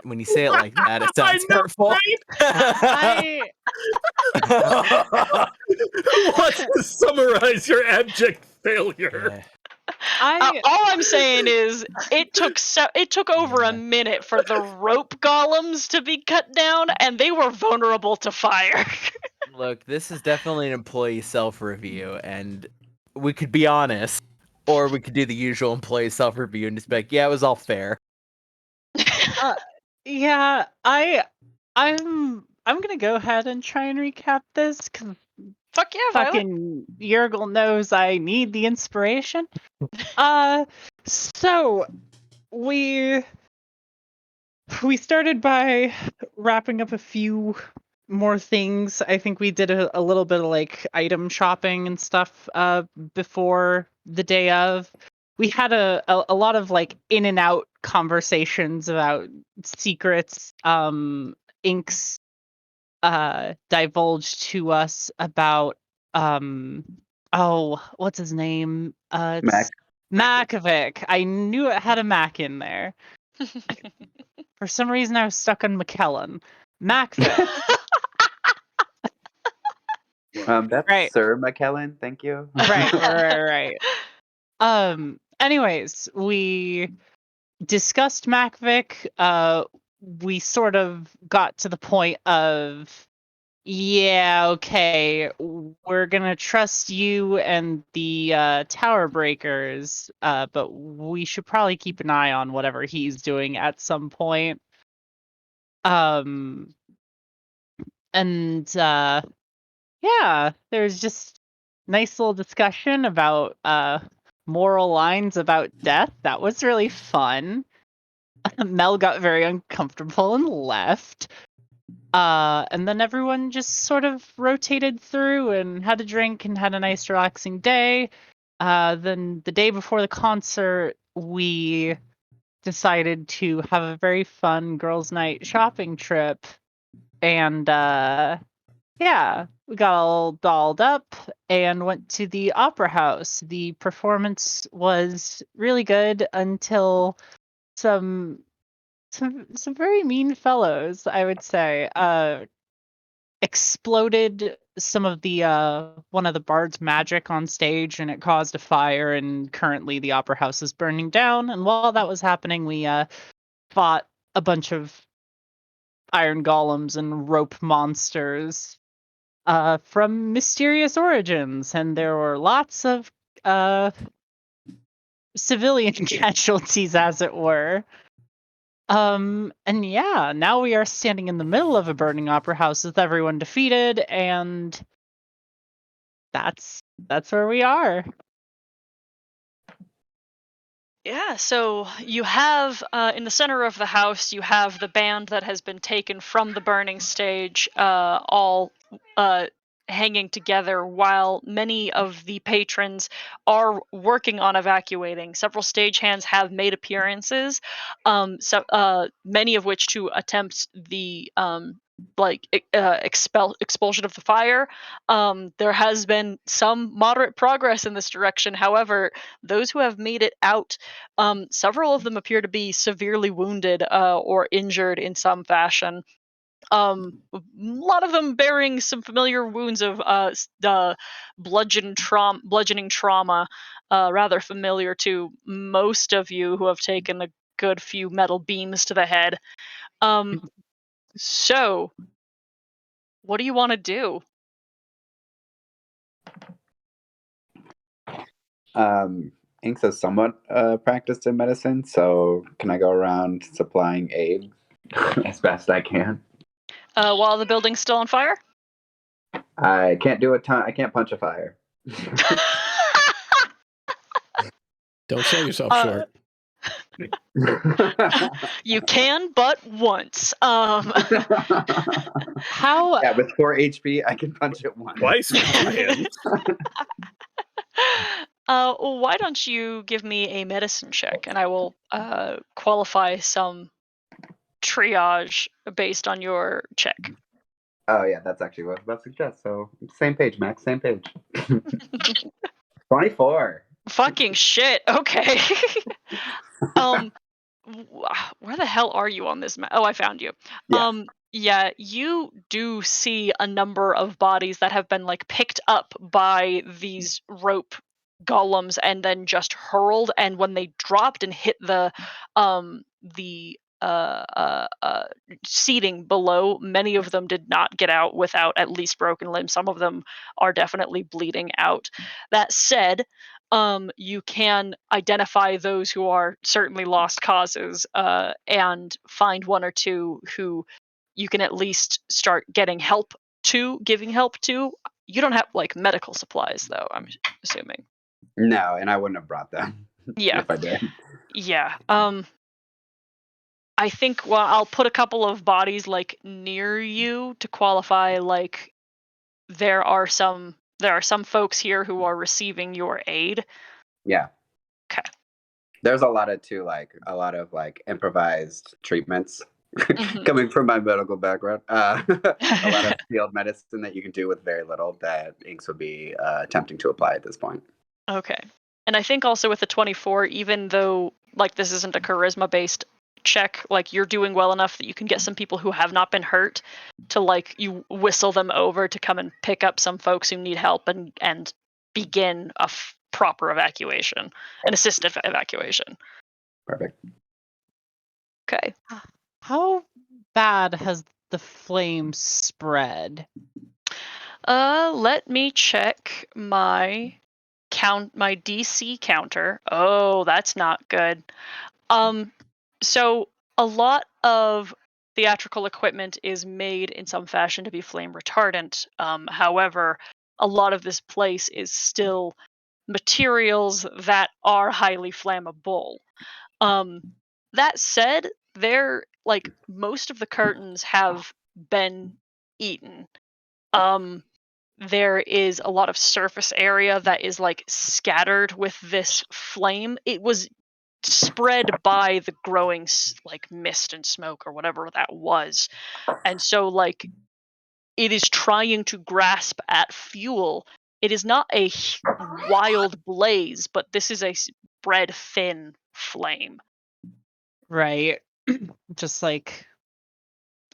When you say it like that, it I sounds know, hurtful. I What's to summarize your abject failure? Yeah. all I'm saying is it took over a minute for the rope golems to be cut down, and they were vulnerable to fire. Look, this is definitely an employee self-review, and we could be honest, or we could do the usual employee self-review and just be like, yeah, it was all fair. Yeah, I'm gonna go ahead and try and recap this because Fuck yeah, Violet. fucking Yergel knows I need the inspiration. So we started by wrapping up a few more things. I think we did a little bit of like item shopping and stuff before the day of. We had a lot of like in and out conversations about secrets. Inks divulged to us about what's his name? It's Makovic. I knew it had a Mac in there. For some reason I was stuck on McKellen. Macvic. That's Right. Sir McKellen. Thank you. Right. Anyways, we discussed Macvic. We sort of got to the point of, yeah, okay, we're gonna trust you and the Tower Breakers, but we should probably keep an eye on whatever he's doing at some point. And yeah, there's just nice little discussion about moral lines about death. That was really fun. Mel got very uncomfortable and left. And then everyone just sort of rotated through and had a drink and had a nice relaxing day. Then the day before the concert, we decided to have a very fun girls' night shopping trip. And yeah, we got all dolled up and went to the opera house. The performance was really good until some very mean fellows, I would say, exploded some of the one of the bard's magic on stage, and it caused a fire, and currently the opera house is burning down. And while that was happening, we fought a bunch of iron golems and rope monsters from mysterious origins, and there were lots of civilian casualties, as it were. And yeah, now we are standing in the middle of a burning opera house with everyone defeated, and that's where we are. Yeah, so you have in the center of the house, you have the band that has been taken from the burning stage, all hanging together, while many of the patrons are working on evacuating. Several stagehands have made appearances, many of which to attempt the expulsion of the fire. There has been some moderate progress in this direction. However, those who have made it out, several of them appear to be severely wounded or injured in some fashion. A lot of them bearing some familiar wounds of bludgeoning trauma, rather familiar to most of you who have taken a good few metal beams to the head. So, what do you want to do? Inks is somewhat practiced in medicine, so can I go around supplying aid as fast as I can? While the building's still on fire? I can't do a ton. I can't punch a fire. Don't sell yourself short. You can, but once. How? Yeah, with 4 HP, I can punch it once. Twice with 2 hands. Why don't you give me a medicine check, and I will qualify some triage based on your check. Oh yeah, that's actually what I was about to suggest. So same page, Max. Same page. 24. Fucking shit. Okay. where the hell are you on this map? Oh, I found you. Yeah. Yeah, you do see a number of bodies that have been like picked up by these rope golems and then just hurled. And when they dropped and hit the seating below, many of them did not get out without at least broken limbs. Some of them are definitely bleeding out. That said, you can identify those who are certainly lost causes, and find one or two who you can at least start giving help to. You don't have like medical supplies though, I'm assuming. No, and I wouldn't have brought them Yeah. if I did. Yeah. I think, well, I'll put a couple of bodies like near you to qualify. Like there are some folks here who are receiving your aid. Yeah. Okay. There's a lot of improvised treatments Mhm. coming from my medical background. A lot of field medicine that you can do with very little that Inks would be attempting to apply at this point. Okay. And I think also with the 24, even though like this isn't a charisma based check, like you're doing well enough that you can get some people who have not been hurt to like you whistle them over to come and pick up some folks who need help and begin a proper evacuation, an assisted evacuation. Perfect. Okay. How bad has the flame spread? Let me check my DC counter. Oh, that's not good. So a lot of theatrical equipment is made in some fashion to be flame retardant. However, a lot of this place is still materials that are highly flammable. That said, most of the curtains have been eaten. There is a lot of surface area that is like scattered with this flame. It was spread by the growing like mist and smoke or whatever that was, and so like it is trying to grasp at fuel. It is not a wild blaze, but this is a spread thin flame. Right. Just like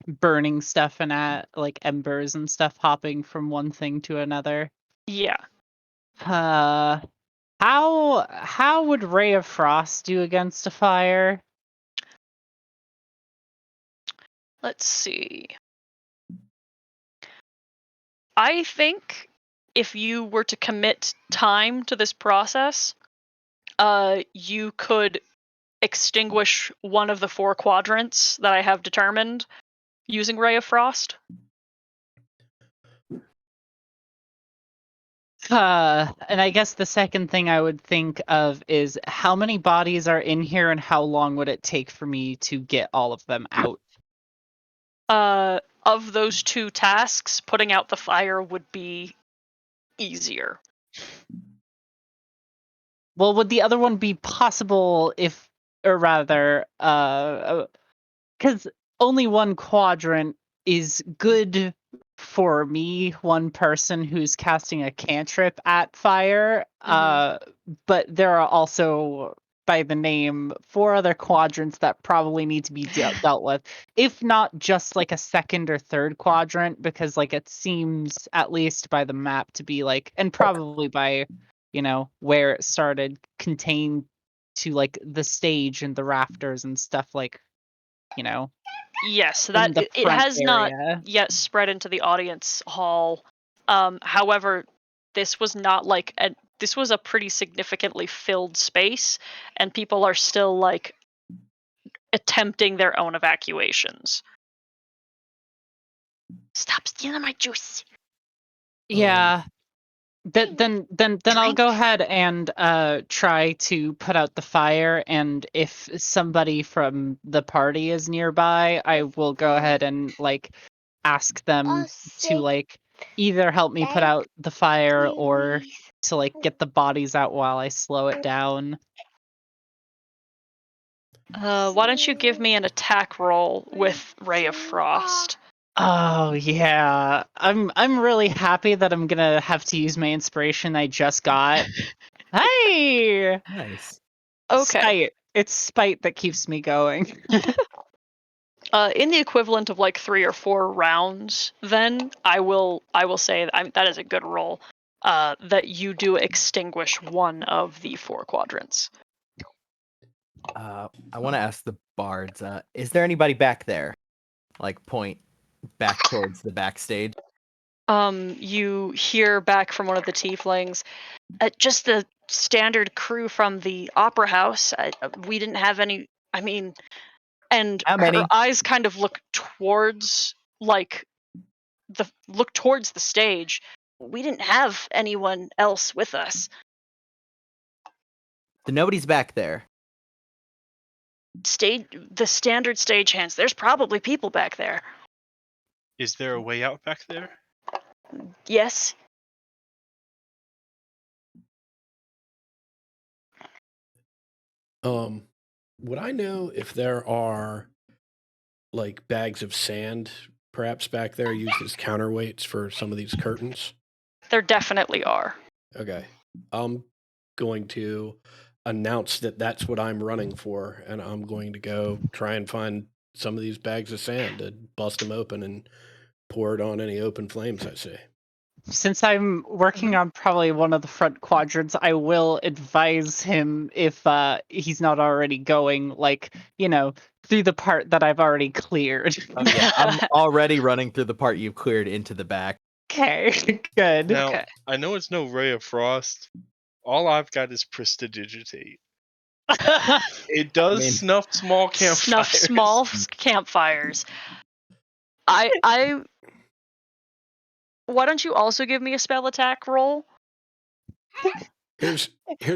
burning stuff and at like embers and stuff hopping from one thing to another. Yeah. How would Ray of Frost do against a fire? Let's see. I think if you were to commit time to this process, you could extinguish one of the 4 quadrants that I have determined using Ray of Frost. And I guess the second thing I would think of is how many bodies are in here and how long would it take for me to get all of them out? Of those 2 tasks, putting out the fire would be easier. Well, would the other one be possible if, or rather, because only one quadrant is good for me, one person who's casting a cantrip at fire. But there are also, by the name, 4 other quadrants that probably need to be dealt with, if not just like a second or third quadrant, because like it seems, at least by the map, to be like, and probably by where it started, contained to like the stage and the rafters and stuff, like Yes, in that the it front has not area. yet spread into the audience hall. However, this was not like this was a pretty significantly filled space, and people are still like attempting their own evacuations. Stop stealing my juice. Yeah. Then I'll go ahead and try to put out the fire, and if somebody from the party is nearby, I will go ahead and like ask them to like either help me put out the fire or to like get the bodies out while I slow it down. Why don't you give me an attack roll with Ray of Frost? Oh yeah, I'm really happy that I'm gonna have to use my inspiration I just got. Hey, Nice. Okay. It's spite that keeps me going. In the equivalent of like 3 or 4 rounds, then I will say that is a good roll. That you do extinguish one of the 4 quadrants. I want to ask the bards. Is there anybody back there? Like point back towards the backstage. You hear back from one of the tieflings, just the standard crew from the opera house. We didn't have any. I mean, and How many? her eyes kind of look towards the stage. We didn't have anyone else with us. So nobody's back there. The standard stagehands. There's probably people back there. Is there a way out back there? Yes. Would I know if there are like bags of sand perhaps back there used as counterweights for some of these curtains? There definitely are. Okay. I'm going to announce that that's what I'm running for, and I'm going to go try and find some of these bags of sand to bust them open and pour it on any open flames I see. Since I'm working on probably one of the front quadrants, I will advise him if he's not already going, like, through the part that I've already cleared. Yeah, I'm already running through the part you've cleared into the back. Okay, good. Now, Okay. I know it's no Ray of Frost. All I've got is Prestidigitate. It does snuff small campfires. Snuff small campfires. I. Why don't you also give me a spell attack roll? Here's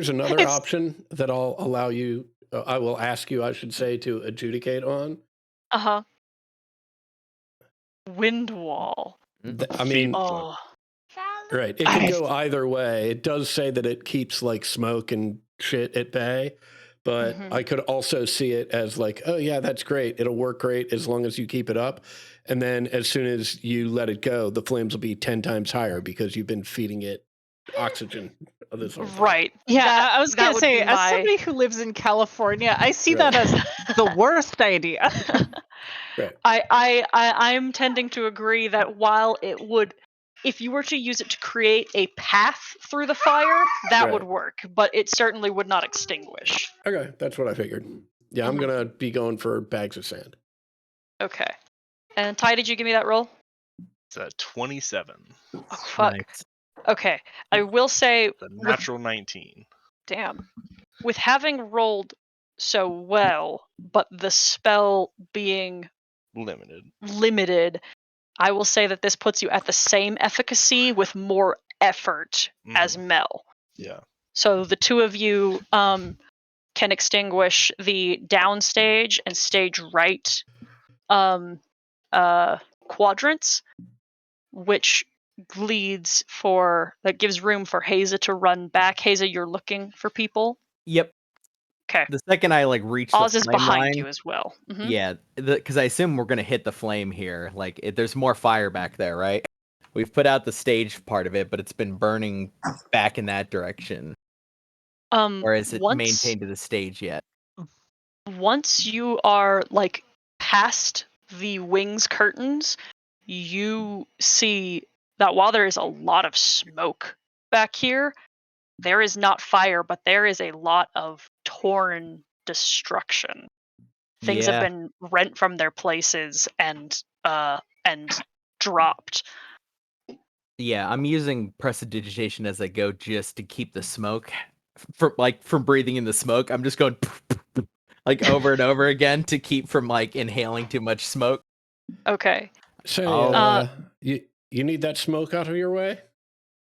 another It's- option that I'll allow you. I will ask you, I should say, to adjudicate on. Uh-huh. Wind wall. I mean, Oh. right. It can go either way. It does say that it keeps like smoke and shit at bay, but Mhm. I could also see it as like, oh yeah, that's great. It'll work great as long as you keep it up. And then as soon as you let it go, the flames will be 10 times higher because you've been feeding it oxygen of this whole thing. Right. Yeah, That- I was that going to would say, be as my- somebody who lives in California, I see Right. that as the worst idea. Right. I'm tending to agree that while it would, if you were to use it to create a path through the fire, that Right. would work, but it certainly would not extinguish. Okay, that's what I figured. Yeah, I'm Mhm. going to be going for bags of sand. Okay. And Ty, did you give me that roll? It's a 27. Oh, fuck. Nice. Okay. I will say, The natural 19. damn, with having rolled so well, but the spell being limited, I will say that this puts you at the same efficacy with more effort as Mel. Yeah. So the two of you can extinguish the downstage and stage right quadrants, which gives room for Haza to run back. Haza, you're looking for people. Yep. Okay. The second I reach Oz the is flame behind line, you as well. Mhm. yeah, because I assume we're gonna hit the flame here. Like, there's more fire back there, right? We've put out the stage part of it, but it's been burning back in that direction. Or is it maintained to the stage yet? Once you are past the wings curtains, you see that while there is a lot of smoke back here, there is not fire, but there is a lot of torn destruction. Things have been rent from their places and dropped. Yeah, I'm using prestidigitation as I go just to keep the smoke from breathing in the smoke. I'm just going like over and over again to keep from inhaling too much smoke. Okay. So you need that smoke out of your way?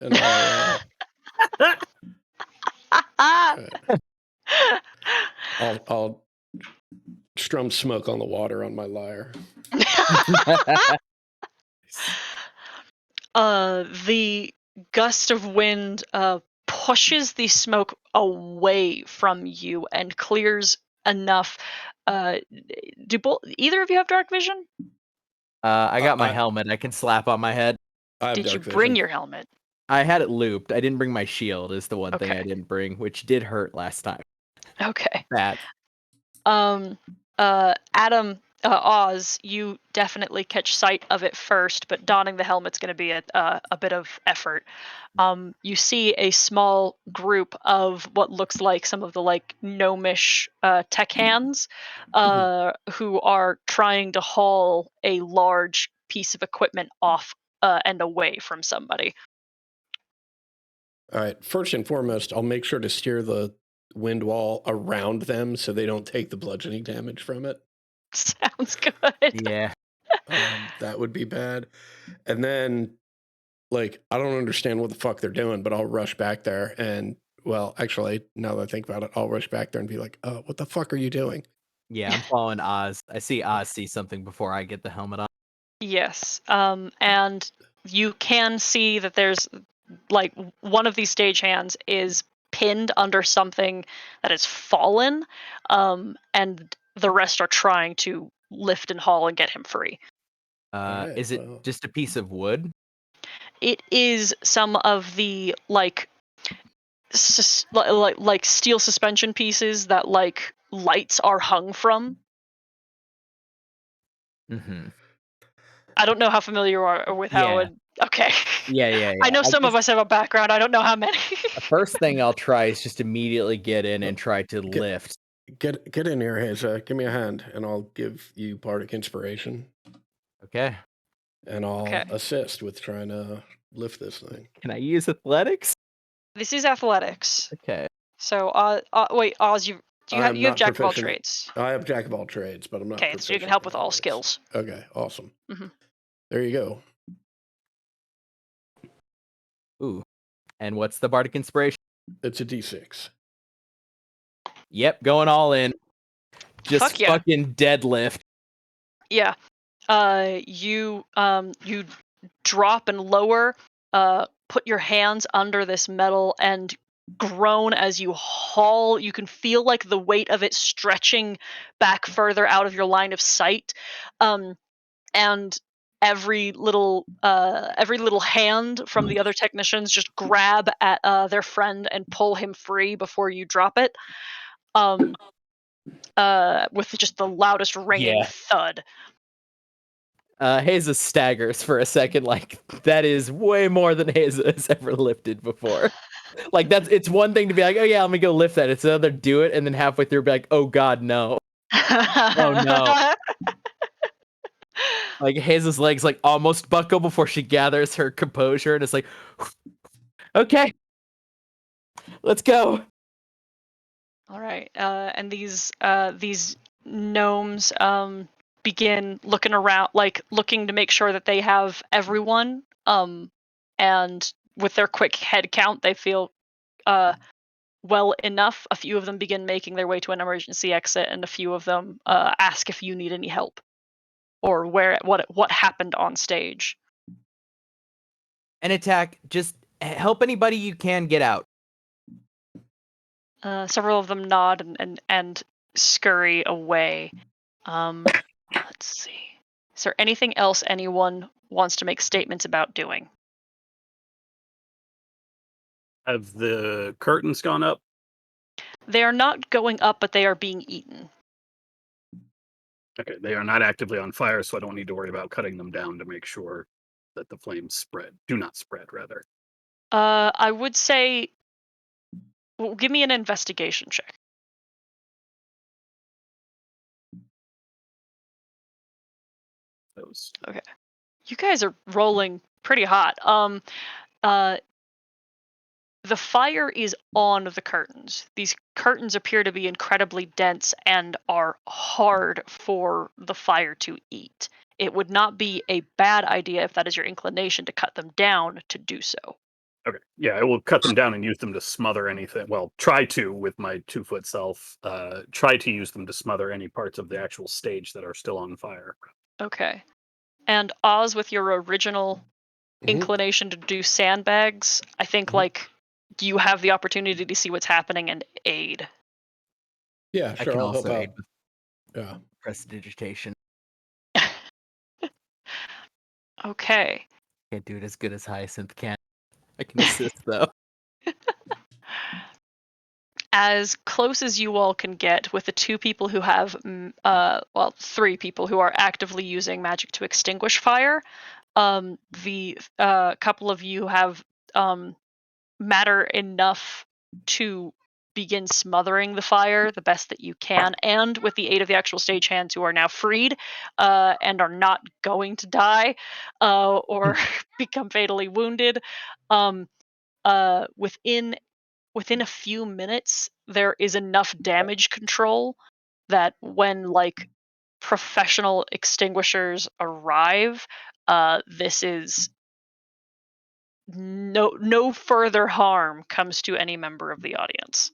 And I'll strum smoke on the water on my lyre. The gust of wind pushes the smoke away from you and clears enough. Do either of you have dark vision? I got my helmet. I can slap on my head. Did you bring your helmet? I had it looped. I didn't bring my shield. Is the one thing I Okay. didn't bring, which did hurt last time. Okay. That Adam, Oz, you definitely catch sight of it first, but donning the helmet's going to be a bit of effort. You see a small group of what looks like some of the like gnomish tech hands who are trying to haul a large piece of equipment off and away from somebody. All right. First and foremost, I'll make sure to steer the wind wall around them so they don't take the bludgeoning damage from it. Sounds good. Yeah. That would be bad. And then, like, I don't understand what the fuck they're doing, but I'll rush back there and, well, actually, now that I think about it, I'll rush back there and be like, what the fuck are you doing? Yeah, I'm following Oz. I see Oz see something before I get the helmet on. Yes. And you can see that there's like one of these stagehands is pinned under something that has fallen, and the rest are trying to lift and haul and get him free. Alright, Is it well. just a piece of wood? It is some of the like like steel suspension pieces that like lights are hung from. Mm-hmm. I don't know how familiar you are with how Yeah. it. Okay. Yeah. I know some of us have a background. I don't know how many. The first thing I'll try is just immediately get in and try to lift. Get in here, Hazel. Give me a hand, and I'll give you bardic inspiration. Okay. And I'll assist with trying to lift this thing. Can I use athletics? This is athletics. Okay. So, wait, Oz, you have jack of all proficient. trades. I have jack of all trades, but I'm not. Okay, so you can help with all skills. Okay, awesome. Mhm. There you go. Ooh. And what's the bardic inspiration? It's a D6. Yep, going all in. Just Fuck yeah. fucking deadlift. Yeah. You drop and lower, put your hands under this metal and groan as you haul. You can feel like the weight of it stretching back further out of your line of sight. And every little hand from the other technicians just grab at their friend and pull him free before you drop it. With just the loudest ringing thud. Haza staggers for a second, like that is way more than Haza has ever lifted before. Like it's one thing to be like, oh yeah, let me go lift that. It's another do it, and then halfway through be like, oh god, no. Oh no. Like Haza's legs like almost buckle before she gathers her composure and it's like, okay, let's go. All right, and these gnomes begin looking around, like looking to make sure that they have everyone. And with their quick head count, they feel well enough. A few of them begin making their way to an emergency exit, and a few of them ask if you need any help or what happened on stage. An attack, just help anybody you can get out. Several of them nod and scurry away. Let's see. Is there anything else anyone wants to make statements about doing? Have the curtains gone up? They are not going up, but they are being eaten. Okay, they are not actively on fire, so I don't need to worry about cutting them down to make sure that the flames do not spread, rather. I would say, well, give me an investigation check. Okay. You guys are rolling pretty hot. The fire is on the curtains. These curtains appear to be incredibly dense and are hard for the fire to eat. It would not be a bad idea, if that is your inclination, to cut them down to do so. Okay, yeah, I will cut them down and use them to smother anything. Well, try to, with my 2-foot self, try to use them to smother any parts of the actual stage that are still on fire. Okay. And Oz, with your original inclination to do sandbags, I think like you have the opportunity to see what's happening and aid. Yeah, sure. I'll help out. Yeah. Prestidigitation. Okay. Can't do it as good as Hyacinth can. I can assist though. as close as you all can get with the two people who have, three people who are actively using magic to extinguish fire. The couple of you have matter enough to begin smothering the fire the best that you can, and with the aid of the actual stagehands who are now freed and are not going to die or become fatally wounded. Within a few minutes, there is enough damage control that when like professional extinguishers arrive, this is no further harm comes to any member of the audience.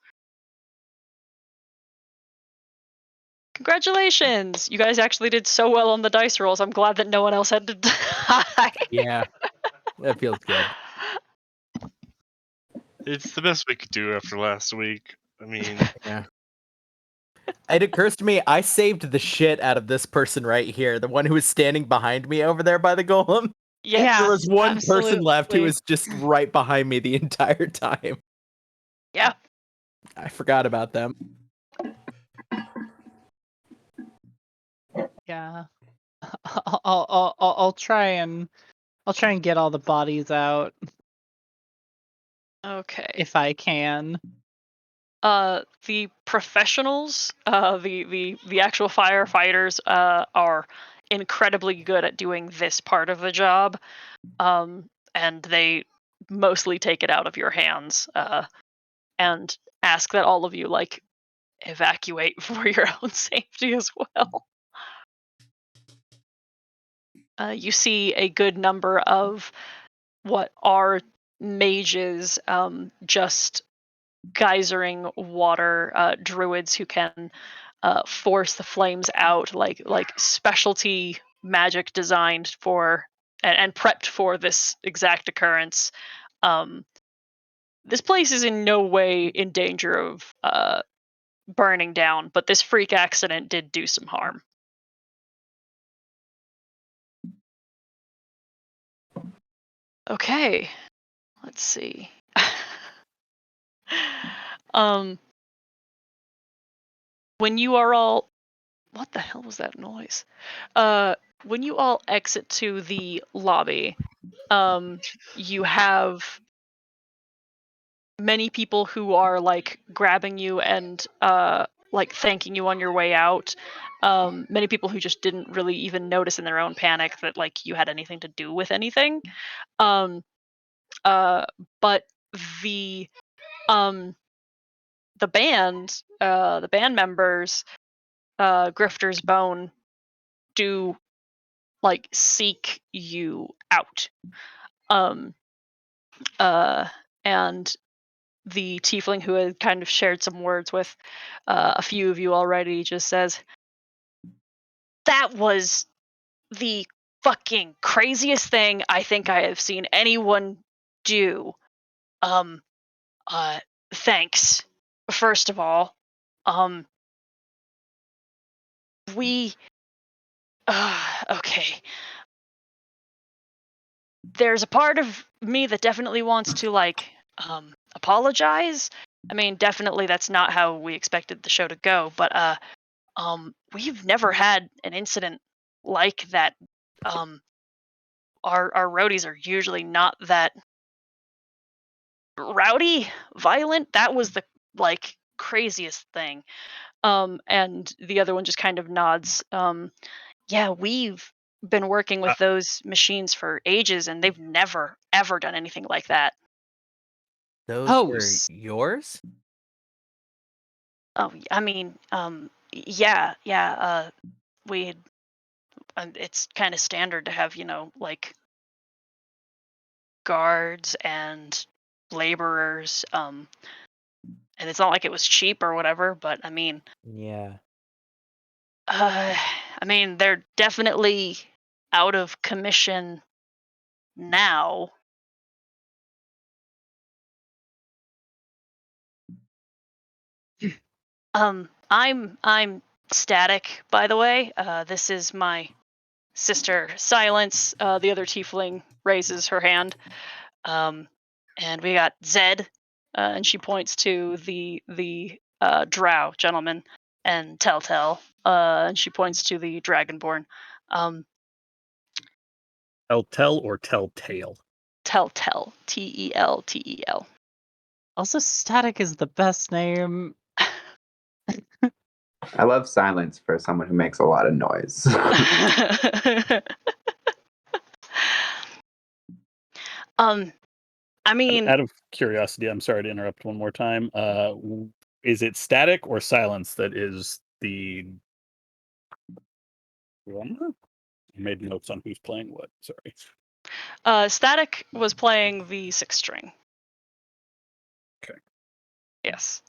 Congratulations! You guys actually did so well on the dice rolls. I'm glad that no one else had to die. Yeah, that feels good. It's the best we could do after last week. I mean, Yeah. It occurs to me, I saved the shit out of this person right here, the one who was standing behind me over there by the golem. Yeah, There was one person left who absolutely. was just right behind me the entire time. yeah. I forgot about them. Yeah. I'll try and get all the bodies out Okay. if I can. The professionals, the actual firefighters, are incredibly good at doing this part of the job, and they mostly take it out of your hands, and ask that all of you like evacuate for your own safety as well. You see a good number of what are mages, just geysering water, druids who can force the flames out, like specialty magic designed for and prepped for this exact occurrence. This place is in no way in danger of burning down, but this freak accident did do some harm. Okay, let's see. When you are all, what the hell was that noise? When you all exit to the lobby, you have many people who are like grabbing you and like thanking you on your way out. Many people who just didn't really even notice in their own panic that like you had anything to do with anything. Um, but the um, the band members, Grifter's Bone, do like seek you out. Um, and the tiefling who had kind of shared some words with a few of you already just says, "That was the fucking craziest thing I think I have seen anyone do. Um, thanks. First of all, um, we, okay. There's a part of me that definitely wants to like apologize. I mean, definitely that's not how we expected the show to go, but we've never had an incident like that. Our roadies are usually not that rowdy, violent. That was the like craziest thing. And the other one just kind of nods. Yeah, we've been working with those machines for ages, and they've never ever done anything like that. Those were yours? Oh, I mean, yeah, yeah. We had, it's kind of standard to have, like guards and laborers. And it's not like it was cheap or whatever, but I mean, Yeah. I mean, they're definitely out of commission now. I'm Static, by the way. This is my sister Silence. The other tiefling raises her hand. And we got Zed and she points to the drow gentleman and Telltale, and she points to the dragonborn. Tell or Telltale? Telltale, Teltel. Also, Static is the best name. I love silence for someone who makes a lot of noise. I mean, out of curiosity, I'm sorry to interrupt one more time. Is it Static or Silence that is the? I made notes on who's playing what. Sorry. Static was playing the 6th string. Okay. Yes.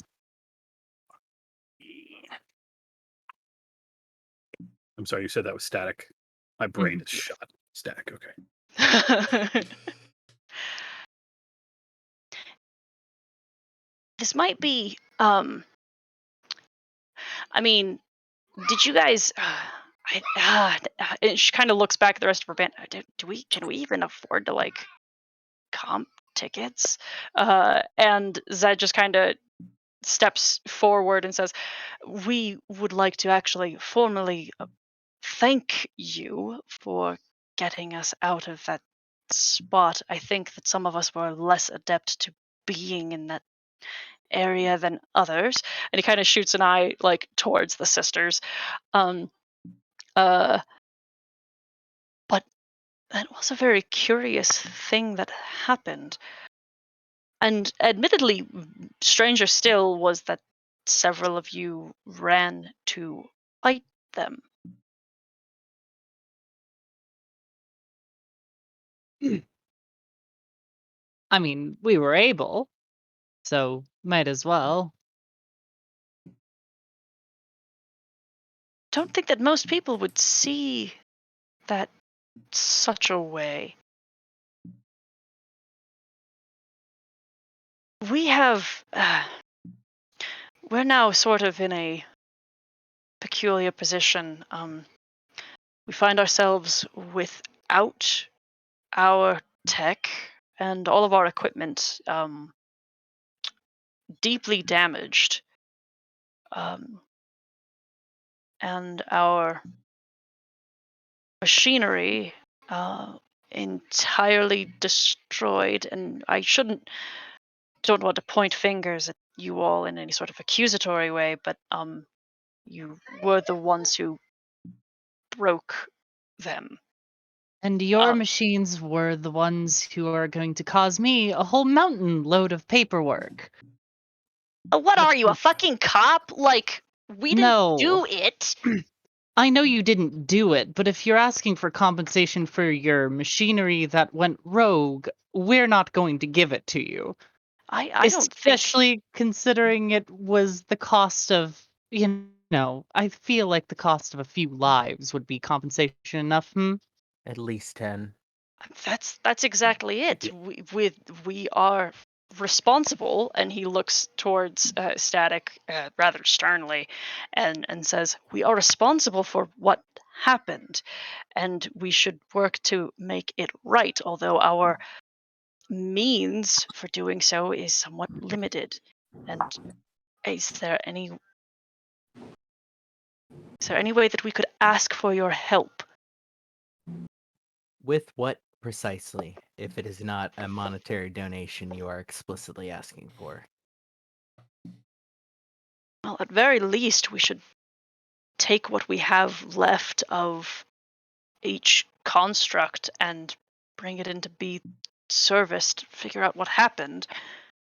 I'm sorry, you said that was Static. My brain is shot. Static. Okay. This might be. I mean, did you guys? And she kind of looks back at the rest of her band. Can we even afford to like comp tickets? And Zed just kind of steps forward and says, "We would like to actually formally thank you for getting us out of that spot. I think that some of us were less adept to being in that area than others." And he kind of shoots an eye like towards the sisters. But that was a very curious thing that happened. And admittedly, stranger still was that several of you ran to fight them. I mean, we were able, so might as well. Don't think that most people would see that such a way. We have. We're now sort of in a peculiar position. We find ourselves without our tech and all of our equipment deeply damaged. And our machinery entirely destroyed. And I don't want to point fingers at you all in any sort of accusatory way, but you were the ones who broke them. And your machines were the ones who are going to cause me a whole mountain load of paperwork. What are you, a fucking cop? Like, we didn't do it. I know you didn't do it, but if you're asking for compensation for your machinery that went rogue, we're not going to give it to you. I don't think... Especially considering it was the cost of, I feel like the cost of a few lives would be compensation enough, At least 10. That's exactly it. We are responsible, and he looks towards Static rather sternly and says, "We are responsible for what happened, and we should work to make it right, although our means for doing so is somewhat limited." And is there any way that we could ask for your help? With what precisely, if it is not a monetary donation you are explicitly asking for? Well, at very least, we should take what we have left of each construct and bring it into be serviced, figure out what happened,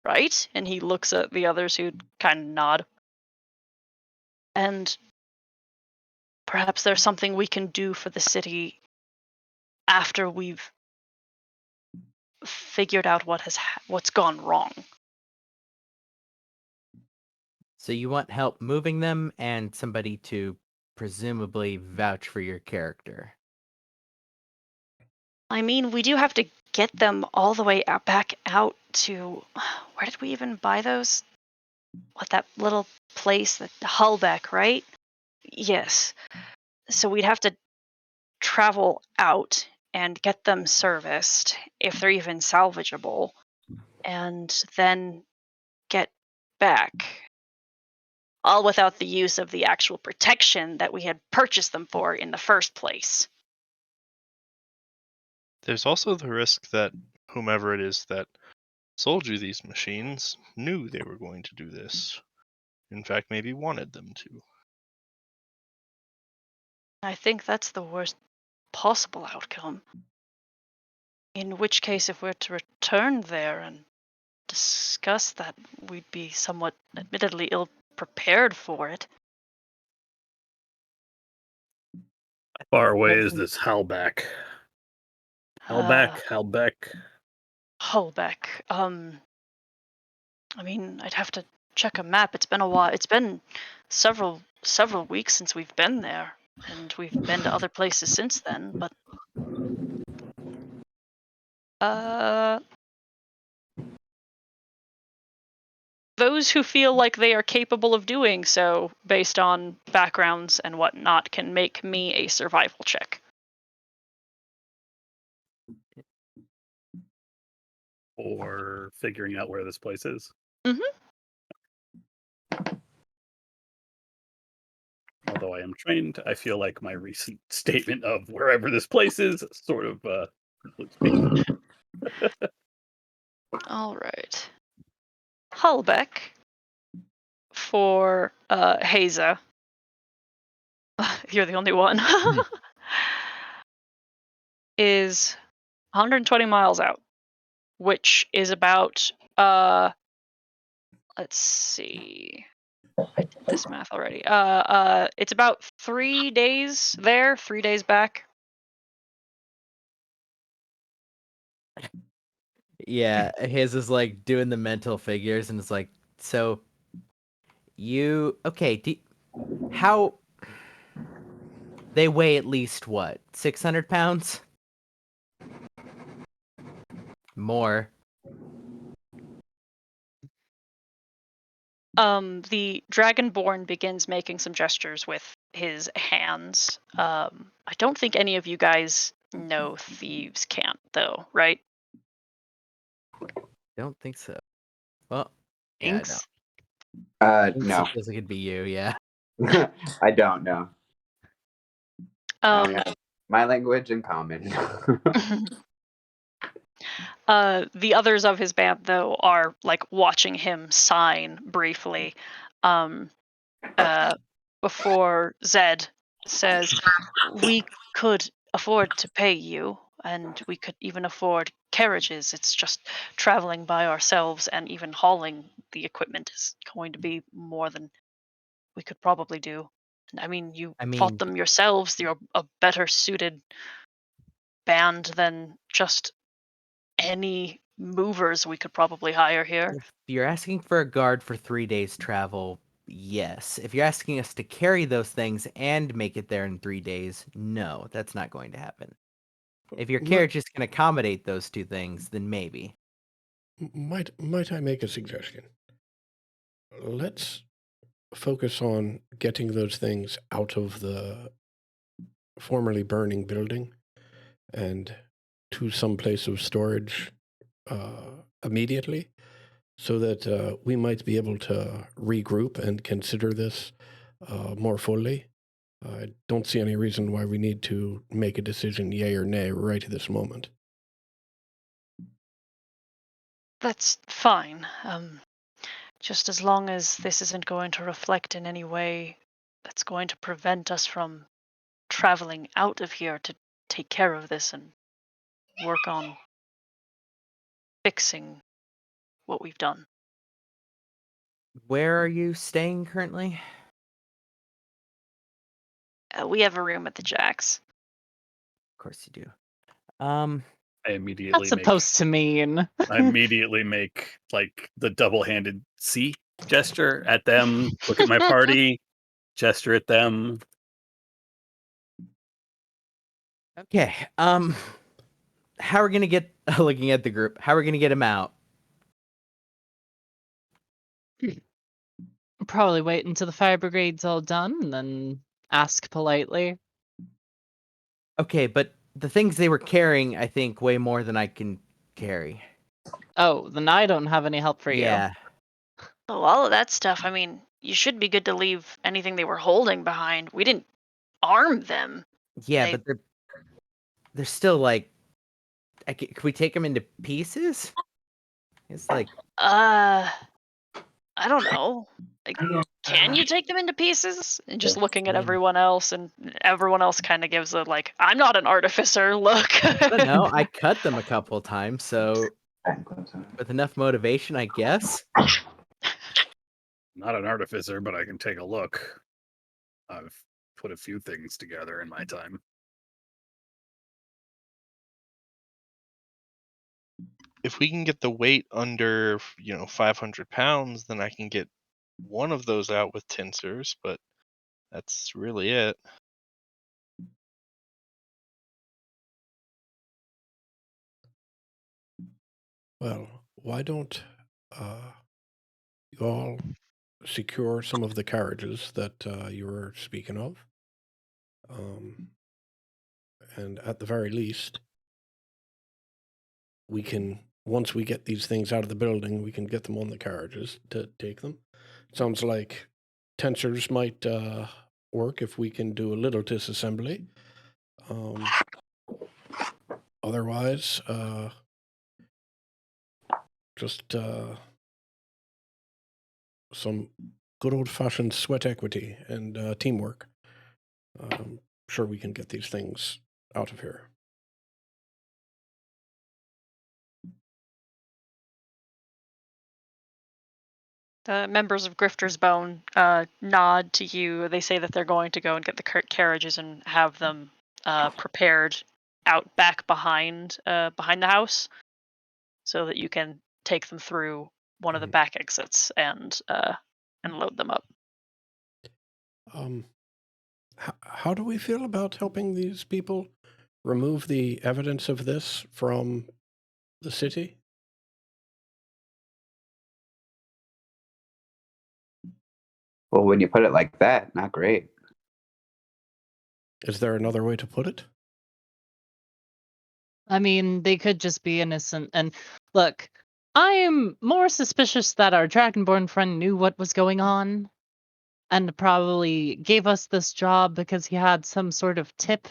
right? And he looks at the others who kind of nod. And perhaps there's something we can do for the city after we've figured out what's gone wrong. So you want help moving them and somebody to presumably vouch for your character. I mean, we do have to get them all the way back out to... Where did we even buy those? That little place, the Hullbeck, right? Yes. So we'd have to travel out and get them serviced, if they're even salvageable. And then back, all without the use of the actual protection that we had purchased them for in the first place. There's also the risk that whomever it is that sold you these machines knew they were going to do this. In fact, maybe wanted them to. I think that's the worst possible outcome. In which case, if we're to return there and discuss that, we'd be somewhat, admittedly, ill prepared for it. How far away is this Halbeck? Halbeck. Holbeck. I mean, I'd have to check a map. It's been a while. It's been several weeks since we've been there, and we've been to other places since then. But those who feel like they are capable of doing so, based on backgrounds and whatnot, can make me a survival check. Or figuring out where this place is. Mm-hmm. Although I am trained, I feel like my recent statement of wherever this place is sort of All right. Hulbeck for Haza. You're the only one. Is 120 miles out, which is about let's see. I did this math already. It's about 3 days there, 3 days back. Yeah, his is like doing the mental figures, and it's like, so you okay? How they weigh at least what, 600 pounds? More. The Dragonborn begins making some gestures with his hands. I don't think any of you guys know thieves can't, though, right? Don't think so. Well, Inks? No. Feels like it'd be you, yeah. I don't know. I have my language in common. The others of his band, though, are like watching him sign briefly before Zed says, "We could afford to pay you, and we could even afford carriages. It's just traveling by ourselves and even hauling the equipment is going to be more than we could probably do. I mean, you fought them yourselves. You're a better suited band than just any movers we could probably hire here." If you're asking for a guard for 3 days travel, yes. If you're asking us to carry those things and make it there in 3 days, no, that's not going to happen. If your carriages can accommodate those two things, then maybe. Might I make a suggestion? Let's focus on getting those things out of the formerly burning building and to some place of storage immediately, so that we might be able to regroup and consider this more fully. I don't see any reason why we need to make a decision, yay or nay, right at this moment. That's fine. Just as long as this isn't going to reflect in any way that's going to prevent us from traveling out of here to take care of this and work on fixing what we've done. Where are you staying currently? We have a room at the Jacks. Of course you do. I immediately That's supposed to mean. I immediately make like the double-handed C gesture at them. Look at my party. Gesture at them. Okay. How are we gonna get looking at the group? How are we gonna get him out? Probably wait until the fire brigade's all done and then ask politely. Okay, but the things they were carrying, I think, weigh more than I can carry. Oh, then I don't have any help for you. Yeah. Oh, all of that stuff. I mean, you should be good to leave anything they were holding behind. We didn't arm them. Yeah, They- but they're still like. Can we take them into pieces? It's like I don't know. Like, can you take them into pieces? And just looking at mean- everyone else, and everyone else kind of gives a like, I'm not an artificer. Look. I don't know. I cut them a couple times, so with enough motivation, I guess. Not an artificer, but I can take a look. I've put a few things together in my time. If we can get the weight under 500 pounds, then I can get one of those out with tincers, but that's really it. Well, why don't you all secure some of the carriages that you were speaking of? And at the very least, we can, once we get these things out of the building, we can get them on the carriages to take them. Sounds like tensors might work if we can do a little disassembly. Otherwise, just some good old-fashioned sweat equity and teamwork. Sure, we can get these things out of here. The members of Grifter's Bone nod to you. They say that they're going to go and get the carriages and have them prepared out back behind the house, so that you can take them through one of the back exits and load them up. How do we feel about helping these people remove the evidence of this from the city? Well, when you put it like that, not great. Is there another way to put it? I mean, they could just be innocent. And look, I am more suspicious that our Dragonborn friend knew what was going on and probably gave us this job because he had some sort of tip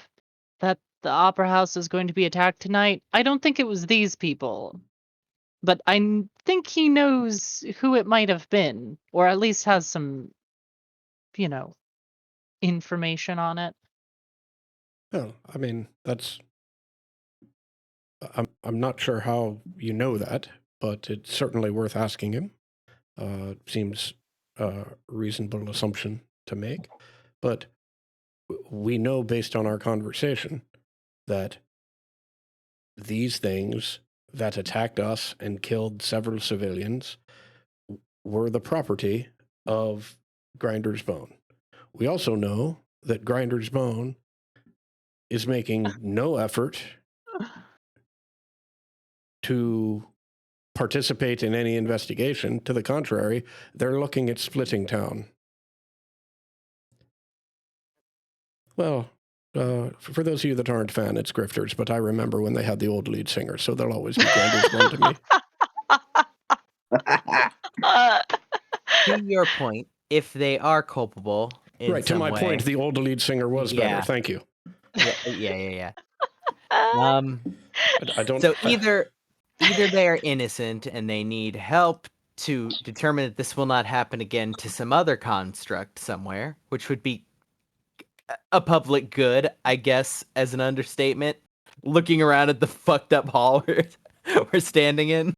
that the Opera House is going to be attacked tonight. I don't think it was these people, but I think he knows who it might have been, or at least has some, information on it. Well, I mean, that's... I'm not sure how you know that, but it's certainly worth asking him. Seems a reasonable assumption to make. But we know based on our conversation that these things that attacked us and killed several civilians were the property of Grinder's Bone. We also know that Grinder's Bone is making no effort to participate in any investigation. To the contrary, they're looking at splitting town. Well, for those of you that aren't fan, it's Grifters, but I remember when they had the old lead singer, so they'll always be Grinder's Bone to me. To your point, if they are culpable in Right, to some my way, point, the old lead singer was Yeah. better. Thank you. yeah. I don't. So either they are innocent and they need help to determine that this will not happen again to some other construct somewhere, which would be a public good, I guess, as an understatement. Looking around at the fucked up hall we're standing in.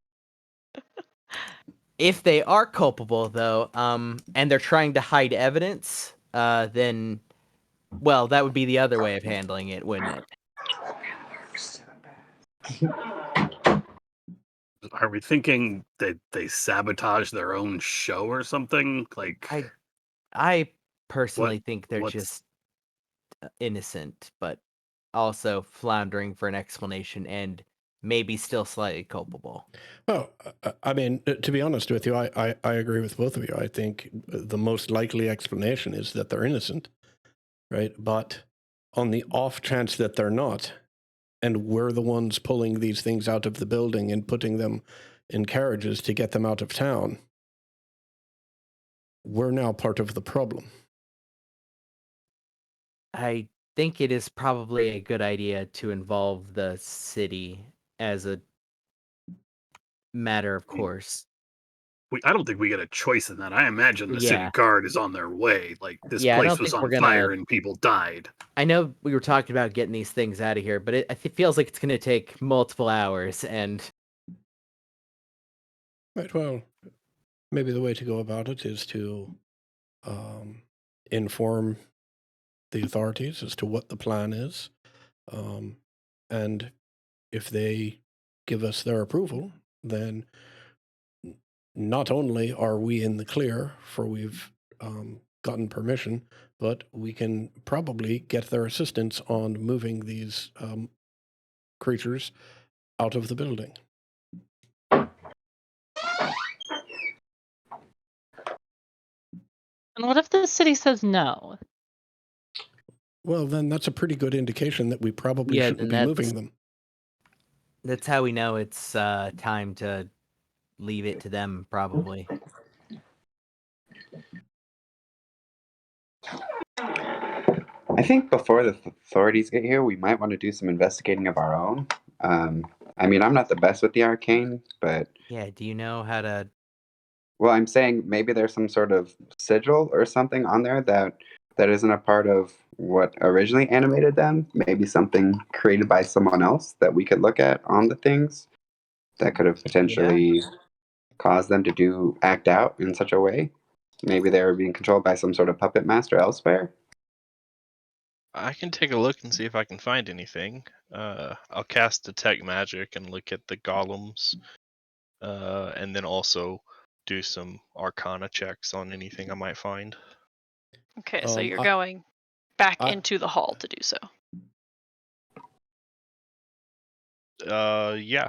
If they are culpable, though, and they're trying to hide evidence, then, well, that would be the other way of handling it, wouldn't it? Are we thinking that they sabotage their own show or something? Like, I personally think they're what's- just innocent, but also floundering for an explanation and maybe still slightly culpable. Well, I mean, to be honest with you, I agree with both of you. I think the most likely explanation is that they're innocent, right? But on the off chance that they're not, and we're the ones pulling these things out of the building and putting them in carriages to get them out of town, we're now part of the problem. I think it is probably a good idea to involve the city as a matter of course. I don't think we get a choice in that. I imagine the city Yeah. guard is on their way. Like, this Yeah, I place don't was think we're on gonna. fire and people died. I know we were talking about getting these things out of here, but it feels like it's going to take multiple hours. And Right. Well, maybe the way to go about it is to inform the authorities as to what the plan is, and if they give us their approval, then not only are we in the clear, for we've gotten permission, but we can probably get their assistance on moving these creatures out of the building. And what if the city says no? Well, then that's a pretty good indication that we probably shouldn't be moving them. That's how we know it's time to leave it to them, probably. I think before the authorities get here, we might want to do some investigating of our own. I mean, I'm not the best with the arcane, but... Yeah, do you know how to... Well, I'm saying maybe there's some sort of sigil or something on there that isn't a part of what originally animated them. Maybe something created by someone else that we could look at on the things that could have potentially caused them to act out in such a way. Maybe they were being controlled by some sort of puppet master elsewhere. I can take a look and see if I can find anything. I'll cast Detect Magic and look at the golems, and then also do some Arcana checks on anything I might find. Okay, so you're going back into the hall to do so. Yeah.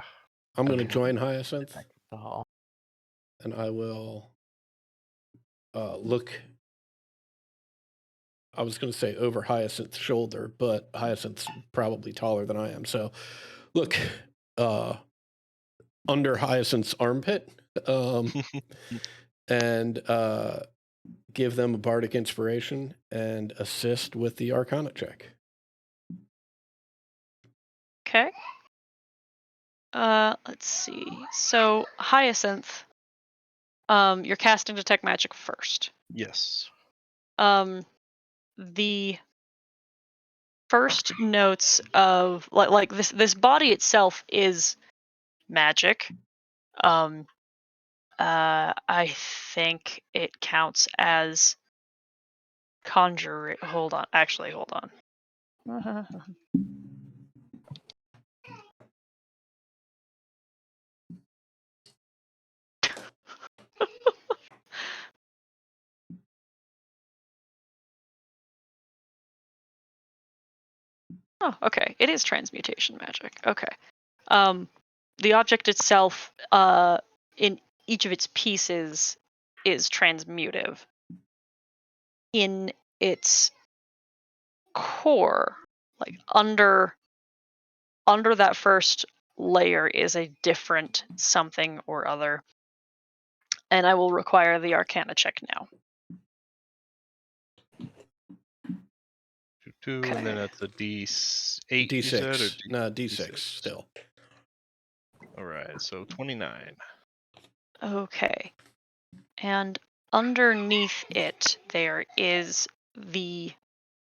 I'm going to join Hyacinth, and I will look. I was going to say over Hyacinth's shoulder, but Hyacinth's probably taller than I am. So look under Hyacinth's armpit and give them a bardic inspiration and assist with the Arcana check. Okay. Let's see. So Hyacinth, you're casting Detect Magic first. Yes. The first notes of like this body itself is magic. I think it counts as conjuring. Hold on. Oh, okay. It is transmutation magic. Okay. The object itself, in each of its pieces, is transmutive. In its core, like under that first layer, is a different something or other. And I will require the Arcana check now. Okay. And then that's a D8. D6. No, D6 still. All right, so 29. Okay. And underneath it, there is the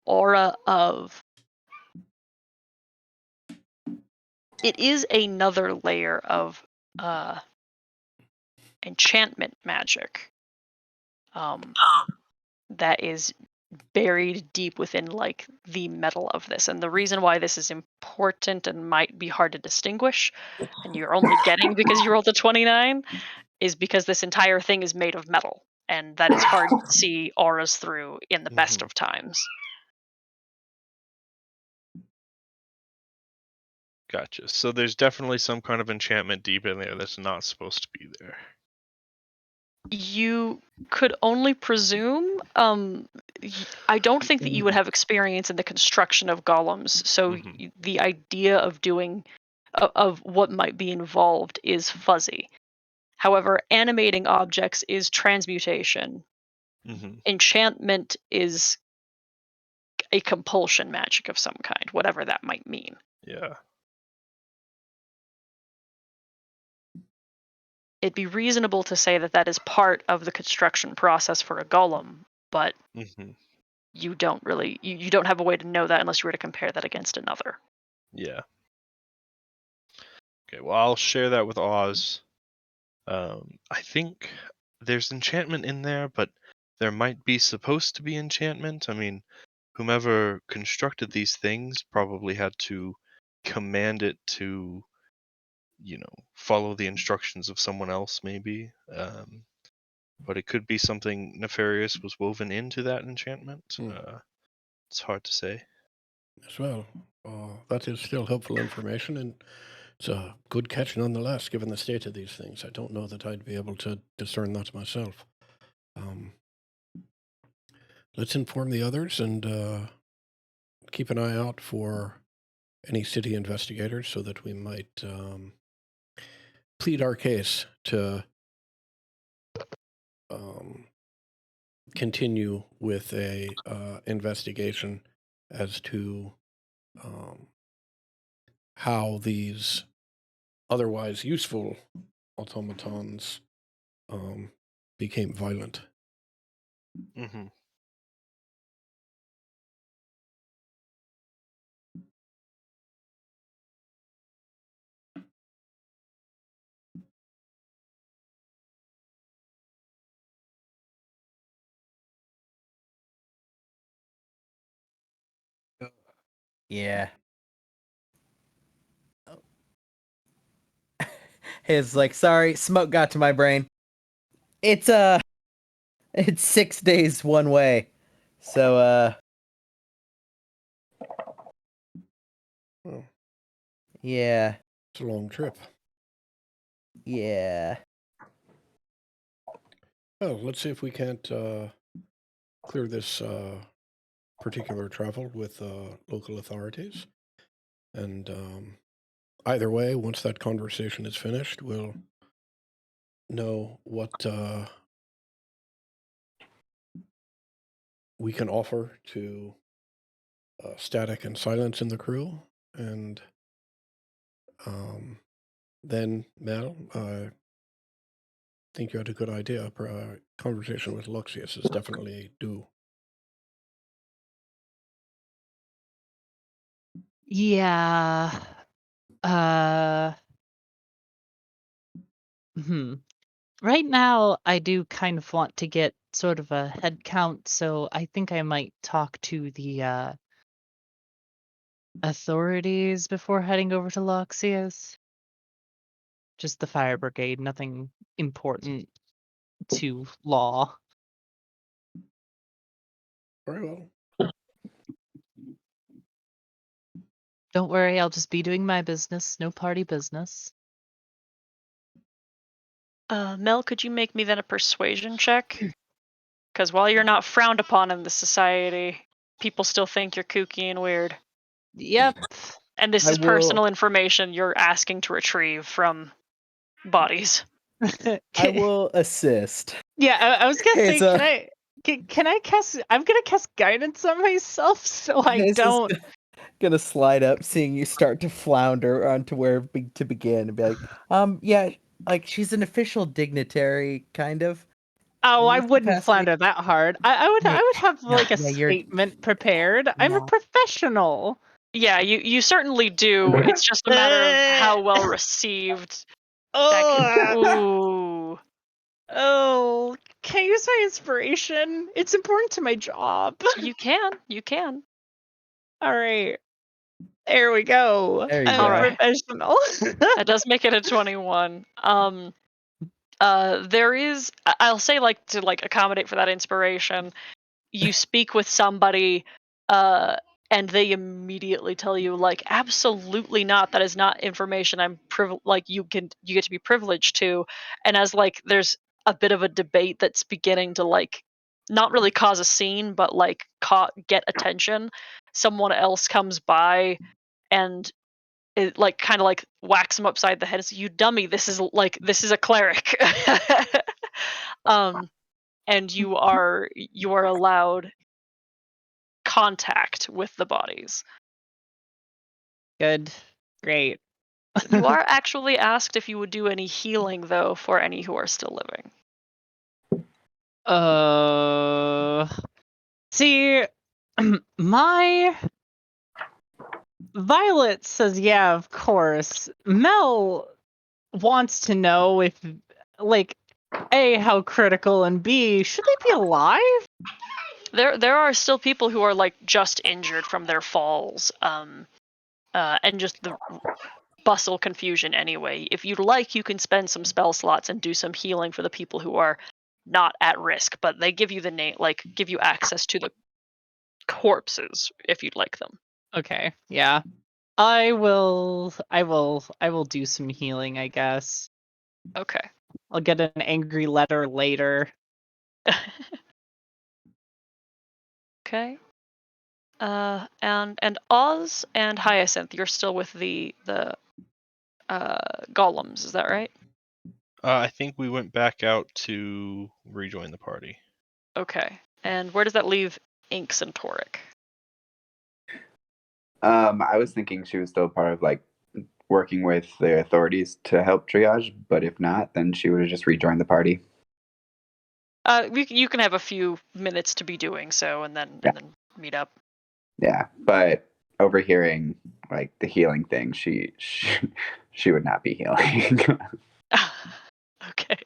aura of... It is another layer of enchantment magic that is buried deep within like the metal of this. And the reason why this is important and might be hard to distinguish, and you're only getting because you rolled a 29, is because this entire thing is made of metal, and that is hard to see auras through in the best of times. Gotcha. So there's definitely some kind of enchantment deep in there that's not supposed to be there. You could only presume. I don't think that you would have experience in the construction of golems, so the idea of doing of what might be involved is fuzzy. However, animating objects is transmutation, Enchantment is a compulsion magic of some kind, whatever that might mean. Yeah. It'd be reasonable to say that that is part of the construction process for a golem, but you don't really you don't have a way to know that unless you were to compare that against another. Yeah. Okay, well, I'll share that with Oz. I think there's enchantment in there, but there might be supposed to be enchantment. I mean, whomever constructed these things probably had to command it to, follow the instructions of someone else, maybe. But it could be something nefarious was woven into that enchantment. It's hard to say. As well. That is still helpful information, and it's a good catch nonetheless, given the state of these things. I don't know that I'd be able to discern that myself. Let's inform the others and keep an eye out for any city investigators so that we might plead our case to continue with a investigation as to how these otherwise useful automatons became violent. Yeah. His like, sorry, smoke got to my brain. It's 6 days one way. So yeah. It's a long trip. Yeah. Well, let's see if we can't clear this particular travel with local authorities. And either way, once that conversation is finished, we'll know what we can offer to Static and Silence in the crew. And then, Mel, I think you had a good idea. A conversation with Luxius is definitely due. Yeah. Right now, I do kind of want to get sort of a head count, so I think I might talk to the authorities before heading over to Luxius. Just the fire brigade, nothing important to law. Very well. Don't worry, I'll just be doing my business, no party business. Mel, could you make me then a persuasion check? Because while you're not frowned upon in the society, people still think you're kooky and weird. Yep. And this is personal information you're asking to retrieve from bodies. I will assist. Yeah, I was gonna say, can I cast? I'm gonna cast guidance on myself so I don't. Gonna slide up, seeing you start to flounder onto where to begin, and be like, yeah, like she's an official dignitary, kind of. Oh, I wouldn't flounder that hard. I would have like a statement prepared. I'm a professional. Yeah, you certainly do. It's just a matter of how well received. Oh, can I use my inspiration? It's important to my job. You can. All right. There we go. I'm professional. That does make it a 21. There is, I'll say, like, to like accommodate for that inspiration, you speak with somebody and they immediately tell you, like, absolutely not, that is not information I'm you get to be privileged to. And as like there's a bit of a debate that's beginning to like not really cause a scene, but like get attention, someone else comes by and it like kind of like whacks him upside the head and says, "You dummy, this is a cleric." and you are allowed contact with the bodies. Good. Great. You are actually asked if you would do any healing, though, for any who are still living. See, my Violet says, yeah, of course. Mel wants to know if, like, A, how critical, and B, should they be alive? There are still people who are like just injured from their falls, and just the bustle confusion anyway. If you'd like, you can spend some spell slots and do some healing for the people who are not at risk, but they give you give you access to the corpses if you'd like them. Okay, yeah. I will do some healing, I guess. Okay. I'll get an angry letter later. Okay. And Oz and Hyacinth, you're still with the golems, is that right? I think we went back out to rejoin the party. Okay. And where does that leave Inks and Toric? I was thinking she was still part of like working with the authorities to help triage, but if not, then she would have just rejoined the party. You can have a few minutes to be doing so, and then meet up. Yeah, but overhearing like the healing thing, she would not be healing. Okay.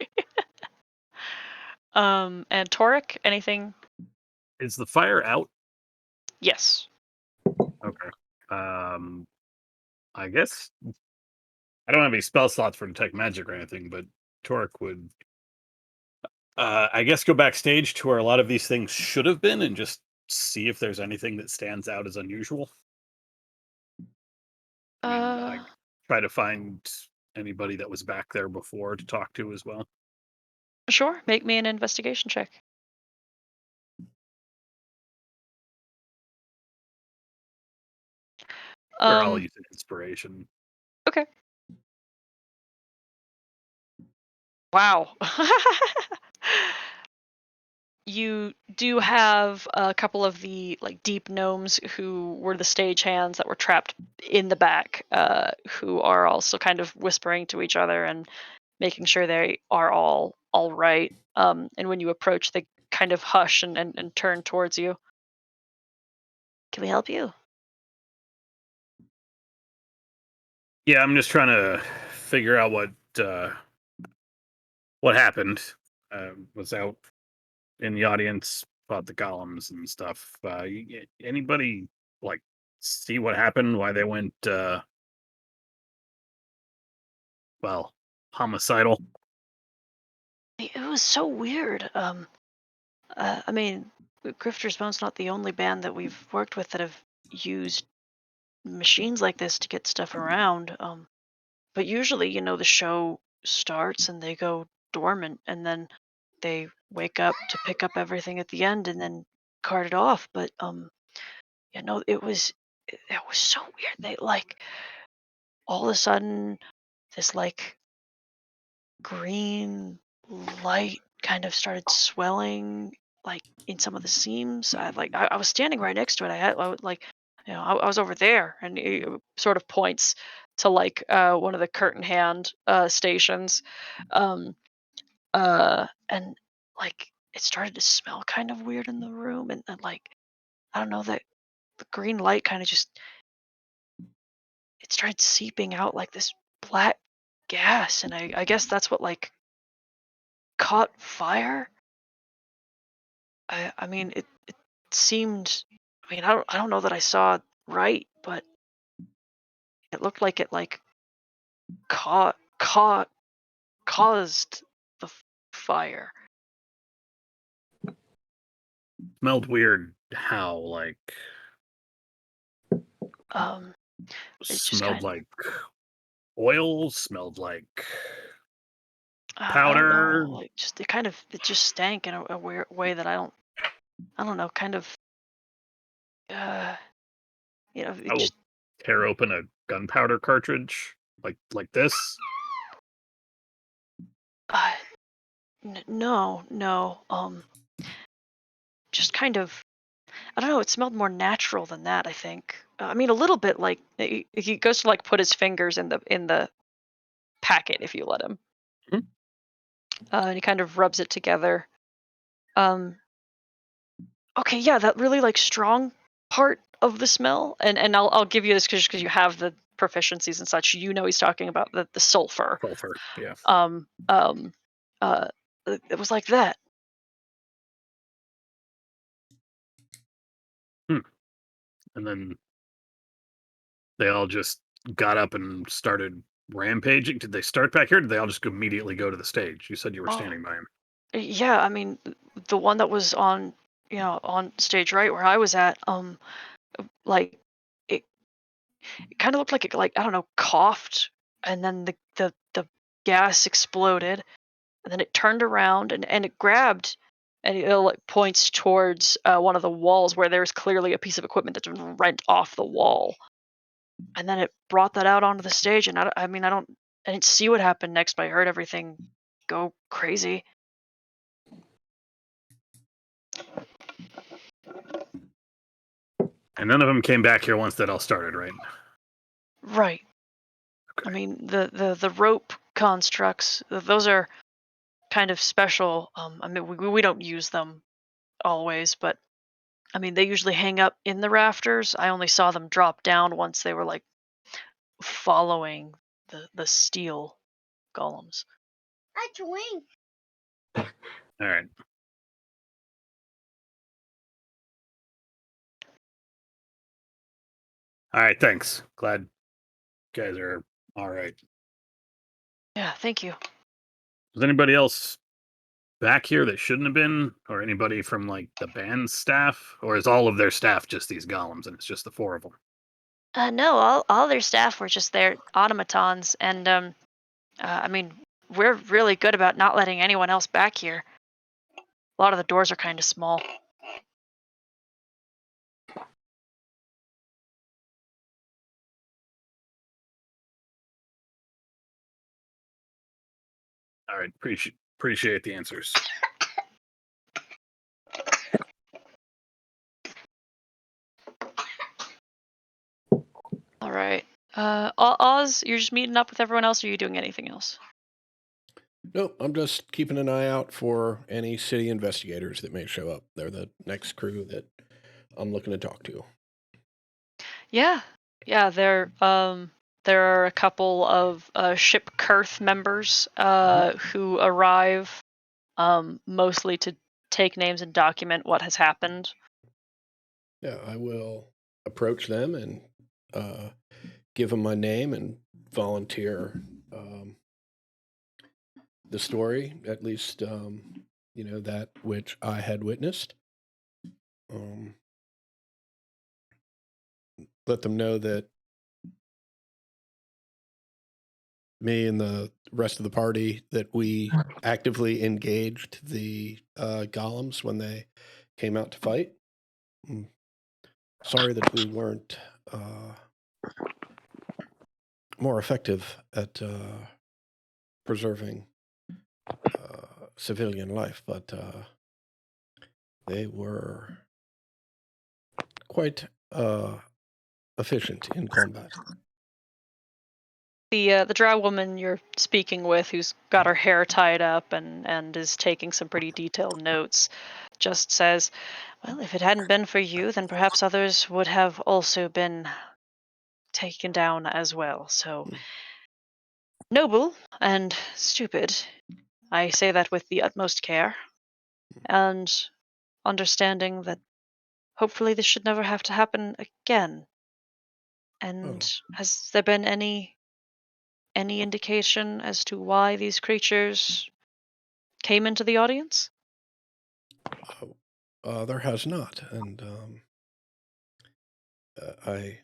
And Toric, anything? Is the fire out? Yes. Okay. I guess I don't have any spell slots for detect magic or anything, but Toric would, I guess, go backstage to where a lot of these things should have been and just see if there's anything that stands out as unusual. Like, try to find anybody that was back there before to talk to as well. Sure. Make me an investigation check. Or I'll use an inspiration. Okay. Wow. You do have a couple of the like deep gnomes who were the stagehands that were trapped in the back, who are also kind of whispering to each other and making sure they are all right. And when you approach, they kind of hush and turn towards you. Can we help you? Yeah, I'm just trying to figure out what happened. Was out in the audience, fought the golems and stuff. Anybody like see what happened? Why they went homicidal? It was so weird. I mean, Grifter's Bone's not the only band that we've worked with that have used machines like this to get stuff around. But usually, the show starts and they go dormant, and then they wake up to pick up everything at the end and then cart it off. But it was so weird. They like all of a sudden this like green light kind of started swelling like in some of the seams. I was standing right next to it. I would like I was over there, and it sort of points to like one of the curtain hand stations, um and like it started to smell kind of weird in the room, and like I don't know, that the green light kind of just it started seeping out like this black gas, and I guess that's what like caught fire. I mean it seemed, I mean I don't know that I saw it right, but it looked like it like caused the fire. Smelled weird. How like Um it's just smelled kind of like oil? Smelled like I don't know, powder? like just it just stank in a weird way that I don't know, kind of uh I it will just tear open a gunpowder cartridge like this. uh, No, no. Just kind of. I don't know. It smelled more natural than that. I think. I mean, a little bit like he goes to like put his fingers in the packet if you let him, Mhm. and he kind of rubs it together. Um. Okay, yeah, that really like strong part of the smell, and I'll give you this because you have the proficiencies and such. You know he's talking about the sulfur. Sulfur. Yeah. Um. Um. Uh. It was like that. Hmm. And then they all just got up and started rampaging. Did they start back here? Or did they all just immediately go to the stage? You said you were Oh, standing by him. yeah. I mean, the one that was on, on stage right where I was at. Like it, it kind of looked like it, like I don't know, coughed, and then the gas exploded, and then it turned around and it grabbed, and it like points towards one of the walls where there's clearly a piece of equipment that's been rent off the wall, and then it brought that out onto the stage, and I mean I didn't see what happened next, but I heard everything go crazy. And none of them came back here once that all started, right? Right. I Okay. mean the rope constructs, those are kind of special. I mean we don't use them always, but I mean they usually hang up in the rafters. I only saw them drop down once they were like following the steel golems. All right. All right. Thanks. Glad you guys are all right. Yeah, thank you. Was anybody else back here that shouldn't have been, or anybody from like the band's staff, or is all of their staff just these golems and it's just the four of them? No, all their staff were just their automatons, and I mean we're really good about not letting anyone else back here. A lot of the doors are kind of small. All right. Appreciate the answers. All right. Oz, you're just meeting up with everyone else, or are you doing anything else? Nope, I'm just keeping an eye out for any city investigators that may show up. They're the next crew that I'm looking to talk to. Yeah, yeah. There are a couple of ship Kurth members who arrive, mostly to take names and document what has happened. Yeah, I will approach them and give them my name and volunteer the story, at least that which I had witnessed. Let them know that me and the rest of the party that we actively engaged the golems when they came out to fight. Sorry that we weren't more effective at preserving civilian life, but they were quite efficient in combat. The drow woman you're speaking with, who's got her hair tied up and is taking some pretty detailed notes, just says, "Well, if it hadn't been for you, then perhaps others would have also been taken down as well. So noble and stupid. I say that with the utmost care and understanding that hopefully this should never have to happen again. And has there been any indication as to why these creatures came into the audience?" There has not, and I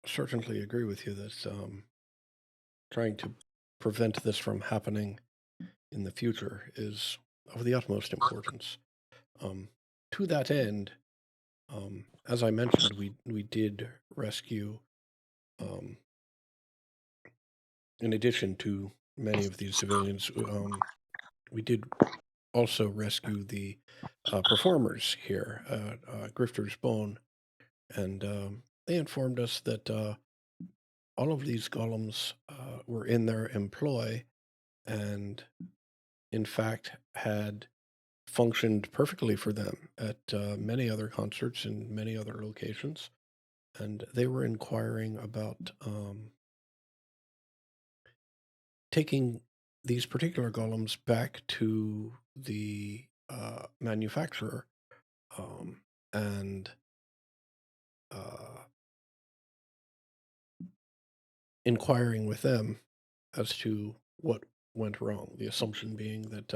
certainly agree with you that trying to prevent this from happening in the future is of the utmost importance. To that end, as I mentioned, we did rescue, in addition to many of these civilians, we did also rescue the performers here at Grifter's Bone, and they informed us that all of these golems were in their employ and, in fact, had functioned perfectly for them at many other concerts in many other locations. And they were inquiring about taking these particular golems back to the manufacturer and inquiring with them as to what went wrong. The assumption being that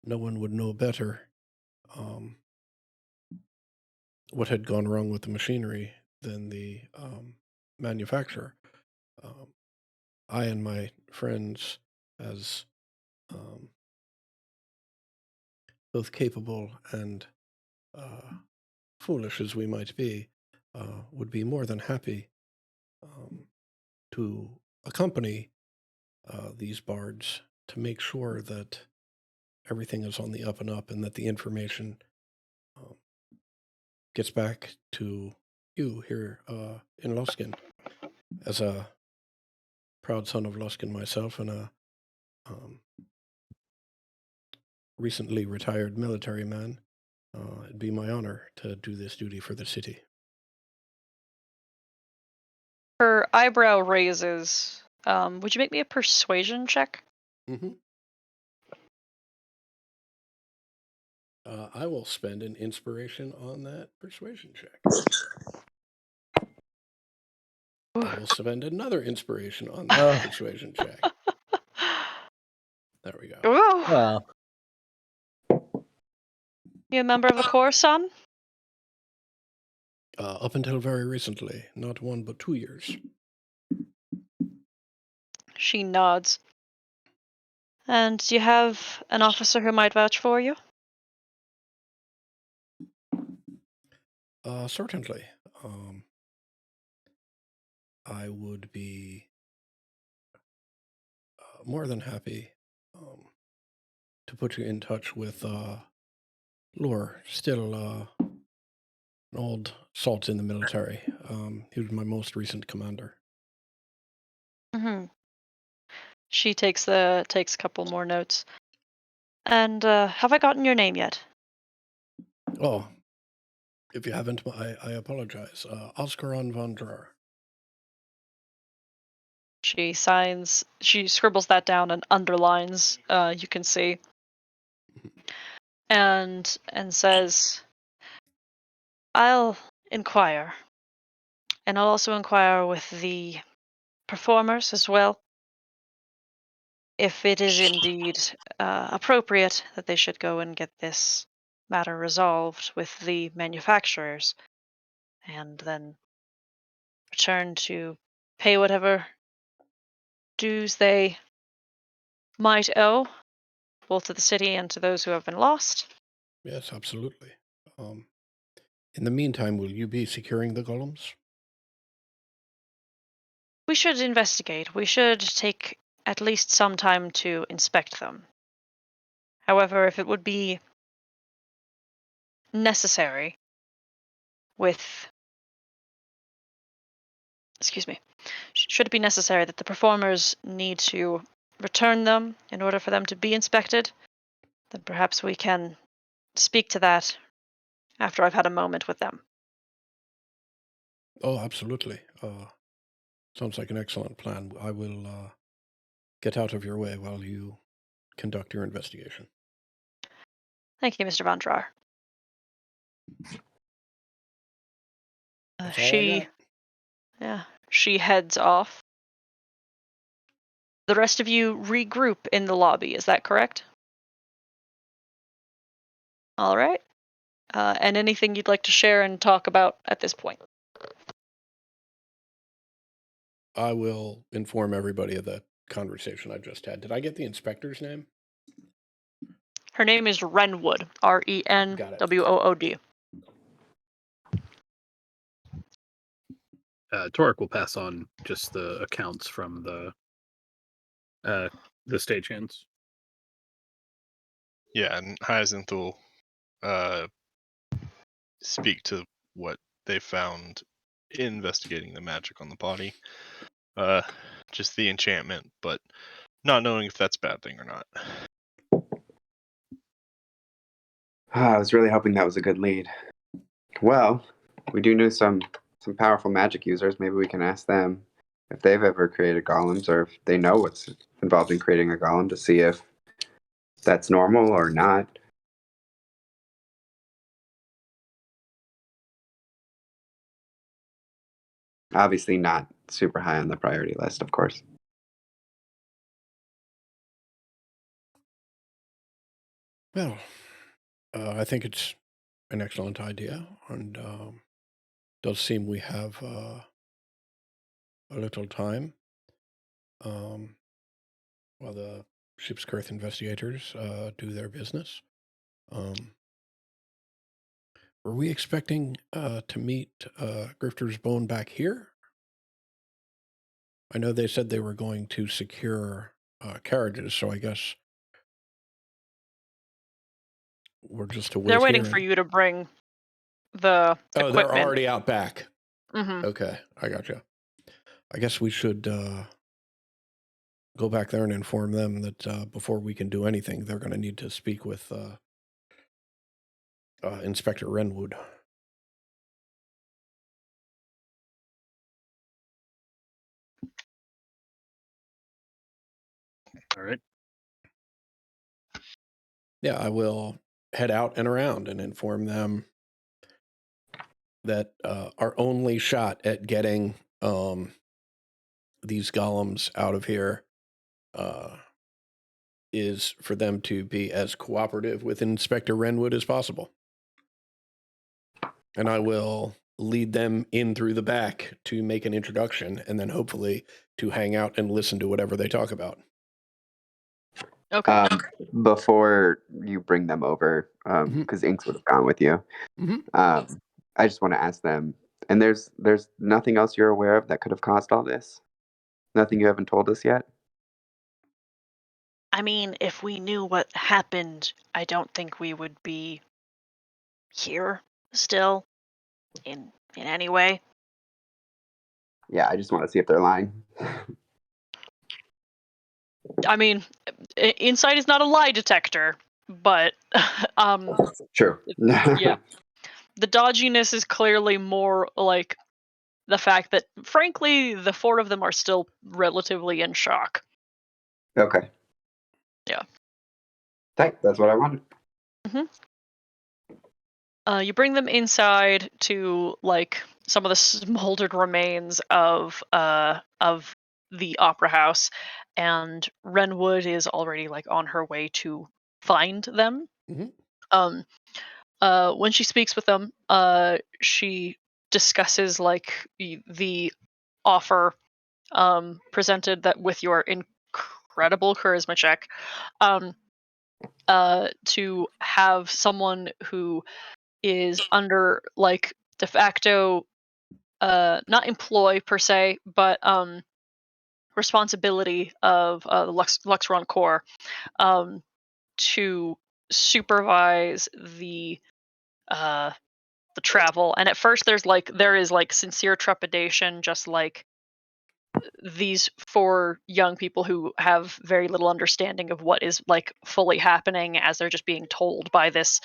no one would know better what had gone wrong with the machinery than the manufacturer. I and my friends, as both capable and foolish as we might be, would be more than happy to accompany these bards to make sure that everything is on the up and up and that the information gets back to you here in Luskin. As a proud son of Luskin myself and a recently retired military man, it'd be my honor to do this duty for the city. Her eyebrow raises. Would you make me a persuasion check? Mm-hmm. I will spend an inspiration on that persuasion check. I will spend another inspiration on that persuasion check. There we go. Ooh. Well, You a member of the Coruscant? Up until very recently, not 1 but 2 years. She nods. And do you have an officer who might vouch for you? Certainly. I would be more than happy to put you in touch with Lore, still an old salt in the military. He was my most recent commander. Mm-hmm. She takes a couple more notes. And have I gotten your name yet? Oh, if you haven't, I apologize. Oscaron von Drar. She signs. She scribbles that down and underlines. You can see. And says, "I'll inquire, and I'll also inquire with the performers as well, if it is indeed appropriate that they should go and get this matter resolved with the manufacturers, and then return to pay whatever dues they might owe, both to the city and to those who have been lost." Yes, absolutely. In the meantime, will you be securing the golems? We should investigate. We should take at least some time to inspect them. However, if it would be necessary should it be necessary that the performers need to return them in order for them to be inspected, then perhaps we can speak to that after I've had a moment with them. Oh, absolutely. Sounds like an excellent plan. I will get out of your way while you conduct your investigation. Thank you, Mr. Von Drar. That's all I got. She heads off. The rest of you regroup in the lobby, is that correct? All right. And anything you'd like to share and talk about at this point? I will inform everybody of the conversation I just had. Did I get the inspector's name? Her name is Renwood. Renwood. Torek will pass on just the accounts from the stagehands. Yeah, and Hyacinth will speak to what they found investigating the magic on the body. Just the enchantment, but not knowing if that's a bad thing or not. I was really hoping that was a good lead. Well, we do know some powerful magic users. Maybe we can ask them if they've ever created golems, or if they know what's involved in creating a golem, to see if that's normal or not. Obviously not super high on the priority list, of course. Well, I think it's an excellent idea, and does seem we have a little time while the Ship's Girth investigators do their business. Were we expecting to meet Grifter's Bone back here? I know they said they were going to secure carriages, so I guess we're just to wait. They're waiting here for you to bring the equipment. They're already out back. Mm-hmm. Okay, I gotcha. I guess we should go back there and inform them that before we can do anything, they're going to need to speak with Inspector Renwood. All right. Yeah, I will head out and around and inform them that our only shot at getting these golems out of here is for them to be as cooperative with Inspector Renwood as possible. And I will lead them in through the back to make an introduction, and then hopefully to hang out and listen to whatever they talk about. Okay. Before you bring them over, because Inks would have gone with you, I just want to ask them, and there's nothing else you're aware of that could have caused all this? Nothing you haven't told us yet? I mean, if we knew what happened, I don't think we would be here still in any way. Yeah, I just want to see if they're lying. I mean, insight is not a lie detector, but True. yeah. The dodginess is clearly more like the fact that, frankly, the four of them are still relatively in shock. Okay. Yeah. That's what I wanted. You bring them inside to like some of the smoldered remains of the opera house, and Renwood is already like on her way to find them. When she speaks with them, she discusses like the offer presented that with your incredible charisma check, to have someone who is under like de facto not employ per se, but responsibility of the Luxron Corps to supervise the travel. And at first there is sincere trepidation, just like these four young people who have very little understanding of what is like fully happening, as they're just being told by this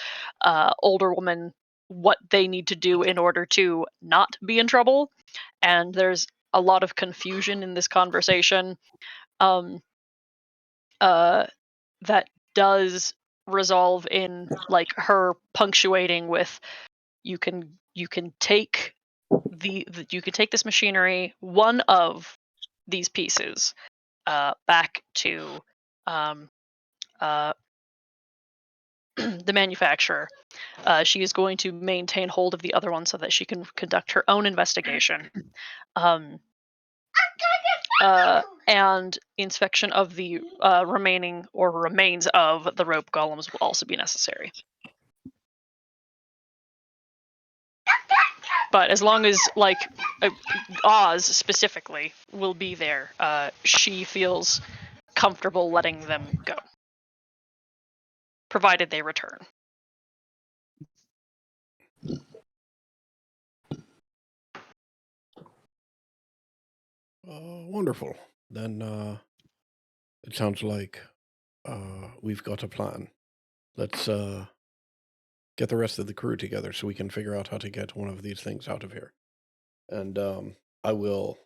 older woman what they need to do in order to not be in trouble. And there's a lot of confusion in this conversation that does resolve in like her punctuating with, you can take you can take this machinery, one of these pieces, back to the manufacturer. She is going to maintain hold of the other one so that she can conduct her own investigation. And inspection of the remaining or remains of the rope golems will also be necessary. But as long as like Oz specifically will be there, she feels comfortable letting them go. provided they return. Wonderful. Then it sounds like we've got a plan. Let's get the rest of the crew together so we can figure out how to get one of these things out of here. And I will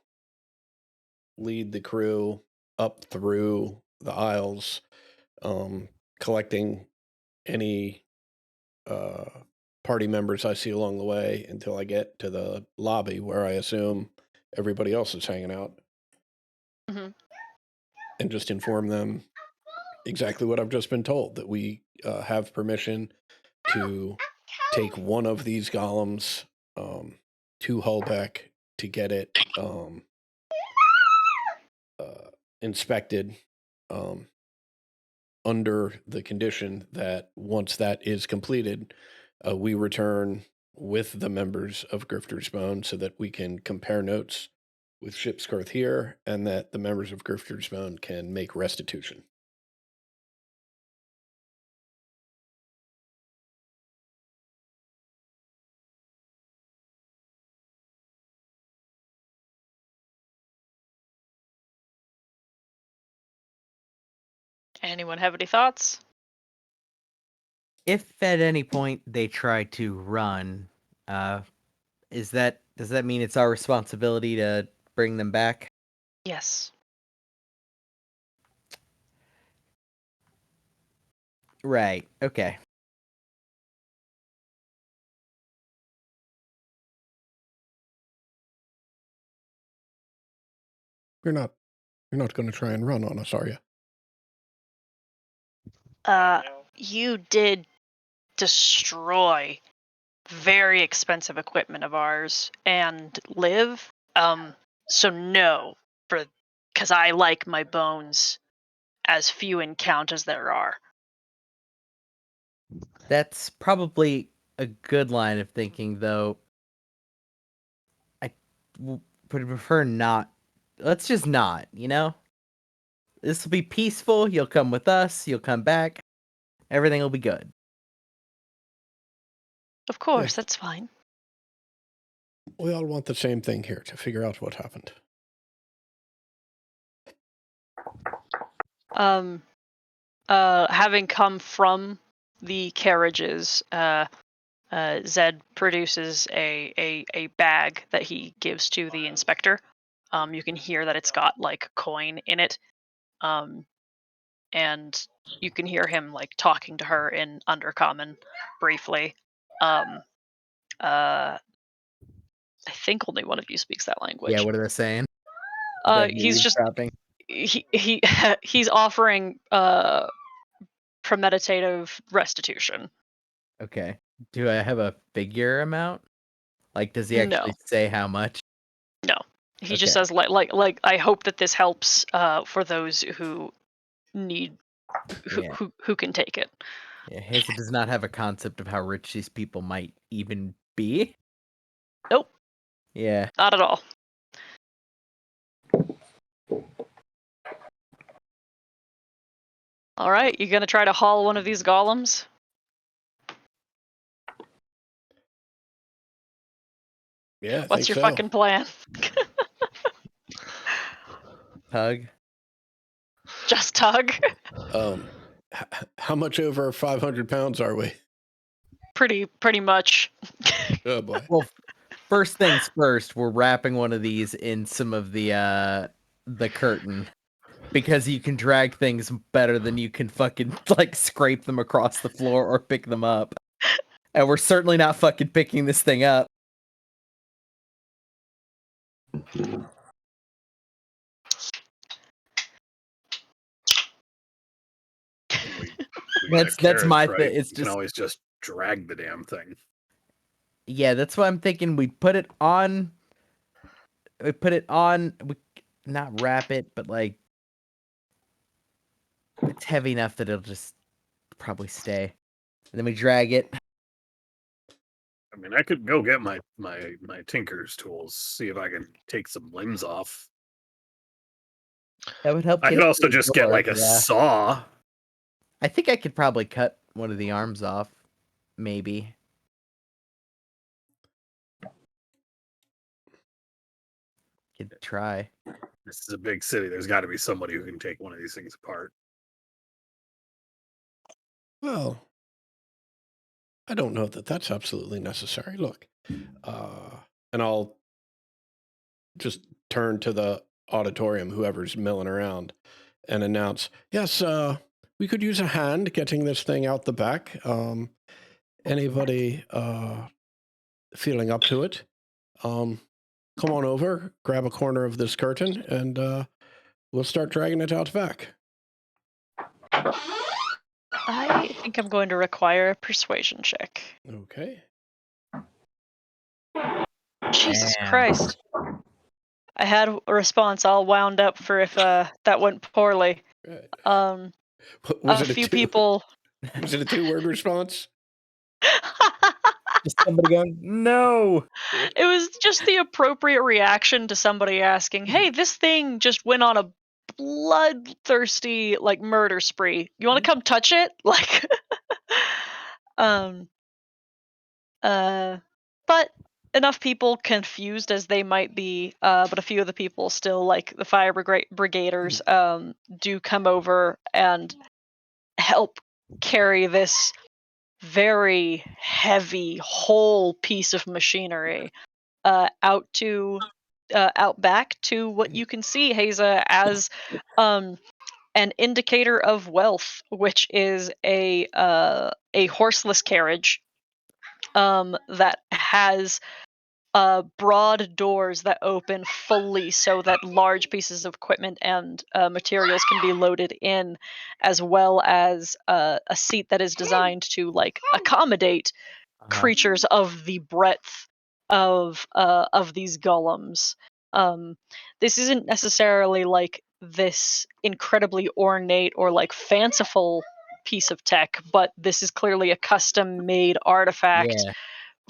lead the crew up through the aisles, collecting any party members I see along the way until I get to the lobby where I assume everybody else is hanging out. Mm-hmm. And just inform them exactly what I've just been told, that we have permission to take one of these golems to Hullbeck to get it inspected under the condition that once that is completed, we return with the members of Grifter's Bone so that we can compare notes with Shipscarth here, and that the members of Grifter's Bone can make restitution. Anyone have any thoughts? If at any point they try to run, does that mean it's our responsibility to bring them back? Yes. Right. Okay. You're not going to try and run on us, are you? You did destroy very expensive equipment of ours and live. So no, because I like my bones as few in count as there are. That's probably a good line of thinking, though. I would prefer not. Let's just not, you know? This will be peaceful. You'll come with us. You'll come back. Everything will be good. Of course, that's fine. We all want the same thing here, to figure out what happened. Having come from the carriages, Zed produces a bag that he gives to the inspector. You can hear that it's got like coin in it. And you can hear him like talking to her in Undercommon briefly. I think only one of you speaks that language. Yeah, what are they saying? He's just he's offering premeditative restitution. Okay. Do I have a figure amount? Like, does he actually say how much? No. He just says like I hope that this helps for those who need who can take it. Yeah, Hazel does not have a concept of how rich these people might even be. Nope. Yeah. Not at all. All right, you gonna try to haul one of these golems? Yeah. What's your fucking plan? Tug. Just tug. How much over 500 pounds are we? Pretty much. Oh boy. Well, first things first, we're wrapping one of these in some of the curtain, because you can drag things better than you can fucking like scrape them across the floor or pick them up. And we're certainly not fucking picking this thing up. That's my thing. It's just, you can always just drag the damn thing. Yeah, that's what I'm thinking. We put it on. We not wrap it, but like it's heavy enough that it'll just probably stay. And then we drag it. I mean, I could go get my tinker's tools, see if I can take some limbs off. That would help. I could also just get like a saw. I think I could probably cut one of the arms off. Maybe. Could try. This is a big city. There's got to be somebody who can take one of these things apart. Well, I don't know that that's absolutely necessary. Look, and I'll just turn to the auditorium, whoever's milling around, and announce, yes, we could use a hand getting this thing out the back. Anybody feeling up to it? Come on over, grab a corner of this curtain, and we'll start dragging it out back. I think I'm going to require a persuasion check. Okay. Jesus Damn. Christ. I had a response all wound up for if that went poorly. Was A few people. Was it a 2-word response? Just somebody going, no. It was just the appropriate reaction to somebody asking, "Hey, this thing just went on a bloodthirsty like murder spree. You want to come touch it?" Like, but enough people confused as they might be, but a few of the people still, like the fire brigaders, do come over and help carry this very heavy whole piece of machinery out back to what you can see, Haza, as an indicator of wealth, which is a horseless carriage that has broad doors that open fully so that large pieces of equipment and materials can be loaded in, as well as a seat that is designed to like accommodate creatures of the breadth of these golems. This isn't necessarily like this incredibly ornate or like fanciful piece of tech, but this is clearly a custom made artifact Yeah.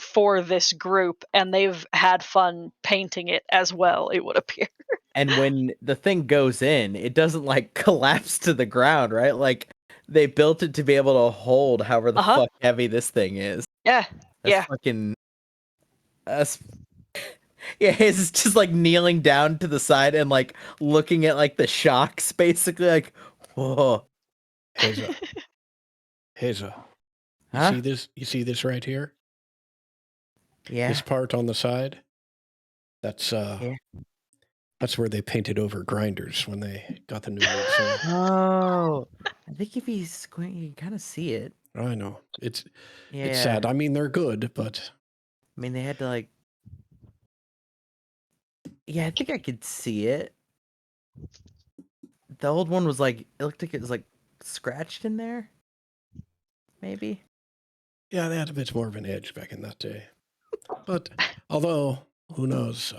for this group, and they've had fun painting it as well, it would appear. And when the thing goes in, it doesn't like collapse to the ground, right? Like they built it to be able to hold however the fuck heavy this thing is. Yeah. That's fucking. Yeah, he's just like kneeling down to the side and like looking at like the shocks, basically like, whoa. Haza. Huh? You see this right here? Yeah. This part on the side? That's that's where they painted over grinders when they got the new ones. Oh, I think if you squint, you can kind of see it. I know. It's Yeah. sad. I mean, they're good, but I mean, they had to like. Yeah, I think I could see it. The old one was like, it looked like it was like scratched in there. Maybe. yeah, they had a bit more of an edge back in that day. But although, who knows?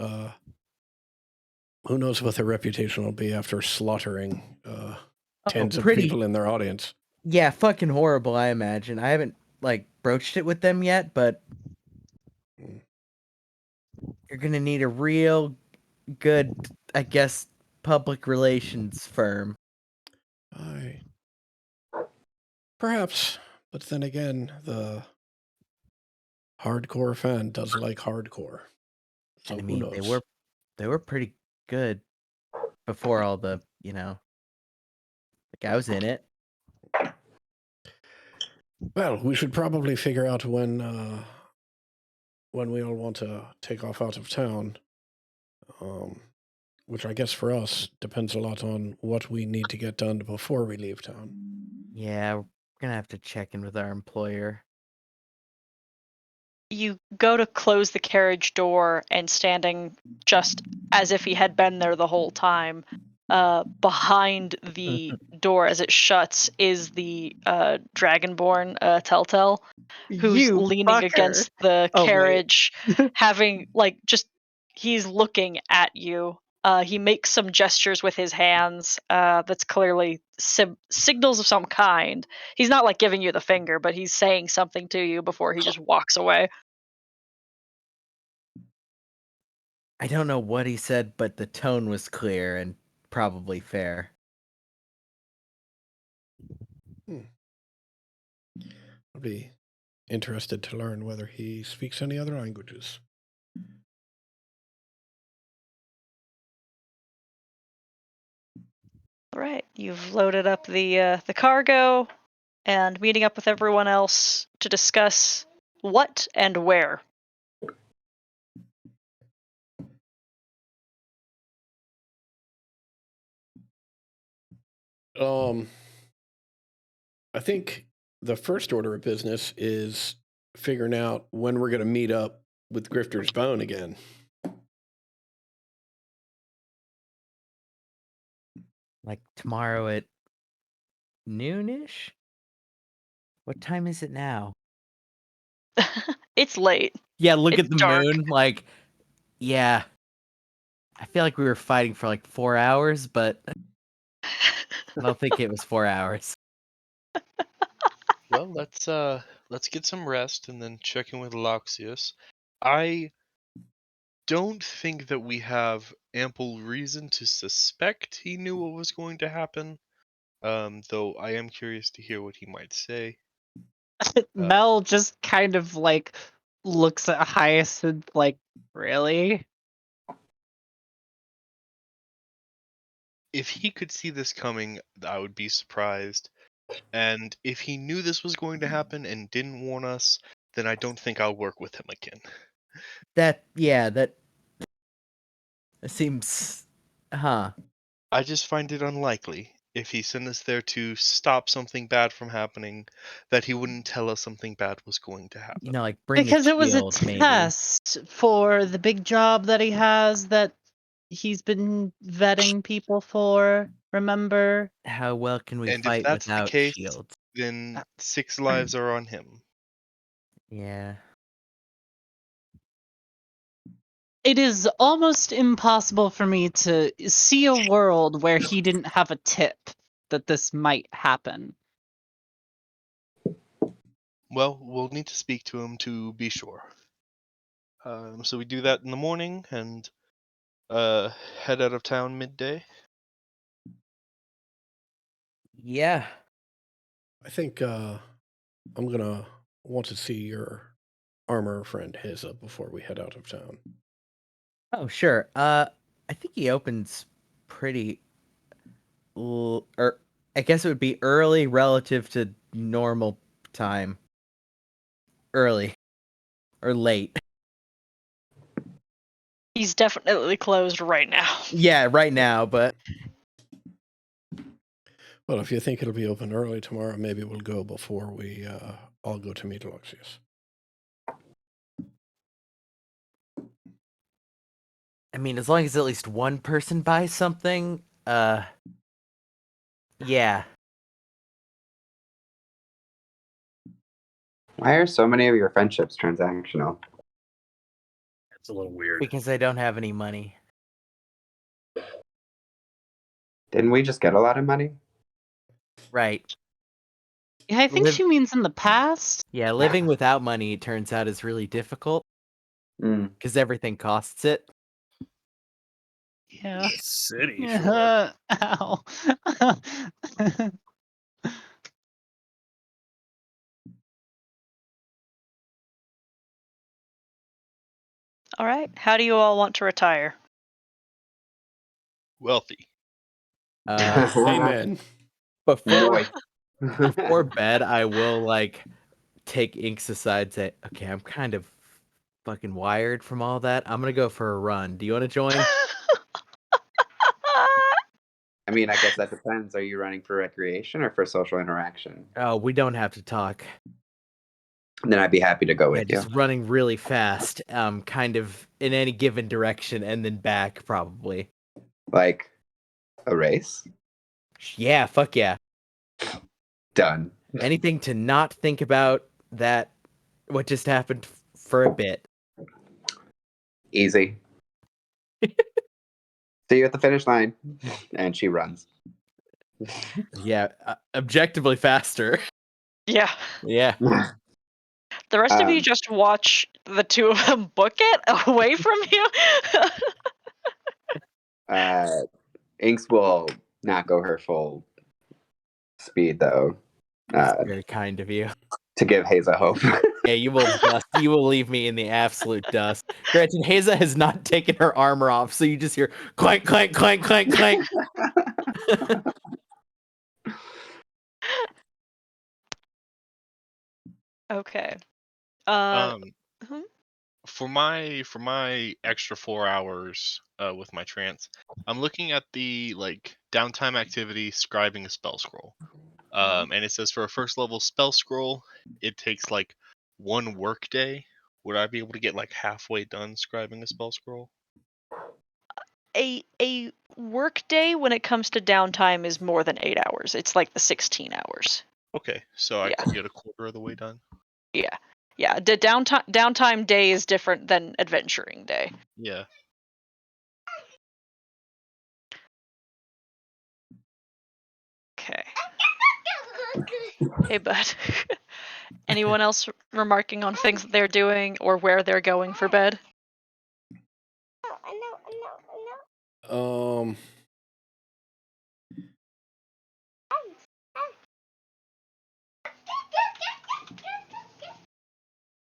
Who knows what their reputation will be after slaughtering tens of people in their audience? Yeah, fucking horrible, I imagine. I haven't like broached it with them yet, but you're gonna need a real good, I guess, public relations firm. Perhaps, but then again, the hardcore fan does like hardcore. So I who mean, knows? they were pretty good before all the, like I was in it. Well, we should probably figure out when we all want to take off out of town. Which I guess for us depends a lot on what we need to get done before we leave town. Yeah, we're gonna have to check in with our employer. You go to close the carriage door, and standing just as if he had been there the whole time, behind the door as it shuts is the Dragonborn Telltale, who's leaning against the carriage, having like just he's looking at you. He makes some gestures with his hands that's clearly signals of some kind. He's not like giving you the finger, but he's saying something to you before he just walks away. I don't know what he said, but the tone was clear and probably fair. I'd be interested to learn whether he speaks any other languages. All right, you've loaded up the cargo and meeting up with everyone else to discuss what and where. I think the first order of business is figuring out when we're going to meet up with Grifter's Bone again. Like tomorrow at noonish? What time is it now? It's late. Yeah, look It's at the dark. moon. Like, yeah. I feel like we were fighting for like 4 hours, but I don't think it was 4 hours. Well, let's get some rest and then check in with Loxius. I don't think that we have ample reason to suspect he knew what was going to happen. Though I am curious to hear what he might say. Mel just kind of like looks at Hyacinth like, really? If he could see this coming, I would be surprised. And if he knew this was going to happen and didn't warn us, then I don't think I'll work with him again. That seems, huh? I just find it unlikely, if he sent us there to stop something bad from happening, that he wouldn't tell us something bad was going to happen. You know, like bring Because the it was a shield, maybe. test for the big job that he has that he's been vetting people for, remember? How well can we And if fight that's the without case, shields? then 6 lives are on him. Yeah. It is almost impossible for me to see a world where he didn't have a tip that this might happen. Well, we'll need to speak to him to be sure. So we do that in the morning and head out of town midday. Yeah. I think I'm going to want to see your armor friend Heza before we head out of town. Oh, sure. I think he opens pretty or I guess it would be early relative to normal time. Early or late. He's definitely closed right now. Yeah, right now, but Well, if you think it'll be open early tomorrow, maybe we'll go before we all go to meet Loxius. I mean, as long as at least one person buys something, yeah. Why are so many of your friendships transactional? It's a little weird. Because I don't have any money. Didn't we just get a lot of money? Right. Yeah, I think she means in the past. Yeah, living without money, it turns out, is really difficult. Because everything costs it. Yeah. City, sure. Ow. All right. How do you all want to retire? Wealthy. Amen. Before bed, I will like take Inks aside and say, okay, I'm kind of fucking wired from all that. I'm gonna go for a run. Do you want to join? I mean, I guess that depends. Are you running for recreation or for social interaction? Oh, we don't have to talk. Then I'd be happy to go with you. Just running really fast, kind of in any given direction and then back, probably. Like a race? Yeah, fuck yeah. Done. Anything to not think about that, what just happened for a bit. Easy. See you at the finish line. And she runs. Yeah, objectively faster. Yeah. Yeah. The rest of you just watch the two of them book it away from you. Inks will not go her full speed, though. That's very kind of you. to give Haza hope. Yeah, you will dust. You will leave me in the absolute dust. Granted, Haza has not taken her armor off, so you just hear clank, clank, clank, clank, clank. Okay. Hmm? For my extra 4 hours with my trance, I'm looking at the like downtime activity scribing a spell scroll. And it says for a first level spell scroll, it takes like 1 work day. Would I be able to get like halfway done scribing a spell scroll? A work day when it comes to downtime is more than 8 hours. It's like the 16 hours. Okay, so I Yeah. could get a quarter of the way done. Yeah. Yeah, the downtime day is different than adventuring day. Yeah. Okay. Hey, bud. Anyone else remarking on things that they're doing or where they're going for bed?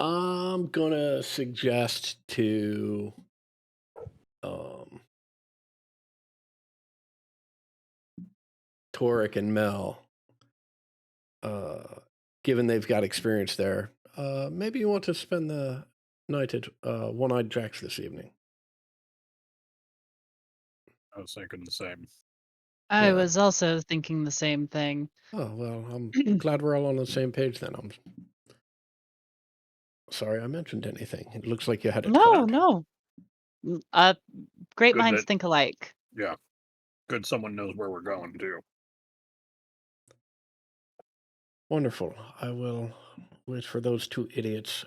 I'm gonna suggest to Torek and Mel, given they've got experience there, maybe you want to spend the night at One-Eyed Jack's this evening. I was thinking the same. I Yeah. was also thinking the same thing. Oh, well, I'm glad we're all on the same page then. I'm sorry I mentioned anything. It looks like you had it No, covered. no. Great Good minds that- think alike. Yeah. Good someone knows where we're going, too. Wonderful. I will wait for those 2 idiots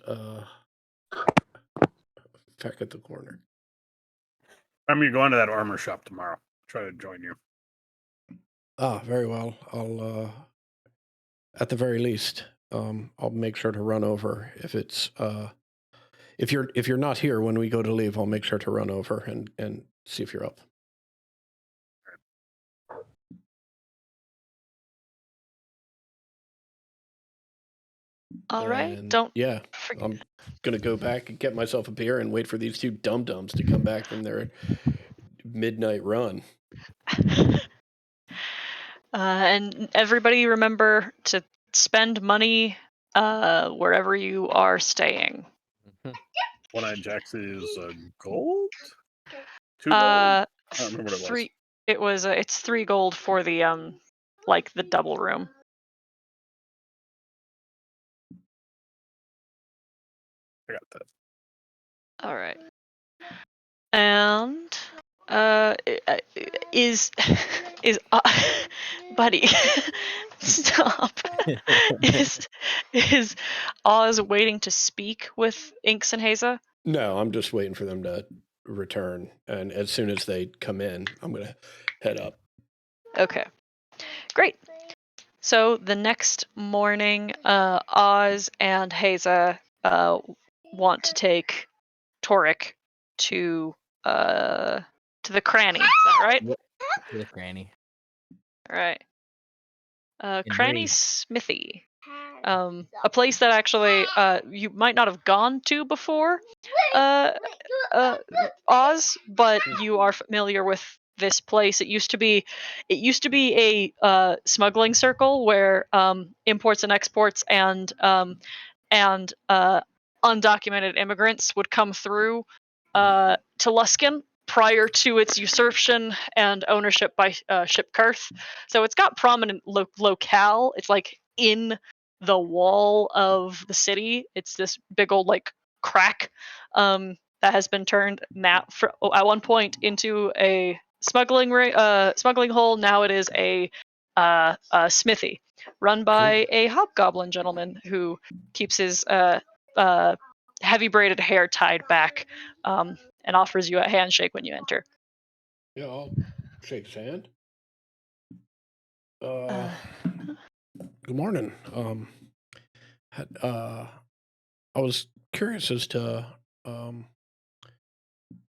back at the corner. I'm going to go into that armor shop tomorrow. Try to join you. Ah, very well. I'll at the very least, I'll make sure to run over if it's if you're not here when we go to leave, I'll make sure to run over and see if you're up. All right. And Don't yeah, forget. I'm gonna go back and get myself a beer and wait for these 2 dum-dums to come back from their midnight run. And everybody remember to spend money wherever you are staying. One-Eyed Jack's is gold? 2 gold? I don't remember what it was. 3. It's 3 gold for the like the double room. I got that. All right. And is buddy stop. is Oz waiting to speak with Inks and Haza? No, I'm just waiting for them to return, and as soon as they come in, I'm gonna head up. Okay. Great. So the next morning, Oz and Haza want to take Torek to the cranny. Is that right? The granny. All right. In Cranny Reed. Smithy. A place that actually you might not have gone to before, Oz, but you are familiar with this place. It used to be a smuggling circle where imports and exports and undocumented immigrants would come through to Luskan prior to its usurpation and ownership by Ship Kurth. So it's got prominent locale. It's like in the wall of the city. It's this big old like crack that has been turned at one point into a smuggling hole. Now it is a smithy run by a hobgoblin gentleman who keeps his heavy braided hair tied back and offers you a handshake when you enter. Yeah, I'll shake his hand. Good morning. I was curious as to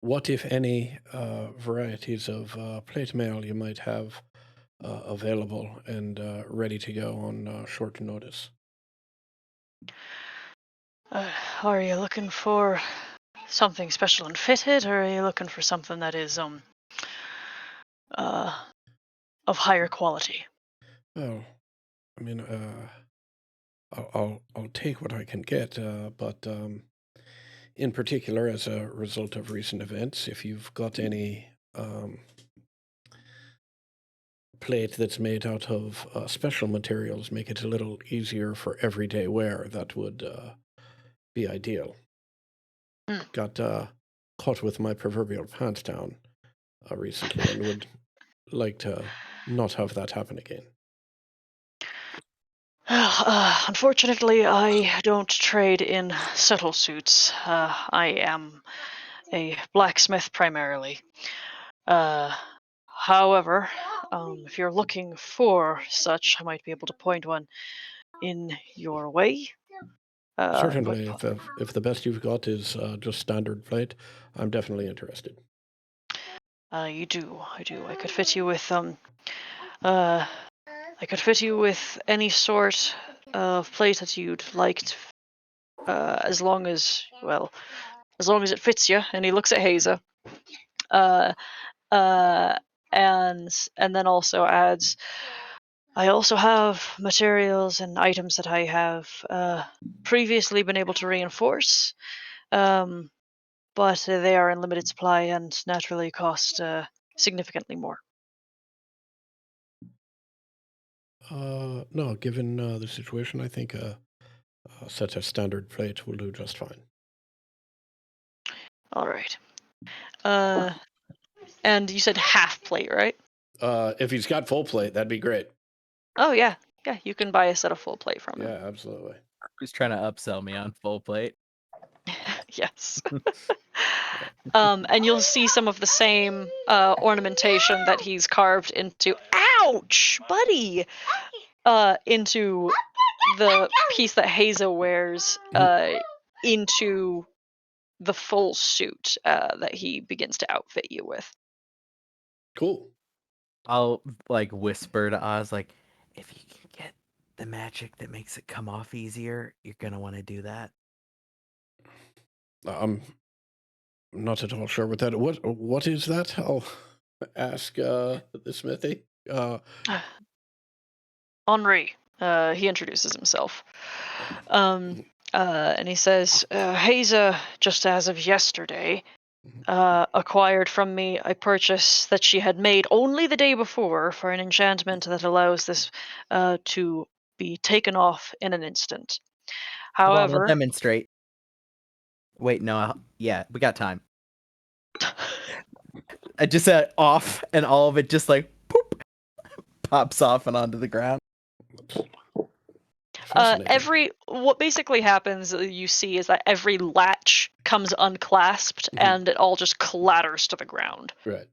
what, if any, varieties of plate mail you might have available and ready to go on short notice. Are you looking for something special and fitted, or are you looking for something that is of higher quality? Oh, I mean, I'll take what I can get, but in particular, as a result of recent events, if you've got any plate that's made out of special materials, make it a little easier for everyday wear, that would be ideal. Mm. Got caught with my proverbial pants down recently and would like to not have that happen again. Unfortunately, I don't trade in subtle suits. I am a blacksmith primarily. However, if you're looking for such, I might be able to point one in your way. Certainly, if the best you've got is just standard plate, I'm definitely interested. I do. I could fit you with I could fit you with any sort of plate that you'd like, as long as it fits you. And he looks at Haza, uh, uh, and then also adds, I also have materials and items that I have previously been able to reinforce, but they are in limited supply and naturally cost significantly more. No, given the situation, I think such a standard plate will do just fine. All right. And you said half plate, right? If he's got full plate, that'd be great. Oh yeah. You can buy a set of full plate from him. Yeah, absolutely. Who's trying to upsell me on full plate? Yes. And you'll see some of the same ornamentation that he's carved into. Ouch, buddy! Into the piece that Haza wears into the full suit that he begins to outfit you with. Cool. I'll like whisper to Oz, like, if you can get the magic that makes it come off easier, you're gonna want to do that. I'm not at all sure what that. What is that? I'll ask the smithy. Henri. He introduces himself. And he says, Haza, just as of yesterday, acquired from me a purchase that she had made only the day before for an enchantment that allows this to be taken off in an instant. Hold on, However, I'll demonstrate. Wait, no, yeah, we got time. I just said off, and all of it just like poop pops off and onto the ground. What basically happens, you see, is that every latch comes unclasped and it all just clatters to the ground. Right.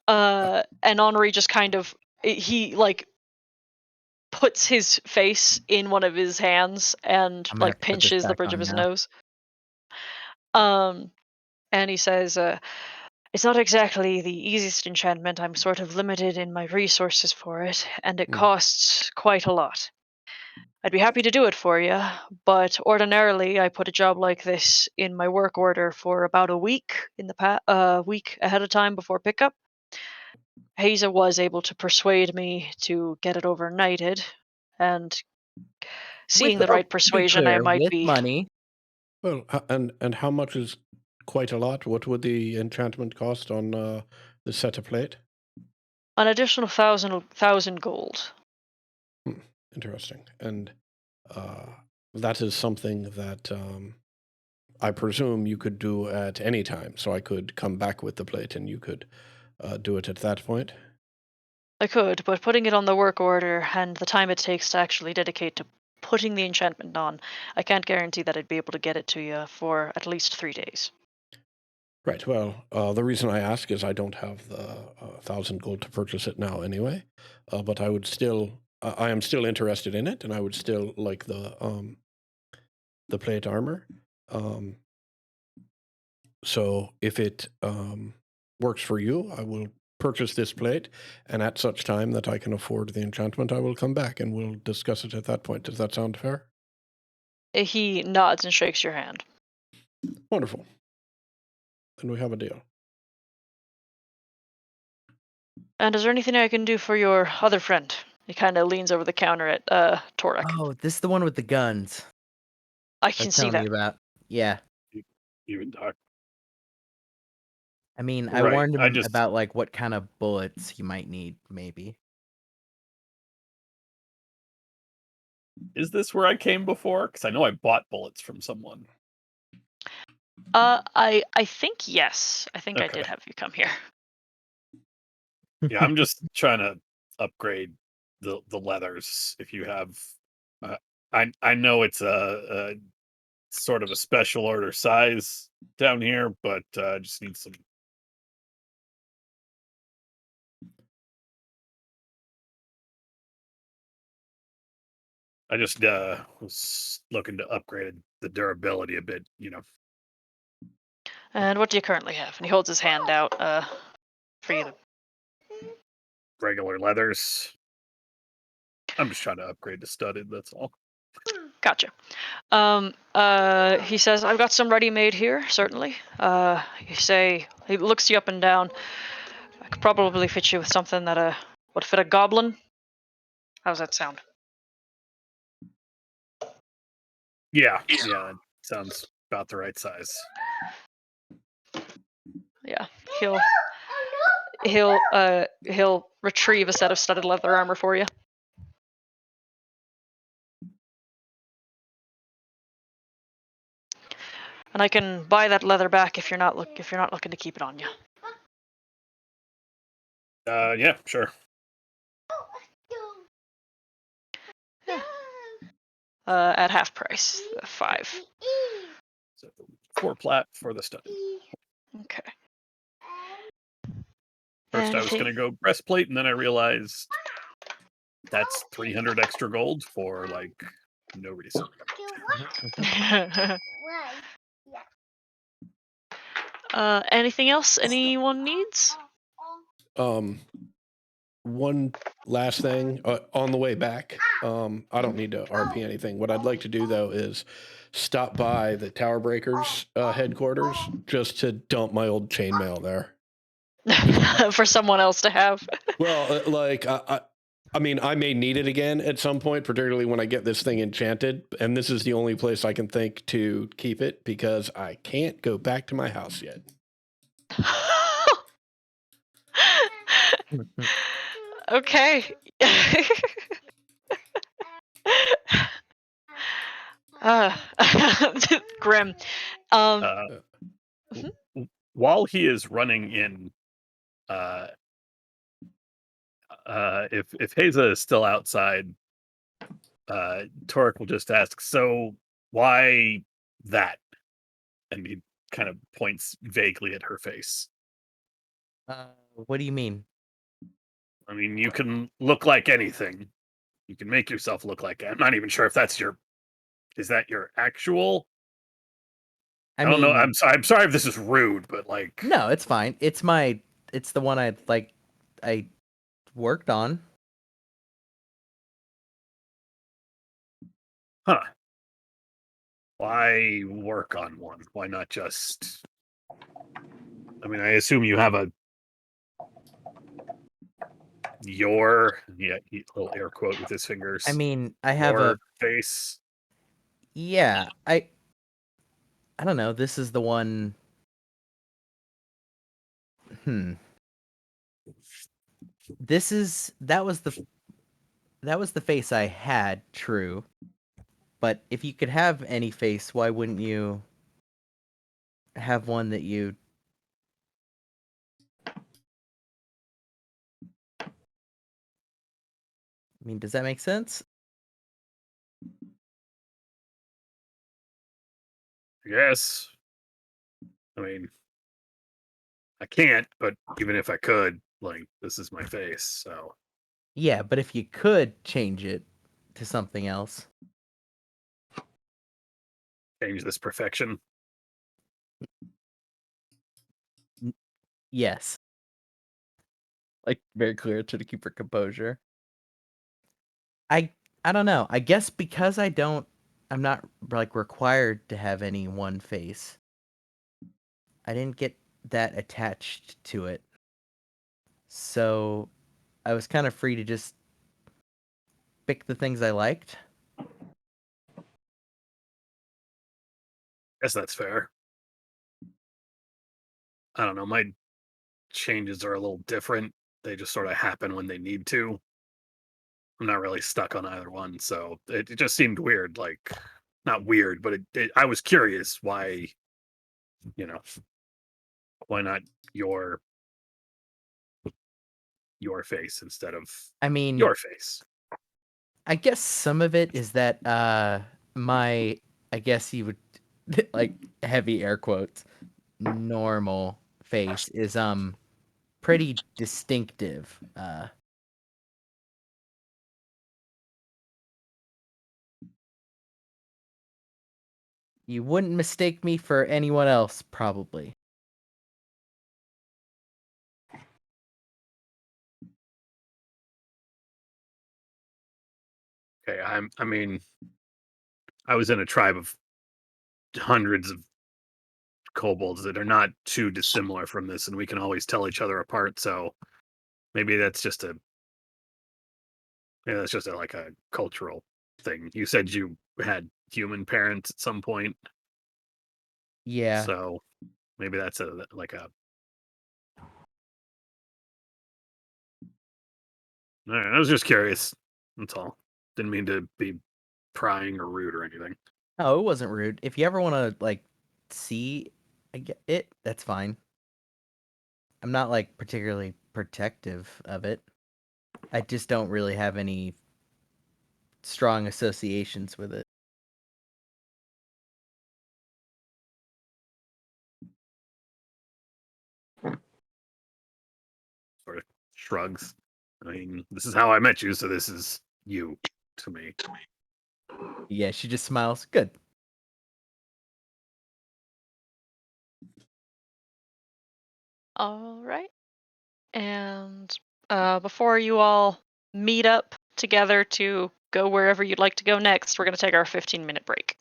And Henri just kind of he like puts his face in one of his hands and like pinches the bridge of his nose. And he says, it's not exactly the easiest enchantment. I'm sort of limited in my resources for it, and it costs quite a lot. I'd be happy to do it for you, but ordinarily I put a job like this in my work order for about a week week ahead of time before pickup. Haza was able to persuade me to get it overnighted, and seeing the right persuasion, I might be money. Well, and how much is quite a lot? What would the enchantment cost on the set of plate? An additional 1,000 gold. Interesting. And that is something that I presume you could do at any time. So I could come back with the plate and you could do it at that point? I could, but putting it on the work order and the time it takes to actually dedicate to putting the enchantment on, I can't guarantee that I'd be able to get it to you for at least 3 days. Right. Well, the reason I ask is I don't have the 1,000 gold to purchase it now anyway. But I would still, I am still interested in it, and I would still like the plate armor. So if it works for you, I will purchase this plate, and at such time that I can afford the enchantment, I will come back and we'll discuss it at that point. Does that sound fair? He nods and shakes your hand. Wonderful. Then we have a deal. And is there anything I can do for your other friend? He kind of leans over the counter at Torek. Oh, this is the one with the guns. I I can was see telling that. you about. Yeah. Even talk. I mean, I Right, warned I him just- about like what kind of bullets you might need, maybe. Is this where I came before? Because I know I bought bullets from someone. I think yes. I think I Okay. did have you come here. Yeah, I'm just trying to upgrade the leathers. If you have, I know it's a sort of a special order size down here, but I just need some. I just was looking to upgrade the durability a bit, you know. And what do you currently have? And he holds his hand out for you. Regular leathers. I'm just trying to upgrade to studded, that's all. Gotcha. He says, I've got some ready-made here, certainly. He looks you up and down. I could probably fit you with something that would fit a goblin. How's that sound? Yeah, it sounds about the right size. Yeah, he'll retrieve a set of studded leather armor for you. And I can buy that leather back if you're not looking to keep it on you. Yeah, sure. At half price, 5. So 4 plat for the studded. Okay. First, I was Anything- going to go breastplate, and then I realized that's 300 extra gold for like no reason. Anything else anyone needs? One last thing on the way back. I don't need to RP anything. What I'd like to do though is stop by the Tower Breakers headquarters just to dump my old chainmail there. For someone else to have. Well, I mean, I may need it again at some point, particularly when I get this thing enchanted. And this is the only place I can think to keep it because I can't go back to my house yet. Okay. Grim. While he is running in, if Haza is still outside, Torek will just ask, "So why that?" And he kind of points vaguely at her face. What do you mean? I mean, you can look like anything. You can make yourself look like. I'm not even sure if that's your. Is that your actual? I don't know. I'm sorry if this is rude, but like. No, it's fine. It's the one I worked on. Huh. Why work on one? Why not just? I mean, I assume you have your little air quote with his fingers. I mean, I have your a face. Yeah, I don't know. This is the one. That was the face I had, true. But if you could have any face, why wouldn't you have one that you I mean, does that make sense? I guess. I mean, I can't, but even if I could, like, this is my face, so. Yeah, but if you could change it to something else. Change this perfection. Yes. like very clear to keep her composure. I don't know. I guess because I'm not like required to have any one face. I didn't get that attached to it. So I was kind of free to just pick the things I liked. Guess that's fair. I don't know. My changes are a little different. They just sort of happen when they need to. I'm not really stuck on either one, so it just seemed weird. Like, not weird, but I was curious why, why not your face instead of I mean, your face. I guess some of it is that my, I guess you would like heavy air quotes, normal face is pretty distinctive. You wouldn't mistake me for anyone else, probably. Okay, I mean, I was in a tribe of hundreds of kobolds that are not too dissimilar from this, and we can always tell each other apart. So maybe that's just like a cultural thing. You said you had human parents at some point, Yeah. so maybe that's like a. All right, I was just curious. That's all. Didn't mean to be prying or rude or anything. Oh, it wasn't rude. If you ever want to like see it, that's fine. I'm not like particularly protective of it. I just don't really have any strong associations with it. Sort of shrugs. I mean, this is how I met you, so this is you to me. Yeah, she just smiles. Good. All right. And before you all meet up together to go wherever you'd like to go next, we're going to take our 15-minute break.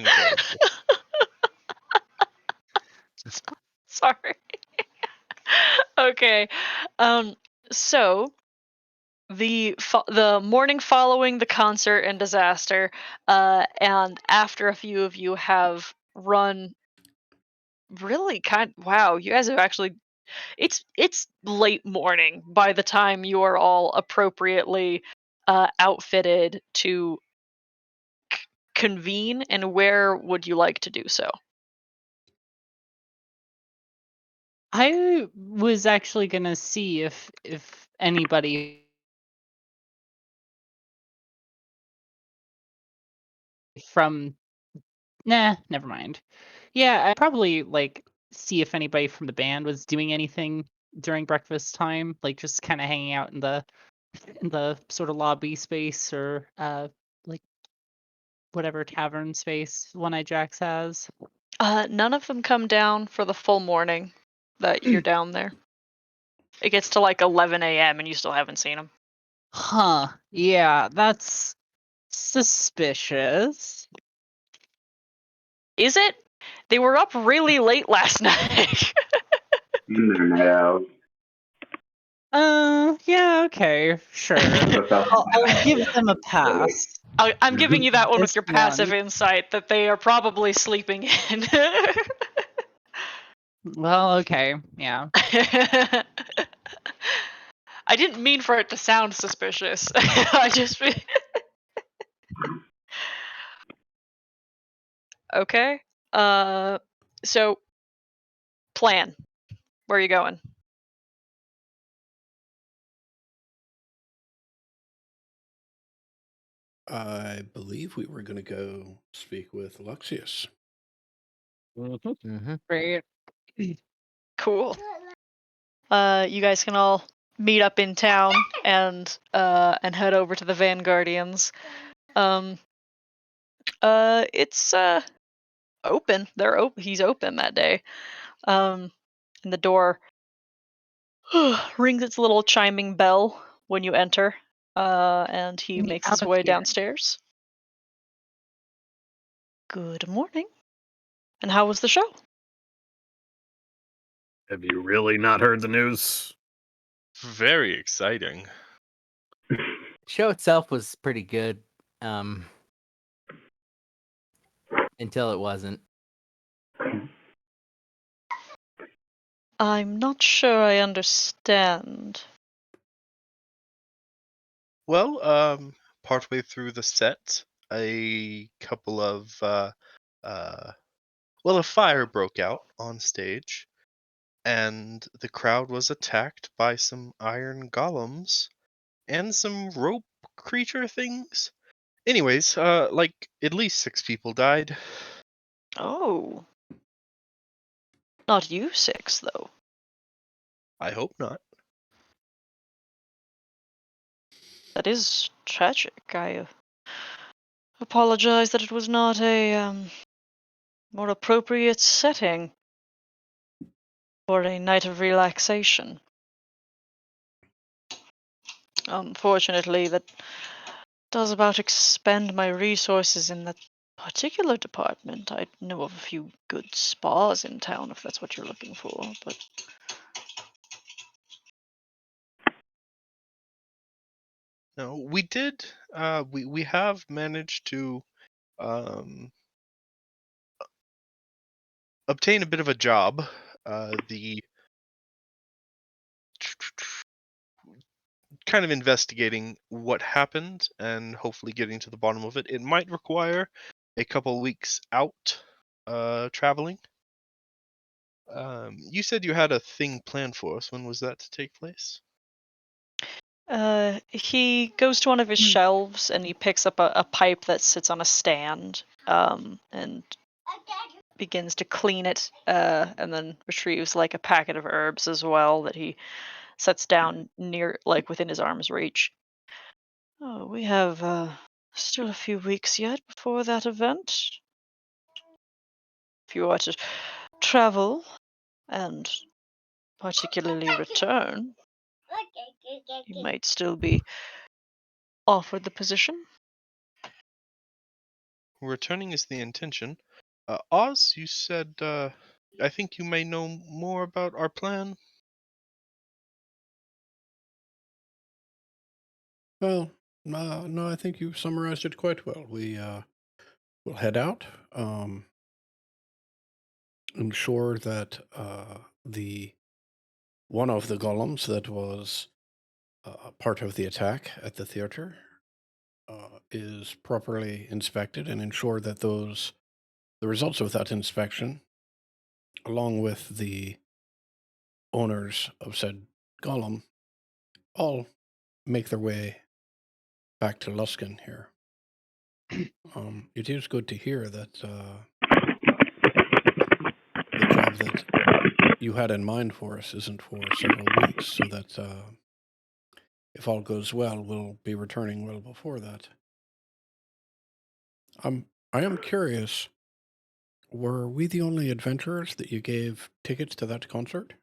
in character. Sorry. Okay. So the morning following the concert and disaster, and after a few of you have run really wow, you guys have actually it's late morning by the time you are all appropriately outfitted to convene, and where would you like to do so? I was actually gonna see if anybody from nah, never mind. Yeah, I probably like see if anybody from the band was doing anything during breakfast time, like just kind of hanging out in the sort of lobby space or like whatever tavern space One Eye Jax has. None of them come down for the full morning that you're down there. It gets to like 11 a.m. and you still haven't seen them. Huh. Yeah, that's suspicious. Is it? They were up really late last night. No. Yeah, okay, sure. I'll give them a pass. I'm giving you that one with This your passive one. insight that they are probably sleeping in. Well, okay, yeah. I didn't mean for it to sound suspicious. I just. Okay. So, plan. Where are you going? I believe we were going to go speak with Luxius. Great. Cool. You guys can all meet up in town and head over to the Vanguardians. It's open. They're open. He's open that day. And the door rings its little chiming bell when you enter. And he Get me makes out his of way here. downstairs. Good morning. And how was the show? Have you really not heard the news? Very exciting. Show itself was pretty good, until it wasn't. I'm not sure I understand. Well, partway through the set, a couple of a fire broke out on stage, and the crowd was attacked by some iron golems and some rope creature things. Anyways, like at least 6 people died. Oh. Not you 6, though. I hope not. That is tragic. I apologize that it was not a more appropriate setting for a night of relaxation. Unfortunately, that does about expend my resources in that particular department. I know of a few good spas in town if that's what you're looking for, but No, we did. We have managed to um, obtain a bit of a job. The kind of investigating what happened and hopefully getting to the bottom of it. It might require a couple weeks out traveling. You said you had a thing planned for us. When was that to take place? he goes to one of his shelves and he picks up a pipe that sits on a stand, and begins to clean it, and then retrieves like a packet of herbs as well that he sets down near, like within his arm's reach. Oh, we have still a few weeks yet before that event. If you are to travel and particularly return, you might still be offered the position. returning is the intention. Oz, you said, I think you may know more about our plan. Well, no, I think you summarized it quite well. We'll head out, ensure that the one of the golems that was part of the attack at the theater is properly inspected, and ensure that the results of that inspection, along with the owners of said golem, all make their way back to Luskan here. It is good to hear that the job that you had in mind for us isn't for several weeks, so that if all goes well, we'll be returning well before that. I am curious, were we the only adventurers that you gave tickets to that concert?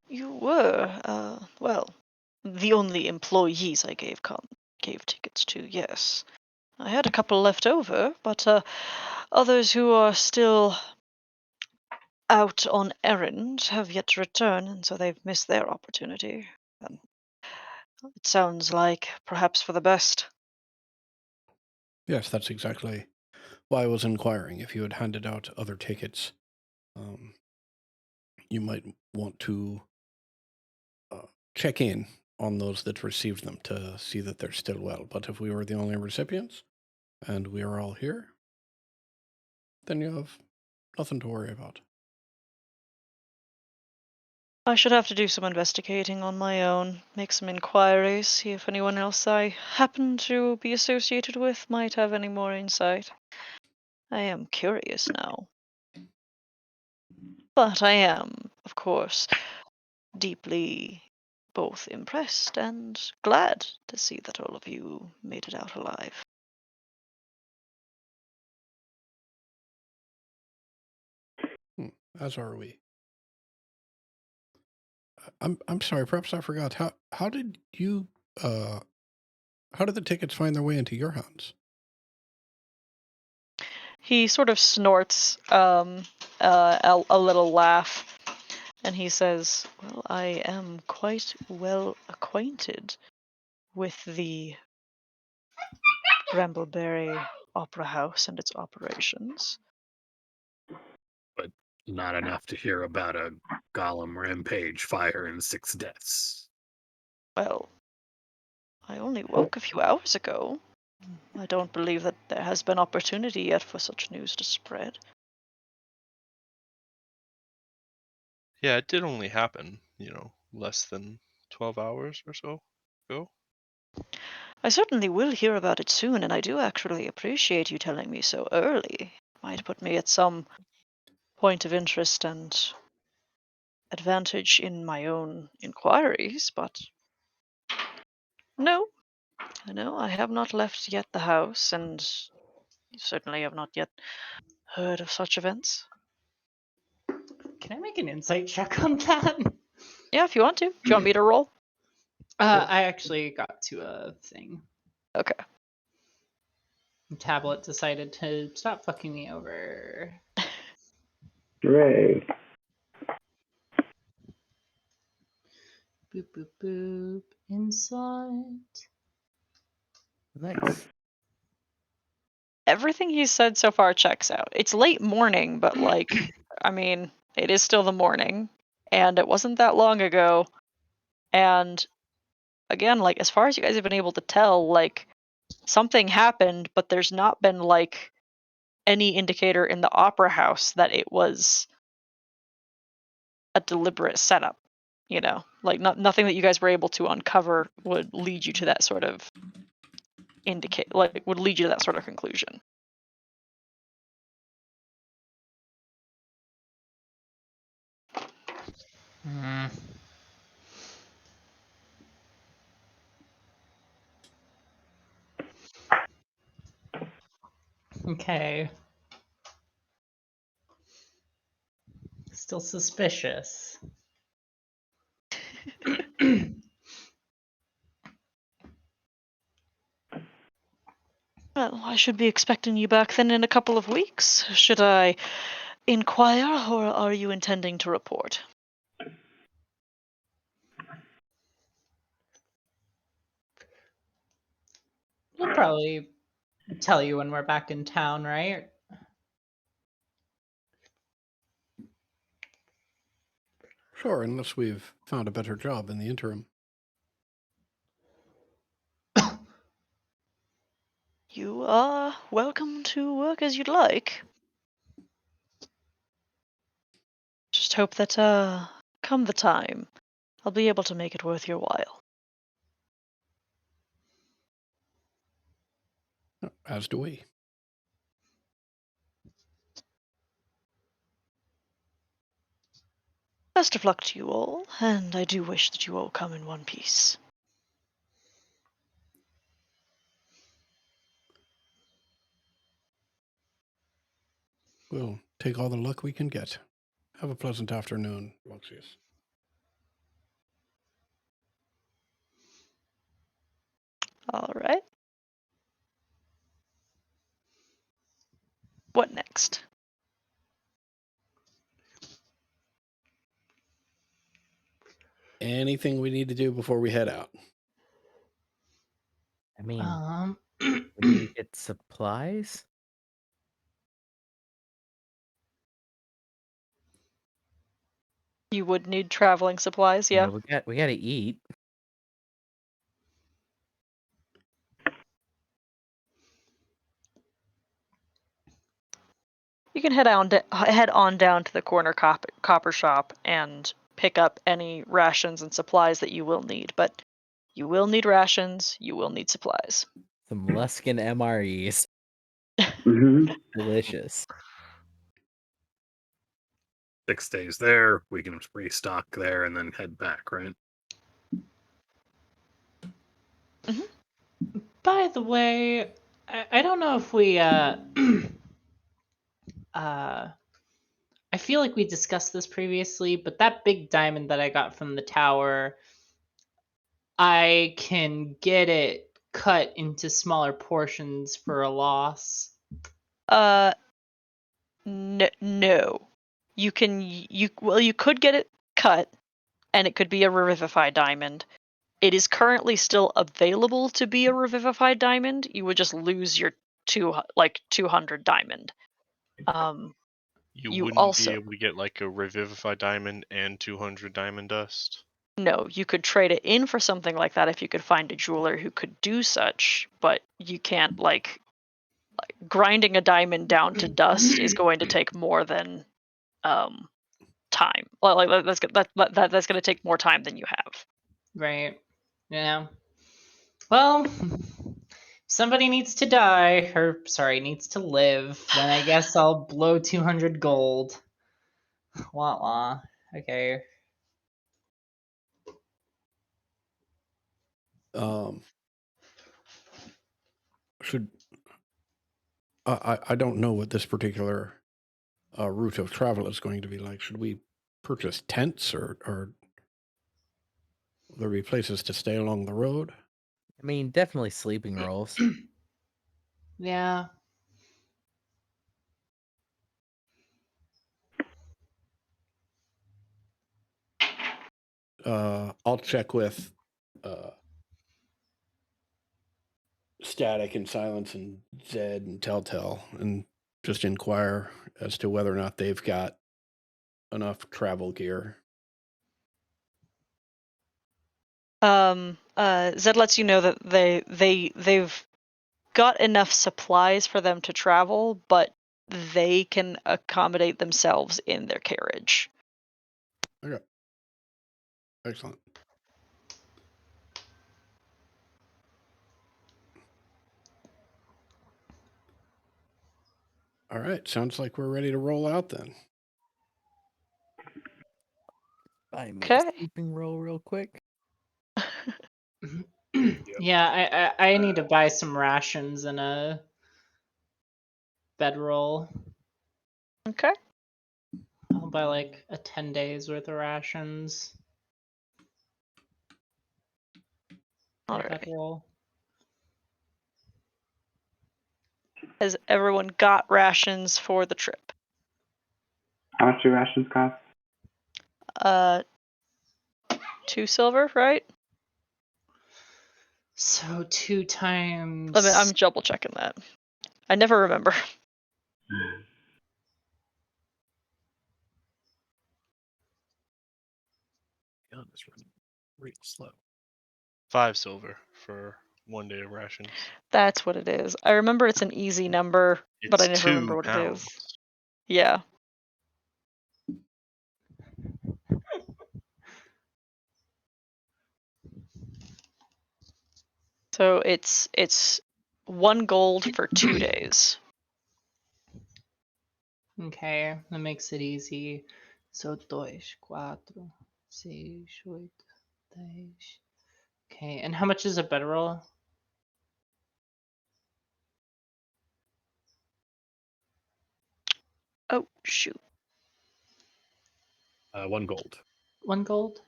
You were, well, the only employees I gave tickets to, yes. I had a couple left over, but others who are still out on errand have yet to return, and so they've missed their opportunity. It sounds like perhaps for the best. Yes, that's exactly why I was inquiring. If you had handed out other tickets, you might want to check in on those that received them to see that they're still well. But if we were the only recipients and we are all here, then you have nothing to worry about. I should have to do some investigating on my own, make some inquiries, see if anyone else I happen to be associated with might have any more insight. I am curious now. But I am, of course, deeply both impressed and glad to see that all of you made it out alive. As are we. I'm sorry, perhaps I forgot. How did you how did the tickets find their way into your hands? He sort of snorts a little laugh, and he says, "Well, I am quite well acquainted with the Brambleberry Opera House and its operations." But not enough to hear about a golem rampage, fire, and 6 deaths. Well, I only woke a few hours ago. I don't believe that there has been opportunity yet for such news to spread. Yeah, it did only happen, less than 12 hours or so ago. I certainly will hear about it soon, and I do actually appreciate you telling me so early. Might put me at some point of interest and advantage in my own inquiries, but no, I have not left yet the house, and certainly have not yet heard of such events. Can I make an insight check on that? Yeah, if you want to. Do you want me to roll? I actually got to a thing. Okay. Tablet decided to stop fucking me over. Hooray. Boop, boop, boop. Insight. Nice. Everything he's said so far checks out. It's late morning, but I mean, it is still the morning, and it wasn't that long ago. And again, as far as you guys have been able to tell, something happened, but there's not been any indicator in the opera house that it was a deliberate setup. Nothing that you guys were able to uncover would lead you to that sort of would lead you to that sort of conclusion. Okay. Still suspicious. Well, I should be expecting you back then in a couple of weeks. Should I inquire, or are you intending to report? We'll probably tell you when we're back in town, right? Sure, unless we've found a better job in the interim. You are welcome to work as you'd like. Just hope that, come the time, I'll be able to make it worth your while. As do we. Best of luck to you all, and I do wish that you all come in one piece. We'll take all the luck we can get. Have a pleasant afternoon, Luxius. All right. What next? Anything we need to do before we head out? I mean, we need to get supplies. You would need traveling supplies, yeah. We got to eat. You can head on down to the corner copper shop and pick up any rations and supplies that you will need. But you will need rations. You will need supplies. Some Luskin MREs. Mm-hmm. Delicious. 6 days there, we can restock there and then head back, right? By the way, I don't know if we I feel like we discussed this previously, but that big diamond that I got from the tower, I can get it cut into smaller portions for a loss. No. You could get it cut, and it could be a revivified diamond. It is currently still available to be a revivified diamond. You would just lose your 200 diamond. You wouldn't also be able to get like a revivified diamond and 200 diamond dust. No, you could trade it in for something like that if you could find a jeweler who could do such, but you can't like grinding a diamond down to dust is going to take more than time. Well, like that's going to take more time than you have. Right. Yeah. Well, somebody needs to die, or sorry, needs to live. Then I guess I'll blow 200 gold. Wah wah. Okay. Should I don't know what this particular route of travel is going to be like. Should we purchase tents or will there be places to stay along the road? I mean, definitely sleeping rolls. Yeah. I'll check with Static and Silence and Zed and Telltale and just inquire as to whether or not they've got enough travel gear. Zed lets you know that they've got enough supplies for them to travel, but they can accommodate themselves in their carriage. Okay. Excellent. All right. Sounds like we're ready to roll out then. Buy me Okay. a sleeping roll real quick. Yeah, I need to buy some rations and a bedroll. Okay. I'll buy like a 10 days worth of rations. All right. Bedroll. Has everyone got rations for the trip? How much do rations cost? 2 silver, right? So 2 times. I'm double checking that. I never remember. Gun is running real slow. 5 silver for 1 day of rations. That's what it is. I remember it's an easy number, but I It's never remember 2 what it pounds. is. Yeah. So it's 1 gold for 2 days. Okay, that makes it easy. So 2, 4, 6, 8, 10. Okay, and how much is a bedroll? Oh shoot. 1 gold. 1 gold?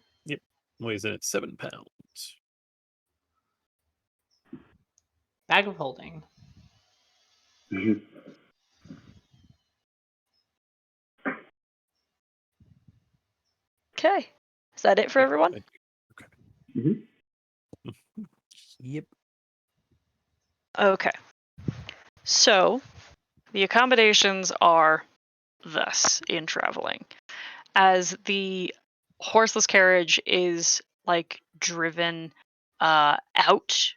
Weighs in at 7 pounds. Bag of holding. Mhm. Okay. Is that it for everyone? Okay. Mhm. Yep. Okay. So, the accommodations are thus in traveling. As the horseless carriage is like driven out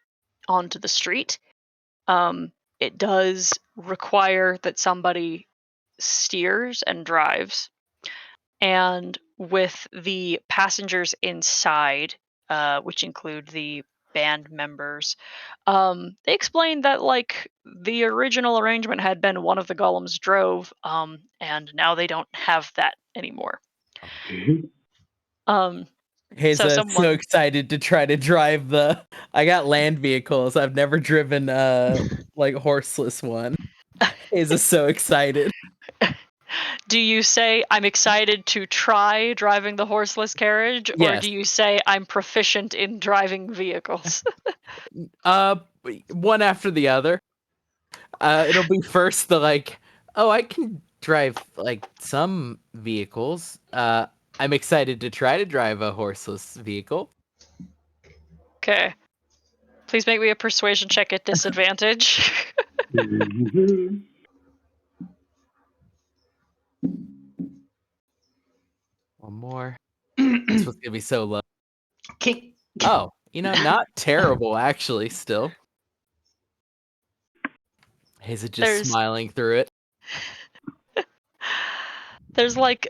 onto the street, it does require that somebody steers and drives. And with the passengers inside, which include the band members, they explained that like the original arrangement had been one of the golems drove, and now they don't have that anymore. Mhm. So So someone excited to try to drive the. I got land vehicles. I've never driven like horseless one. Haza's so excited. Do you say I'm excited to try driving the horseless carriage, or Yes. do you say I'm proficient in driving vehicles? One after the other. It'll be first the like, oh, I can drive like some vehicles. I'm excited to try to drive a horseless vehicle. Okay. Please make me a persuasion check at disadvantage. Mhm. One more. This was gonna be so low. Okay. Oh, not terrible actually. Still, Haza just There's- smiling through it. There's like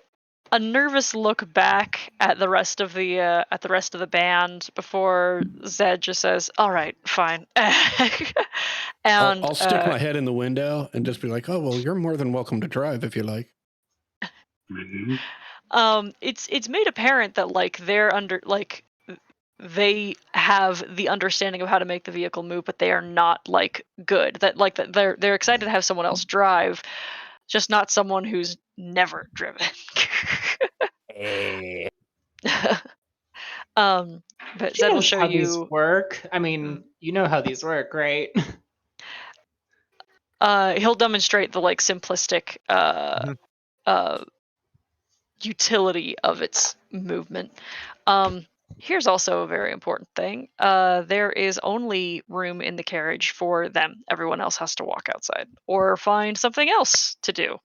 a nervous look back at the rest of the band before Zed just says, "All right, fine." And I'll stick my head in the window and just be like, "Oh well, you're more than welcome to drive if you like." Mhm. it's made apparent that like they have the understanding of how to make the vehicle move, but they are not like good. That they're excited to have someone else drive, just not someone who's never driven. Eh. But She Zed will knows show how these you. work. I mean, you know how these work, right? He'll demonstrate the like simplistic utility of its movement. Here's also a very important thing. There is only room in the carriage for them. Everyone else has to walk outside or find something else to do.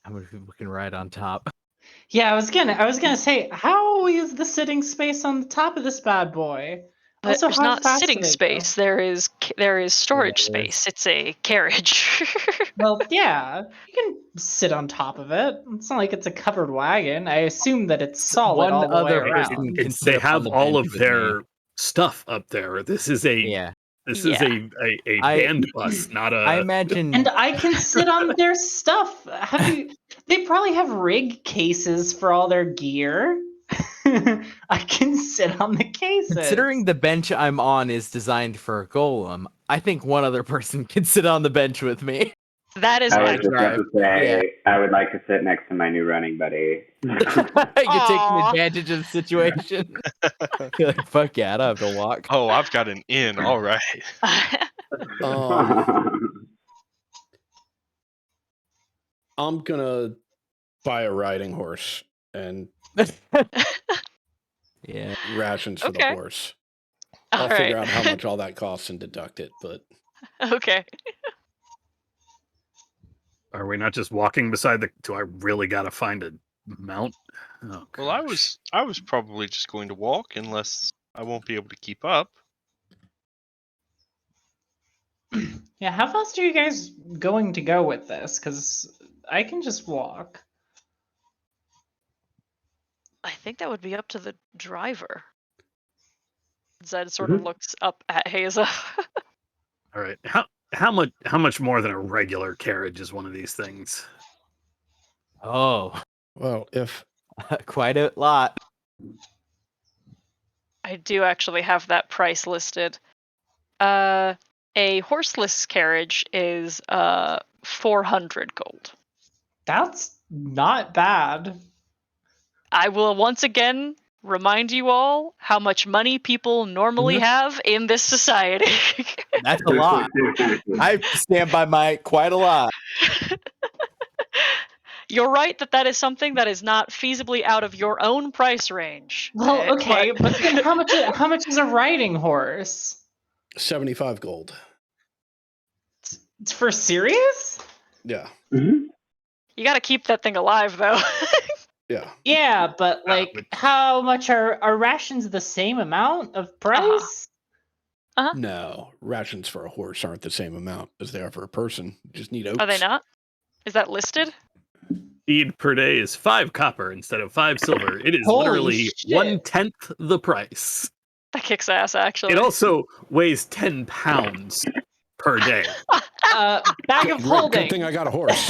How many people can ride on top? Yeah, I was gonna say, how is the sitting space on the top of this bad boy? Also, There's how not fast sitting do they space. go? There is storage There is. space. It's a carriage. Well, yeah, you can sit on top of it. It's not like it's a covered wagon. I assume that it's solid One all the way other around. person can sit They up on have the all bench of with me. their stuff up there. This is a Yeah. a band bus, not a. I imagine. And I can sit on their stuff. They probably have rig cases for all their gear. I can sit on the cases. Considering the bench I'm on is designed for a golem, I think one other person can sit on the bench with me. That is I was accurate. just about to say, Yeah. I would like to sit next to my new running buddy. You're taking Aw. advantage of the situation. You're like, fuck yeah, I don't have to walk. Oh, I've got an in. All right. I'm gonna buy a riding horse and Yeah. rations for the Okay. horse. All I'll right. figure out how much all that costs and deduct it, but Okay. Are we not just walking beside the? Do I really gotta find a mount? Oh, Well, I gosh. was probably just going to walk unless I won't be able to keep up. Yeah, how fast are you guys going to go with this? Because I can just walk. I think that would be up to the driver. Zed sort of looks up at Haza. All right. How much more than a regular carriage is one of these things? Oh, well, if quite a lot. I do actually have that price listed. A horseless carriage is 400 gold. That's not bad. I will once again remind you all how much money people normally have in this society. That's a lot. I stand by my quite a lot. You're right that is something that is not feasibly out of your own price range. Well, okay, but then how much is a riding horse? 75 gold. It's for serious? Yeah. You got to keep that thing alive, though. Yeah. Yeah, but like, how much are rations the same amount of price? No, rations for a horse aren't the same amount as they are for a person. You just need oats. Are they not? Is that listed? Feed per day is 5 copper instead of 5 silver. It is Holy literally shit. 1/10 the price. That kicks ass, actually. It also weighs 10 pounds per day. Bag of Good holding. thing I got a horse.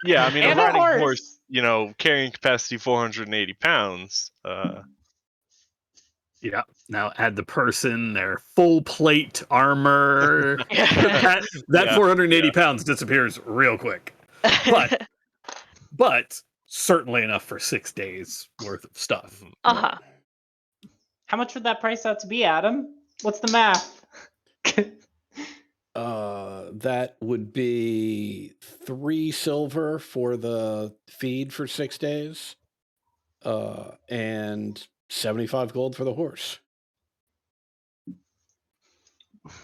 Yeah, I mean, And a a riding horse. horse, carrying capacity 480 pounds. Yeah. Now add the person, their full plate armor. that Yeah, 480 pounds disappears real quick. But certainly enough for 6 days worth of stuff. Uh-huh. How much would that price out to be, Adam? What's the math? That would be 3 silver for the feed for 6 days, and 75 gold for the horse.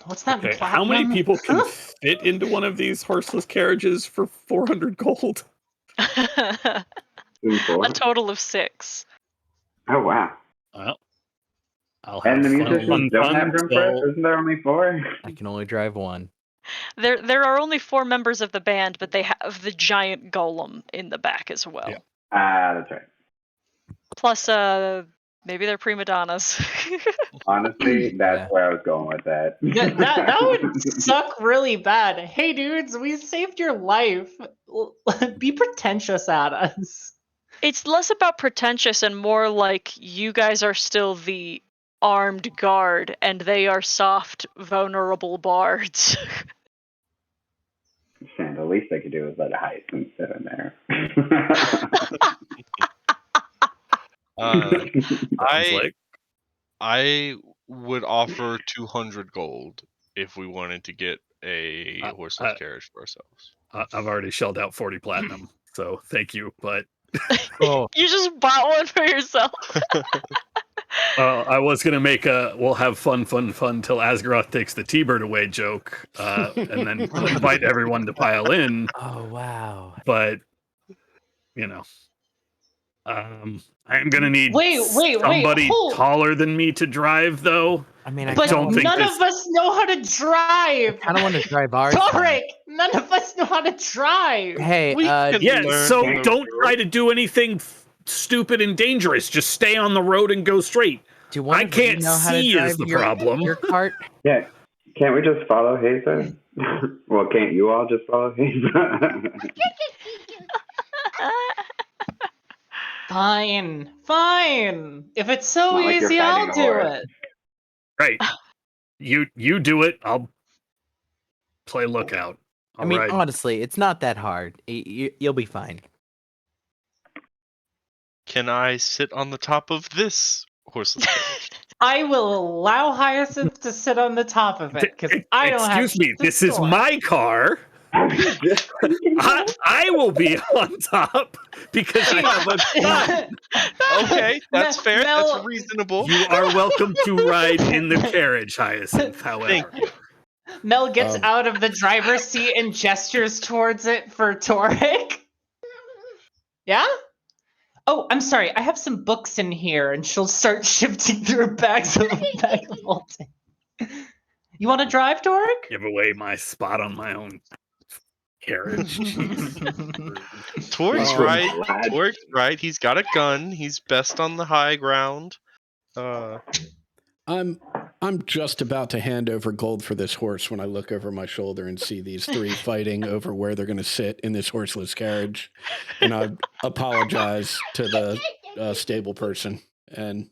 What's that? Okay, how many platinum? people can fit into one of these horseless carriages for 400 gold? A total of 6. Oh wow! Well, I'll have And the fun, musicians don't have room for us. so- Isn't there only 4? I can only drive one. There are only 4 members of the band, but they have the giant golem in the back as well. Yeah. That's right. Plus, maybe they're prima donnas. Honestly, that's Yeah. where I was going with that. that would suck really bad. Hey, dudes, we saved your life. Be pretentious at us. It's less about pretentious and more like you guys are still the armed guard and they are soft, vulnerable bards. And the least I could do is let a Hyacinth sit in there. I would offer 200 gold if we wanted to get a horseless carriage for ourselves. I've already shelled out 40 platinum, so thank you. But Oh, You just bought one for yourself. I was gonna make a "we'll have fun till Asgaroth takes the T-bird away" joke, and then invite everyone to pile in. oh wow. But I am gonna need somebody hold. taller than me to drive, though. I mean, I But don't think none this- of us know how to drive. kind of want to drive ours. Torek, none of us know how to drive. Hey, We can Yeah, learn so from the don't road. try to do anything stupid and dangerous. Just stay on the road and go straight. do one I of you can't know how to see is drive the problem. Your cart. Yeah, can't we just follow Hazer? Well, can't you all just follow Hazer? Fine. If it's so Not like you're easy, I'll fighting a do horse. it. Right. You do it. I'll play lookout. I mean, Alright. honestly, it's not that hard. You'll be fine. Can I sit on the top of this horseless carriage? I will allow Hyacinth to sit on the top of it because I don't have. Excuse me, to this is store. my car. I will be on top because I have a gun. Okay, that's fair. Mel, That's reasonable. You are welcome to ride in the carriage, Hyacinth, however. Thank you. Mel gets out of the driver's seat and gestures towards it for Torek. Yeah? Oh, I'm sorry. I have some books in here, and she'll start shifting through bags of holding. You want to drive, Torek? Give away my spot on my own carriage. Torque's right. Torque's right. He's got a gun. He's best on the high ground. I'm just about to hand over gold for this horse when I look over my shoulder and see these three fighting over where they're going to sit in this horseless carriage, and I apologize to the stable person and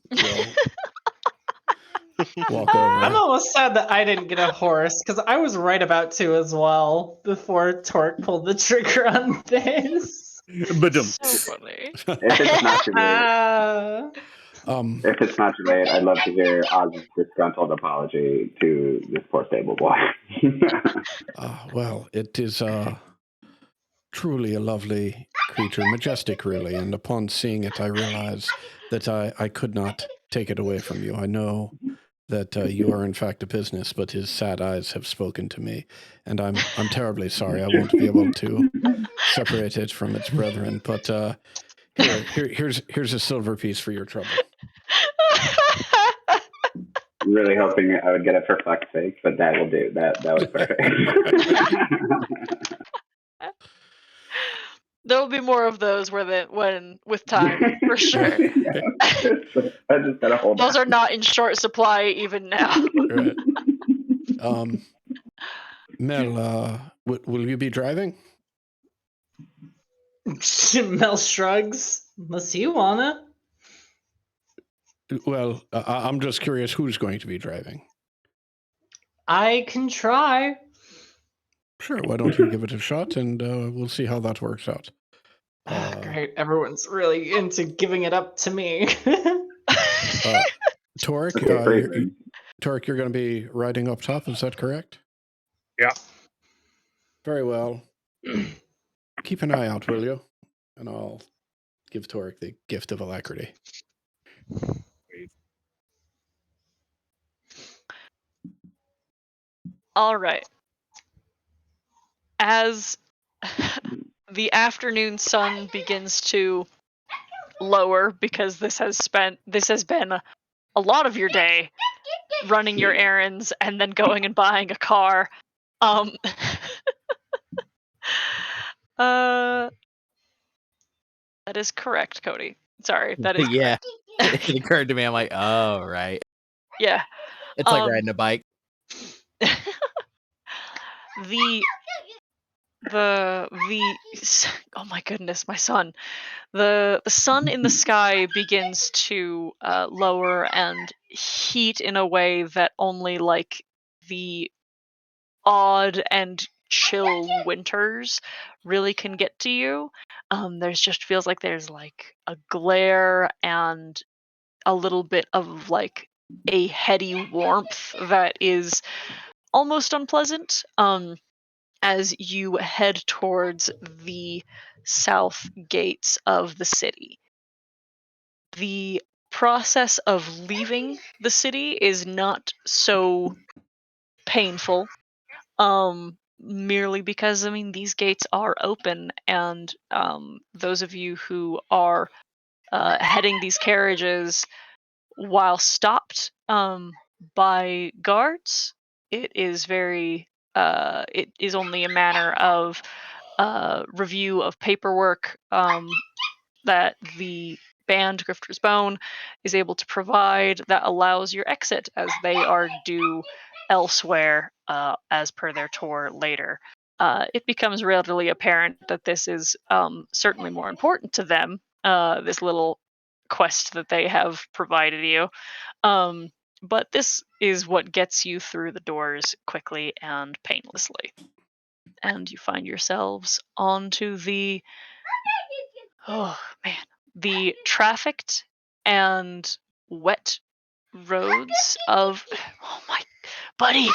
walk over. I'm almost sad that I didn't get a horse because I was right about to as well before Torque pulled the trigger on this. But So funny. If it's not too late, if it's not too late, I'd love to hear Oz's disgruntled apology to this poor stable boy. Well, it is truly a lovely creature, majestic, really. And upon seeing it, I realized that I could not take it away from you. I know that you are in fact a business, but his sad eyes have spoken to me, and I'm terribly sorry. I won't be able to separate it from its brethren. But here's a silver piece for your trouble. I'm really hoping I would get it for fuck's sake, but that will do. That was perfect. There will be more of those when with time, for sure. Yeah. I just gotta hold Those on. are not in short supply even now. Right. Mel, will you be driving? Mel shrugs. Unless you wanna. Well, I'm just curious who's going to be driving. I can try. Sure, why don't you give it a shot, and we'll see how that works out. Great, everyone's really into giving it up to me. Torek, Torek, you're going to be riding up top, is that correct? Yeah. Very well. Keep an eye out, will you? And I'll give Torek the gift of alacrity. All right. As the afternoon sun begins to lower, because this has been a lot of your day running your errands and then going and buying a car. That is correct, Cody. Sorry, that is Yeah. It occurred to me. I'm like, oh right. yeah. It's like riding a bike. The oh my goodness, my son. The sun in the sky begins to lower and heat in a way that only like the odd and chill winters really can get to you. There's just feels like there's like a glare and a little bit of like a heady warmth that is almost unpleasant. As you head towards the south gates of the city. The process of leaving the city is not so painful, merely because, I mean, these gates are open, and those of you who are heading these carriages while stopped by guards, it is it is only a matter of review of paperwork that the band Grifter's Bone is able to provide that allows your exit, as they are due elsewhere as per their tour later. It becomes readily apparent that this is certainly more important to them, this little quest that they have provided you. But this is what gets you through the doors quickly and painlessly. and you find yourselves onto the the trafficked and wet roads of oh my buddy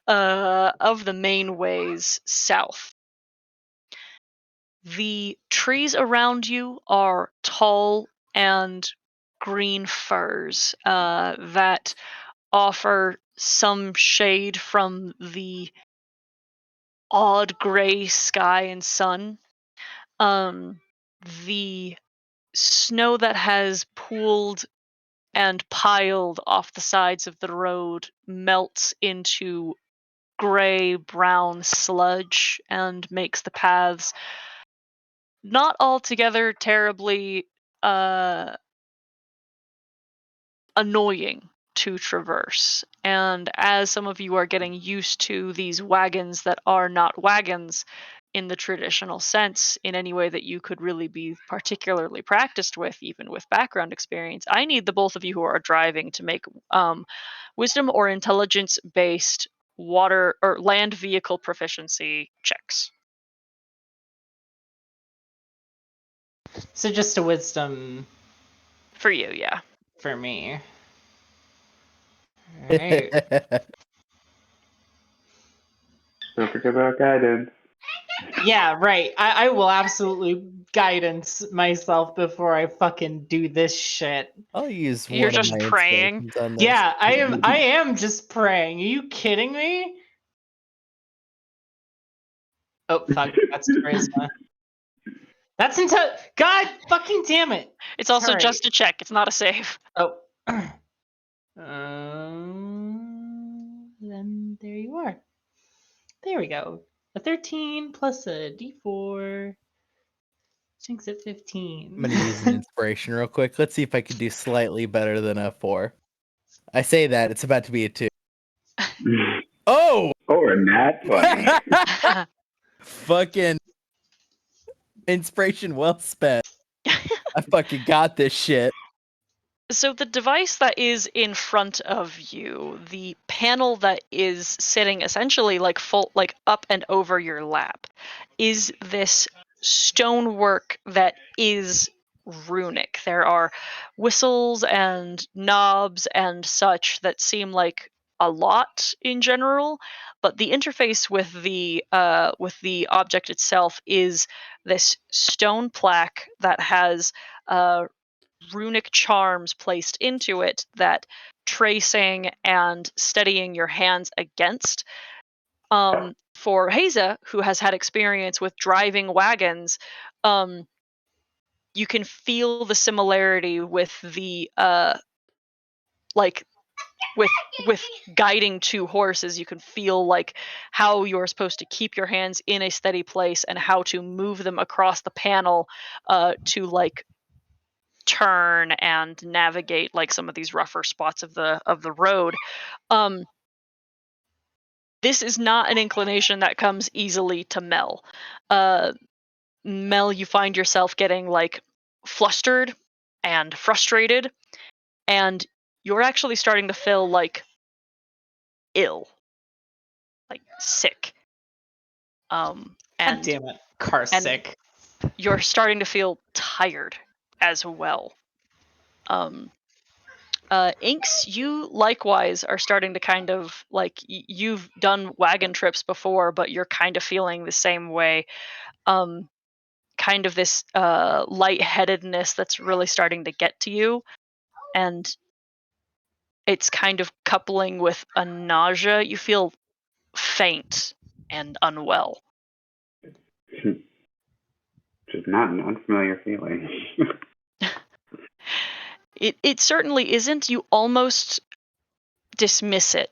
of the main ways south. The trees around you are tall and green firs that offer some shade from the odd gray sky and sun. The snow that has pooled and piled off the sides of the road melts into gray brown sludge and makes the paths not altogether terribly annoying to traverse. And as some of you are getting used to these wagons that are not wagons in the traditional sense, in any way that you could really be particularly practiced with, even with background experience, I need the both of you who are driving to make wisdom or intelligence based water or land vehicle proficiency checks. So just a wisdom For you, yeah. for me. All right. Don't forget about guidance. Yeah, right. I will absolutely guidance myself before I fucking do this shit. I'll use You're one of just my praying. inspirations on this. Yeah, I am just praying. Are you kidding me? Oh fuck, that's charisma. That's God fucking damn it. It's also Sorry. just a check. It's not a save. Oh. Then there you are. There we go. A 13 plus a d4. Jinx at 15. I'm gonna use an inspiration real quick. Let's see if I can do slightly better than a 4. I say that it's about to be a 2. Oh! Or nat 20. Fucking inspiration well spent. I fucking got this shit. So the device that is in front of you, the panel that is sitting essentially like up and over your lap, is this stonework that is runic. There are whistles and knobs and such that seem like a lot in general, but the interface with the object itself is this stone plaque that has runic charms placed into it that tracing and steadying your hands against. For Haza, who has had experience with driving wagons, you can feel the similarity with the with guiding two horses. You can feel like how you're supposed to keep your hands in a steady place and how to move them across the panel to like turn and navigate like some of these rougher spots of the road. This is not an inclination that comes easily to Mel. Mel, you find yourself getting like flustered and frustrated, and you're actually starting to feel like ill, like sick. God And damn it. Car sick. You're starting to feel tired as well. Inks, you likewise are starting to kind of like you've done wagon trips before, but you're kind of feeling the same way. Kind of this lightheadedness that's really starting to get to you, and it's kind of coupling with a nausea. You feel faint and unwell. Which is not an unfamiliar feeling. It certainly isn't. You almost dismiss it,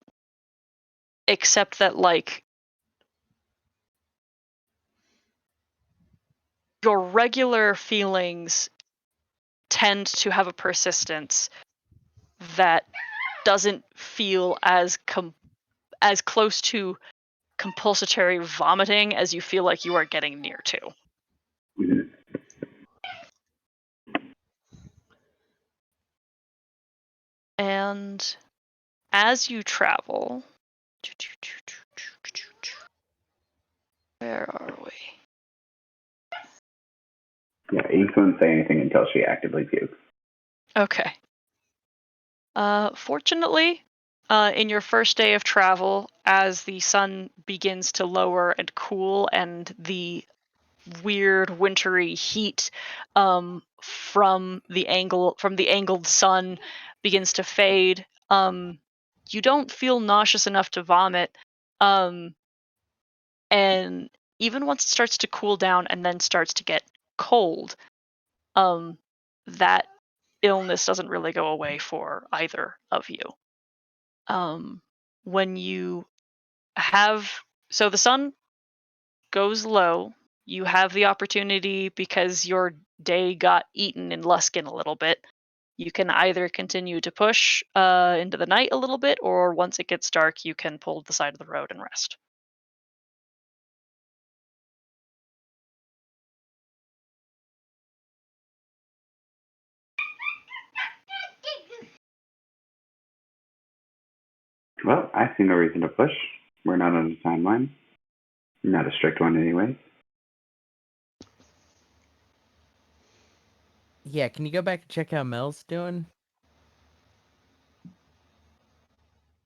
except that like your regular feelings tend to have a persistence that doesn't feel as close to compulsory vomiting as you feel like you are getting near to. Mhm. And as you travel, where are we? Yeah, Inks wouldn't say anything until she actively pukes. Okay. Fortunately, in your first day of travel, as the sun begins to lower and cool, and the weird wintry heat from the angled sun begins to fade, you don't feel nauseous enough to vomit, and even once it starts to cool down and then starts to get cold, that illness doesn't really go away for either of you. When you have so the sun goes low, you have the opportunity, because your day got eaten in Luskin a little bit. You can either continue to push into the night a little bit, or once it gets dark, you can pull to the side of the road and rest. Well, I see no reason to push. We're not on a timeline. Not a strict one, anyway. Yeah, can you go back and check how Mel's doing?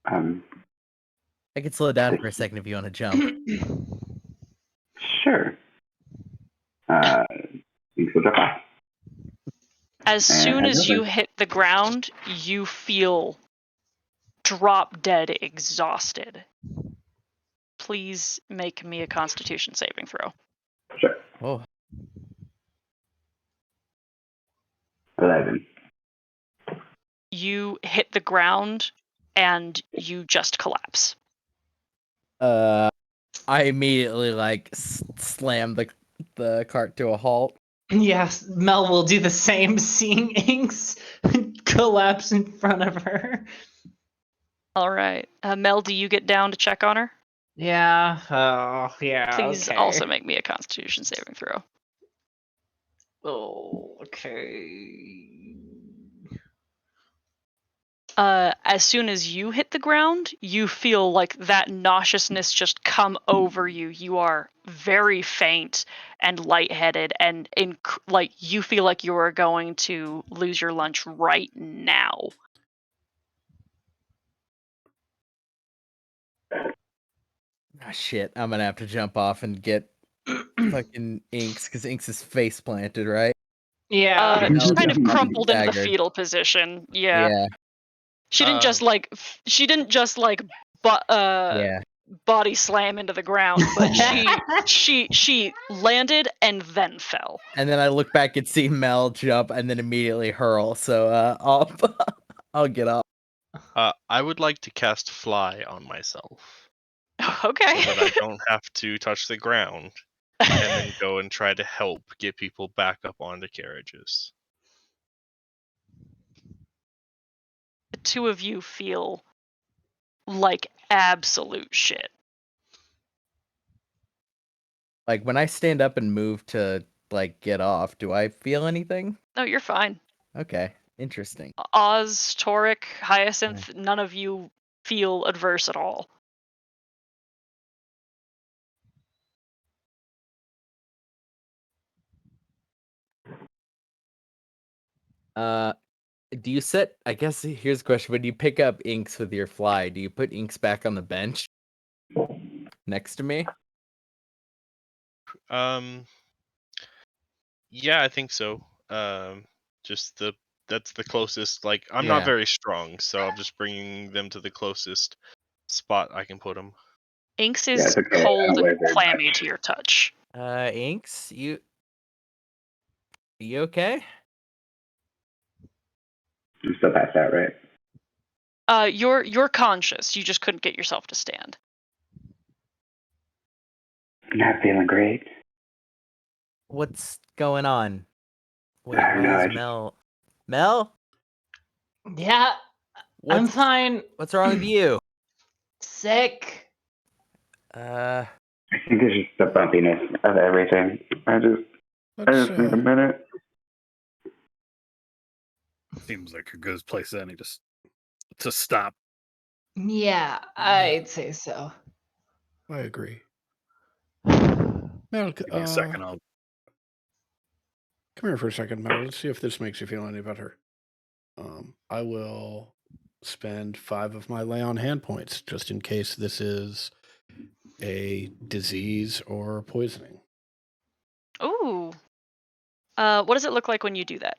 I could slow down for a second if you want to jump. Sure. Inks will drop off. As soon as you hit the ground, you feel drop dead exhausted. Please make me a Constitution saving throw. Sure. Oh, 11. You hit the ground and you just collapse. I immediately slam the cart to a halt. Yes, Mel will do the same, seeing Inks collapse in front of her. All right. Mel, do you get down to check on her? Yeah. Oh, yeah. Please okay. also make me a Constitution saving throw. Oh, okay. As soon as you hit the ground, you feel like that nauseousness just come over you. You are very faint and lightheaded, and you feel like you are going to lose your lunch right now. Ah, shit, I'm gonna have to jump off and get fucking Inks, because Inks is face planted, right? Yeah. She's kind of Jump off crumpled into the staggered. fetal position. Yeah. Yeah, She didn't just yeah. body slam into the ground, but she landed and then fell. And then I look back and see Mel jump and then immediately hurl. So I'll get up. I would like to cast Fly on myself Okay. so that I don't have to touch the ground, and then go and try to help get people back up onto carriages. The two of you feel like absolute shit. Like when I stand up and move to get off, do I feel anything? No, you're fine. Okay, interesting. Oz, Toric, Hyacinth, none of you feel adverse at all. Do you set? I guess here's a question: when you pick up Inks with your fly, do you put Inks back on the bench next to me? Yeah, I think so. Just that's the closest. Like, I'm not Yeah. very strong, so I'm just bringing them to the closest spot I can put them. Inks Yeah, is it's okay. I cold don't weigh and very clammy much. to your touch. Inks, you okay? I'm still passed out, right? You're conscious. You just couldn't get yourself to stand. Not feeling great. What's going on? Wait, I don't why know. is Mel? Mel, Yeah, I'm what's fine. what's wrong with you? Sick. I think it's just the bumpiness of everything. I just need a minute. Seems like a good place then to stop. Yeah, I'd say so. I agree. Mel, Give me a second. I'll come here for a second, Mel. Let's see if this makes you feel any better. I will spend 5 of my lay on hand points just in case this is a disease or poisoning. Ooh. What does it look like when you do that?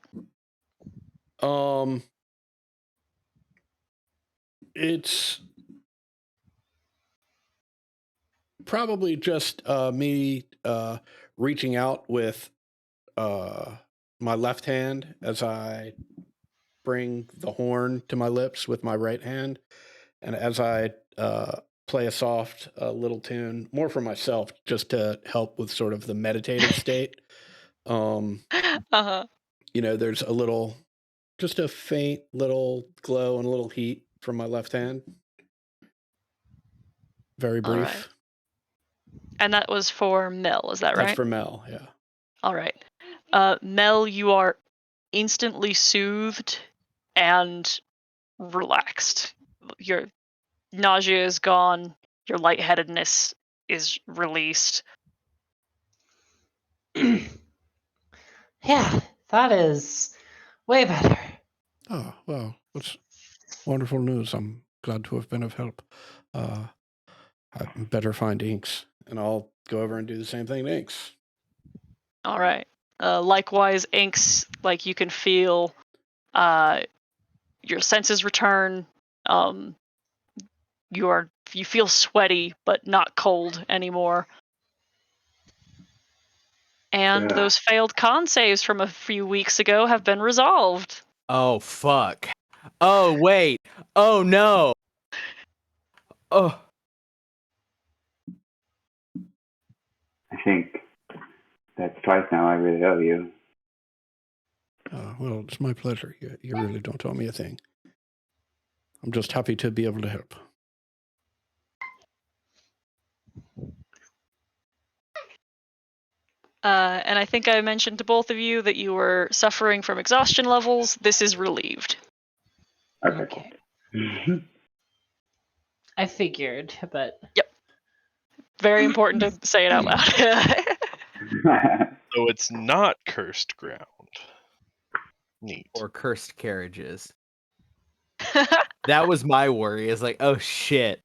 It's probably just me reaching out with my left hand as I bring the horn to my lips with my right hand, and as I play a soft little tune, more for myself, just to help with sort of the meditative state. Uh-huh. There's just a faint little glow and a little heat from my left hand. Very brief. Right. And that was for Mel, is that right? That's for Mel, yeah. All right. Mel, you are instantly soothed and relaxed. Your nausea is gone. Your lightheadedness is released. Yeah, that is way better. Oh, well, that's wonderful news. I'm glad to have been of help. I better find Inks, and I'll go over and do the same thing to Inks. All right. Likewise, Inks, like you can feel your senses return. You feel sweaty, but not cold anymore. And those failed con saves from a few weeks ago have been resolved. Oh, fuck. Oh, wait. Oh, no. Oh. I think that's twice now I really owe you. Well, it's my pleasure. You really don't owe me a thing. I'm just happy to be able to help. And I think I mentioned to both of you that you were suffering from exhaustion levels. This is relieved. Okay. I figured, but... Yep. Very important to say it out loud. So it's not cursed ground. Neat. Or cursed carriages. That was my worry. Is like, oh shit.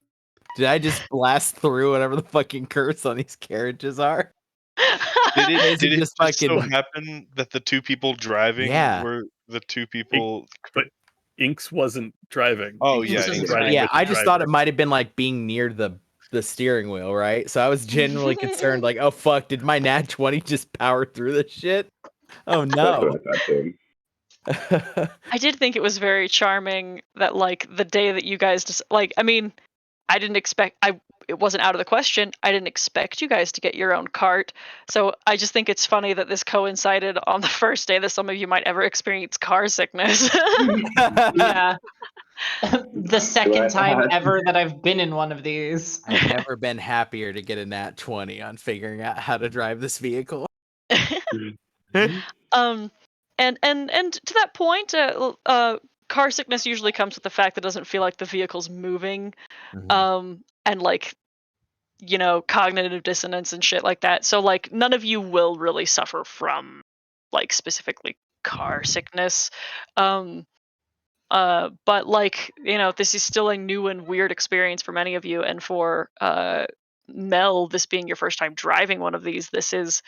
Did I just blast through whatever the fucking curse on these carriages are? Did it just so happen that the 2 people driving were the 2 people? But Inks wasn't driving. Oh, Inks yeah. Yeah, I just thought it might have been like being near the steering wheel, right? So I was genuinely concerned, like, oh fuck, did my nat 20 just power through this shit? Oh no. I did think it was very charming that, like, the day that you guys I mean, I didn't expect it wasn't out of the question. I didn't expect you guys to get your own cart. So I just think it's funny that this coincided on the first day that some of you might ever experience car sickness. Yeah. The second time ever that I've been in one of these. I've never been happier to get a nat 20 on figuring out how to drive this vehicle. And to that point, car sickness usually comes with the fact that it doesn't feel like the vehicle's moving, and like, cognitive dissonance and shit like that. So like none of you will really suffer from like specifically car sickness. But like, this is still a new and weird experience for many of you, and for Mel, this being your first time driving one of these, this is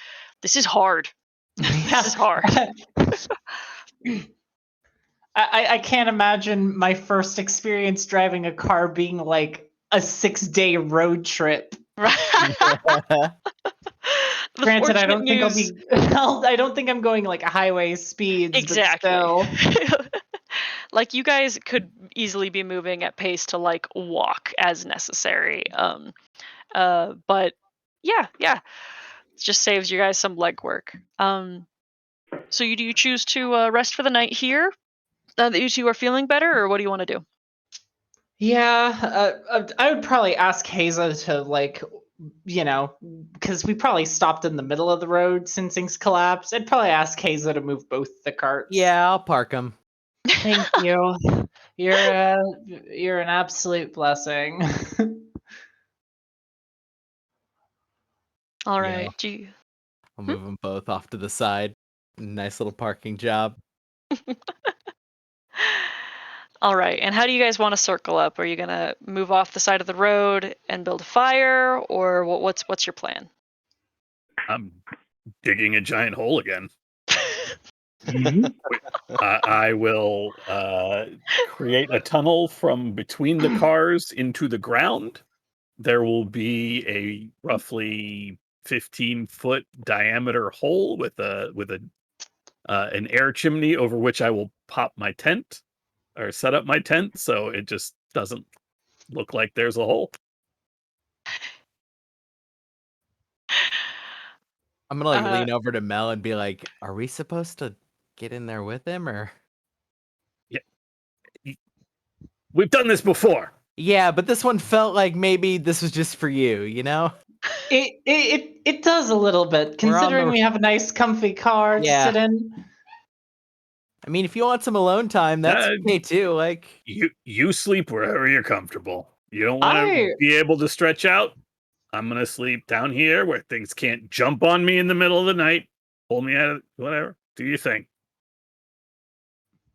hard. This is hard. I can't imagine my first experience driving a car being like a 6-day road trip. Granted, I don't think I'll be. I don't think I'm going like highway speeds. Exactly. But still. Like, you guys could easily be moving at pace to like walk as necessary. But yeah, it just saves you guys some legwork. So do you choose to rest for the night here? That you two are feeling better, or what do you want to do? Yeah, I would probably ask Haza to, like, because we probably stopped in the middle of the road since things collapsed. I'd probably ask Haza to move both the carts. Yeah, I'll park them. Thank you. You're an absolute blessing. All Yeah. right. Gee. I'll move them both off to the side. Nice little parking job. All right. And how do you guys want to circle up? Are you gonna move off the side of the road and build a fire, or what's your plan? I'm digging a giant hole again. I will create a tunnel from between the cars into the ground. There will be a roughly 15-foot diameter hole with an air chimney over which I will pop my tent or set up my tent, so it just doesn't look like there's a hole. I'm gonna lean over to Mel and be like, "Are we supposed to get in there with him, or?" Yeah, we've done this before. Yeah, but this one felt like maybe this was just for you, you know? It does a little bit, considering we have a nice comfy car to sit in. I mean, if you want some alone time, that's okay too. Like you sleep wherever you're comfortable. You don't want to be able to stretch out. I'm gonna sleep down here where things can't jump on me in the middle of the night, pull me out of whatever. Do you think?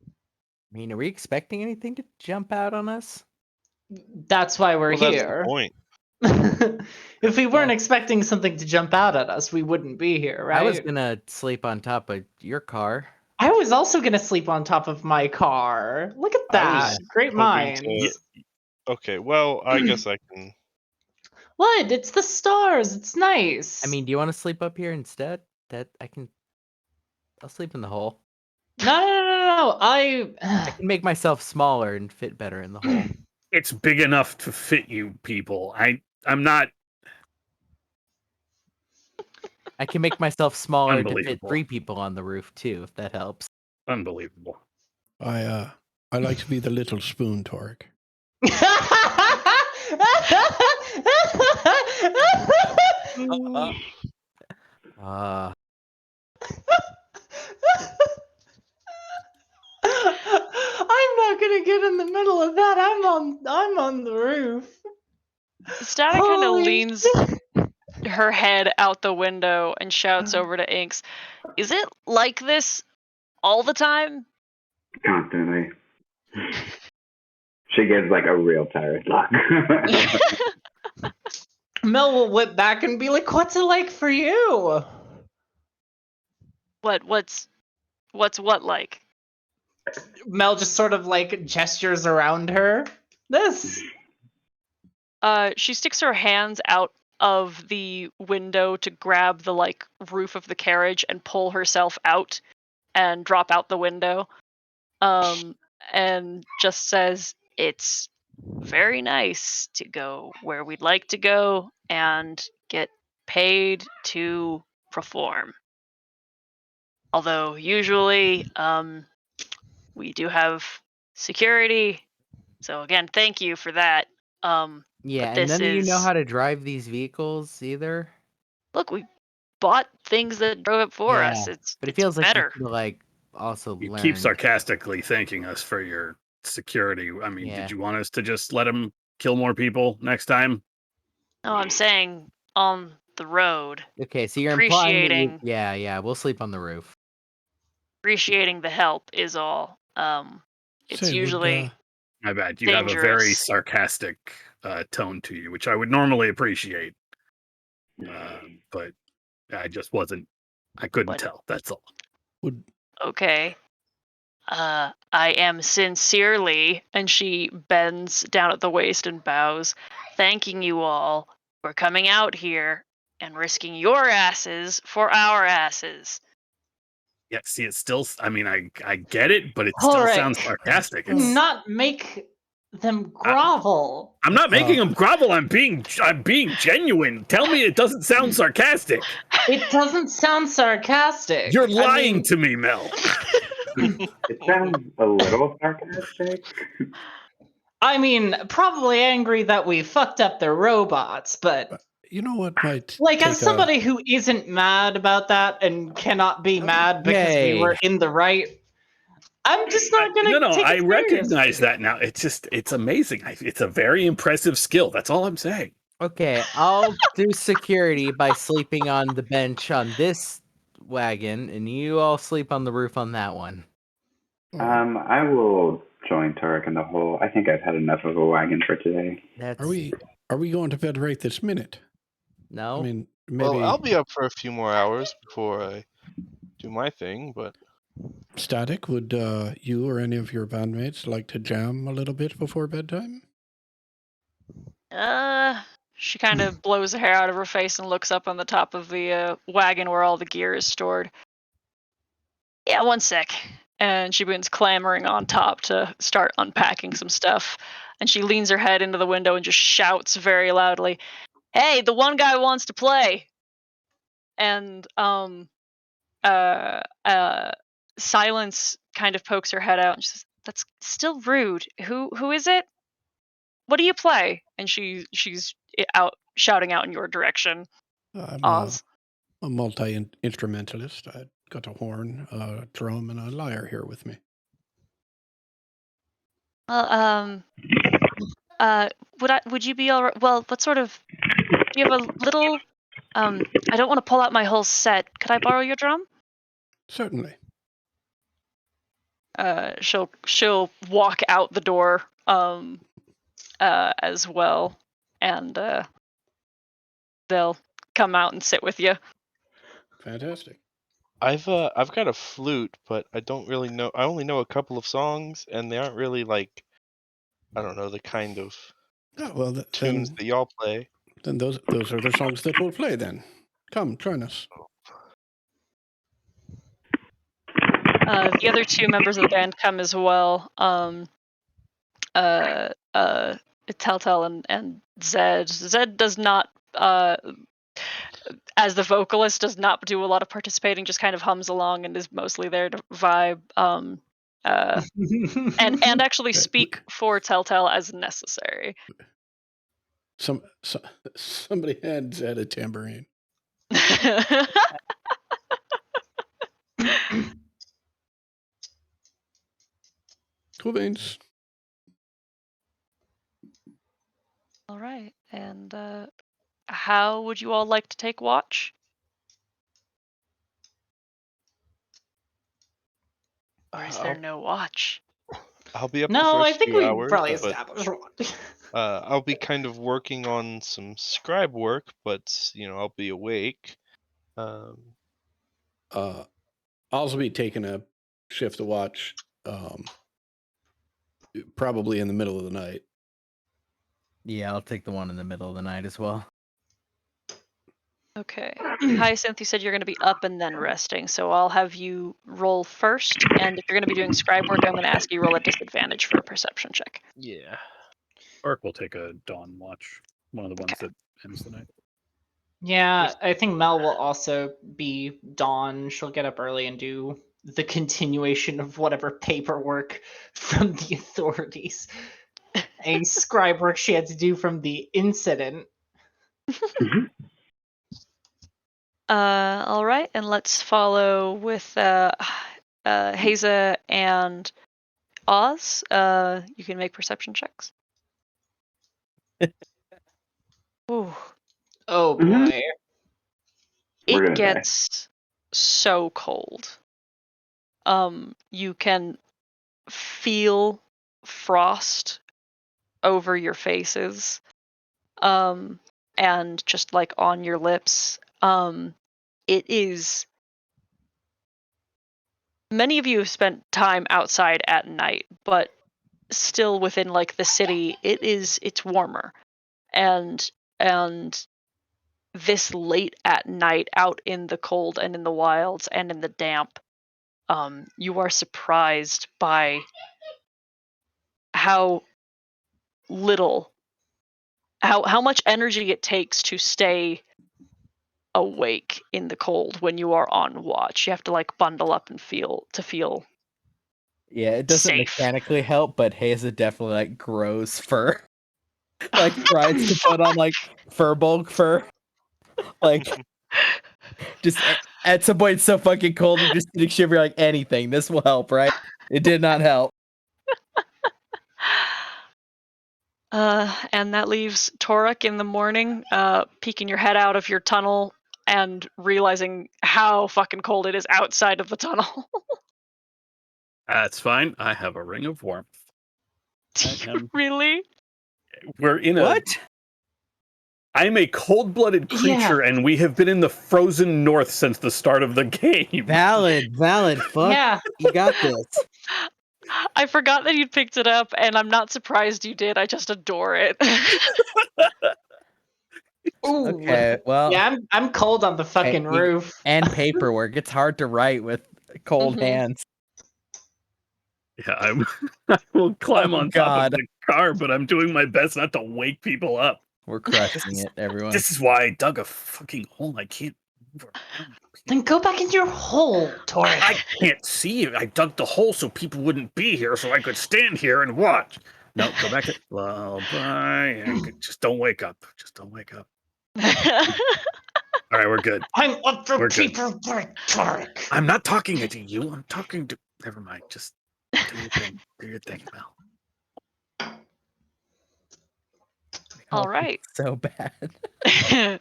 I mean, are we expecting anything to jump out on us? That's why we're That's here. the point. If we weren't expecting something to jump out at us, we wouldn't be here, right? I was gonna sleep on top of your car. I was also gonna sleep on top of my car. Look at that. Great minds. Okay, well, I guess I can. What? It's the stars. It's nice. I mean, do you want to sleep up here instead? I'll sleep in the hole. No. I can make myself smaller and fit better in the hole. It's big enough to fit you people. I'm not. I can make myself smaller to fit 3 people on the roof too, if that helps. Unbelievable. I like to be the little spoon, Torque. I'm not gonna get in the middle of that. I'm on the roof. Static kind of leans her head out the window and shouts over to Inks, "Is it like this all the time?" Constantly. She gives like a real tired look. Mel will whip back and be like, "What's it like for you?" What's what like? Mel just sort of like gestures around her. This. She sticks her hands out of the window to grab the like roof of the carriage and pull herself out and drop out the window. And just says, "It's very nice to go where we'd like to go and get paid to perform. Although usually we do have security. So again, thank you for that." Yeah, and none of you know how to drive these vehicles either. Look, we bought things that drove it for us. But it feels better. like also You learn. keep sarcastically thanking us for your security. I mean, did you want us to just let him kill more people next time? No, I'm saying on the road. Okay, so you're implying that we'll sleep on the roof. Appreciating the help is all. It's usually my bad. You dangerous. have a very sarcastic tone to you, which I would normally appreciate. But I just wasn't. I couldn't tell. That's all. Okay. I am sincerely, and she bends down at the waist and bows, thanking you all for coming out here and risking your asses for our asses. Yeah, see, it's still. I mean, I get it, but it still sounds sarcastic. Do not make them grovel. I'm not making them grovel. I'm being genuine. Tell me it doesn't sound sarcastic. It doesn't sound sarcastic. You're lying to me, Mel. It sounds a little sarcastic. I mean, probably angry that we fucked up their robots, but you know what might like as somebody who isn't mad about that and cannot be mad because we were in the right. I'm just not gonna. No, take it I recognize seriously. that now. It's amazing. It's a very impressive skill. That's all I'm saying. Okay, I'll do security by sleeping on the bench on this wagon, and you all sleep on the roof on that one. I will join Turek in the hole. I think I've had enough of a wagon for today. That's Are we going to bed right this minute? no. I mean, maybe Well, I'll be up for a few more hours before I do my thing, but Static, would you or any of your bandmates like to jam a little bit before bedtime? She kind of blows the hair out of her face and looks up on the top of the wagon where all the gear is stored. Yeah, one sec. And she begins clambering on top to start unpacking some stuff. And she leans her head into the window and just shouts very loudly, "Hey, the one guy wants to play!" And Silence kind of pokes her head out and she says, "That's still rude. Who is it? What do you play?" And she's out shouting out in your direction. I'm Oz. a multi-instrumentalist. I got a horn, a drum, and a lyre here with me. Well, would you be all right? Well, what sort of? Do you have a little? I don't want to pull out my whole set. Could I borrow your drum? Certainly. She'll walk out the door as well, and they'll come out and sit with you. Fantastic. I've got a flute, but I don't really know. I only know a couple of songs, and they aren't really like, I don't know, the kind of Oh, well, tunes that y'all play. Then those are the songs that we'll play. Then, come join us. The other two members of the band come as well. Telltale and Zed. Zed does not, as the vocalist, does not do a lot of participating. Just kind of hums along and is mostly there to vibe. And actually speak for Telltale as necessary. Somebody hand Zed a tambourine. Cool beans. All right, and how would you all like to take watch? Or is there no watch? I'll be up. No, the I first think few we hours, probably but, established one. I'll be kind of working on some scribe work, but I'll be awake. I'll also be taking a shift to watch, probably in the middle of the night. Yeah, I'll take the one in the middle of the night as well. Okay. Hyacinth, you said you're going to be up and then resting, so I'll have you roll first. And if you're going to be doing scribe work, I'm going to ask you roll a disadvantage for a perception check. Yeah. Ark will take a dawn watch, one of the ones that ends the night. Yeah, I think Mel will also be Dawn. She'll get up early and do the continuation of whatever paperwork from the authorities. A scribe work she had to do from the incident. All right, and let's follow with Haza and Oz. You can make perception checks. Ooh. Oh boy. We're It gonna die. gets so cold. You can feel frost over your faces, and just like on your lips. It is. Many of you have spent time outside at night, but still within like the city, it's warmer, and this late at night out in the cold and in the wilds and in the damp, you are surprised by how much energy it takes to stay awake in the cold when you are on watch. You have to like bundle up and feel. Yeah, it doesn't Safe. mechanically help, but Haza definitely like grows fur. Like tries to put on like fur bulk fur. Like just at some point it's so fucking cold you're just getting shiver like anything. This will help, right? It did not help. And that leaves Toruk in the morning, peeking your head out of your tunnel and realizing how fucking cold it is outside of the tunnel. That's fine. I have a ring of warmth. Really? We're in What? I'm a cold-blooded creature, and we have been in the frozen north since the start of the game. Valid. Fuck. Yeah. You got this. I forgot that you'd picked it up, and I'm not surprised you did. I just adore it. Ooh. Okay, well. Yeah, I'm cold on the fucking roof. And paperwork. It's hard to write with cold hands. Yeah, I will climb on top of the car, but I'm doing my best not to wake people up. We're crushing it, everyone. This is why I dug a fucking hole. I can't move around. Then go back in your hole, Toruk. I can't see you. I dug the hole so people wouldn't be here, so I could stand here and watch. No, go back to. Well, bye. Just don't wake up. Just don't wake up. All right, we're good. I'm up for We're people, Toruk. I'm not talking to you. I'm talking to. Never mind. Just do your thing. Do your thing, Mel. All right. So bad.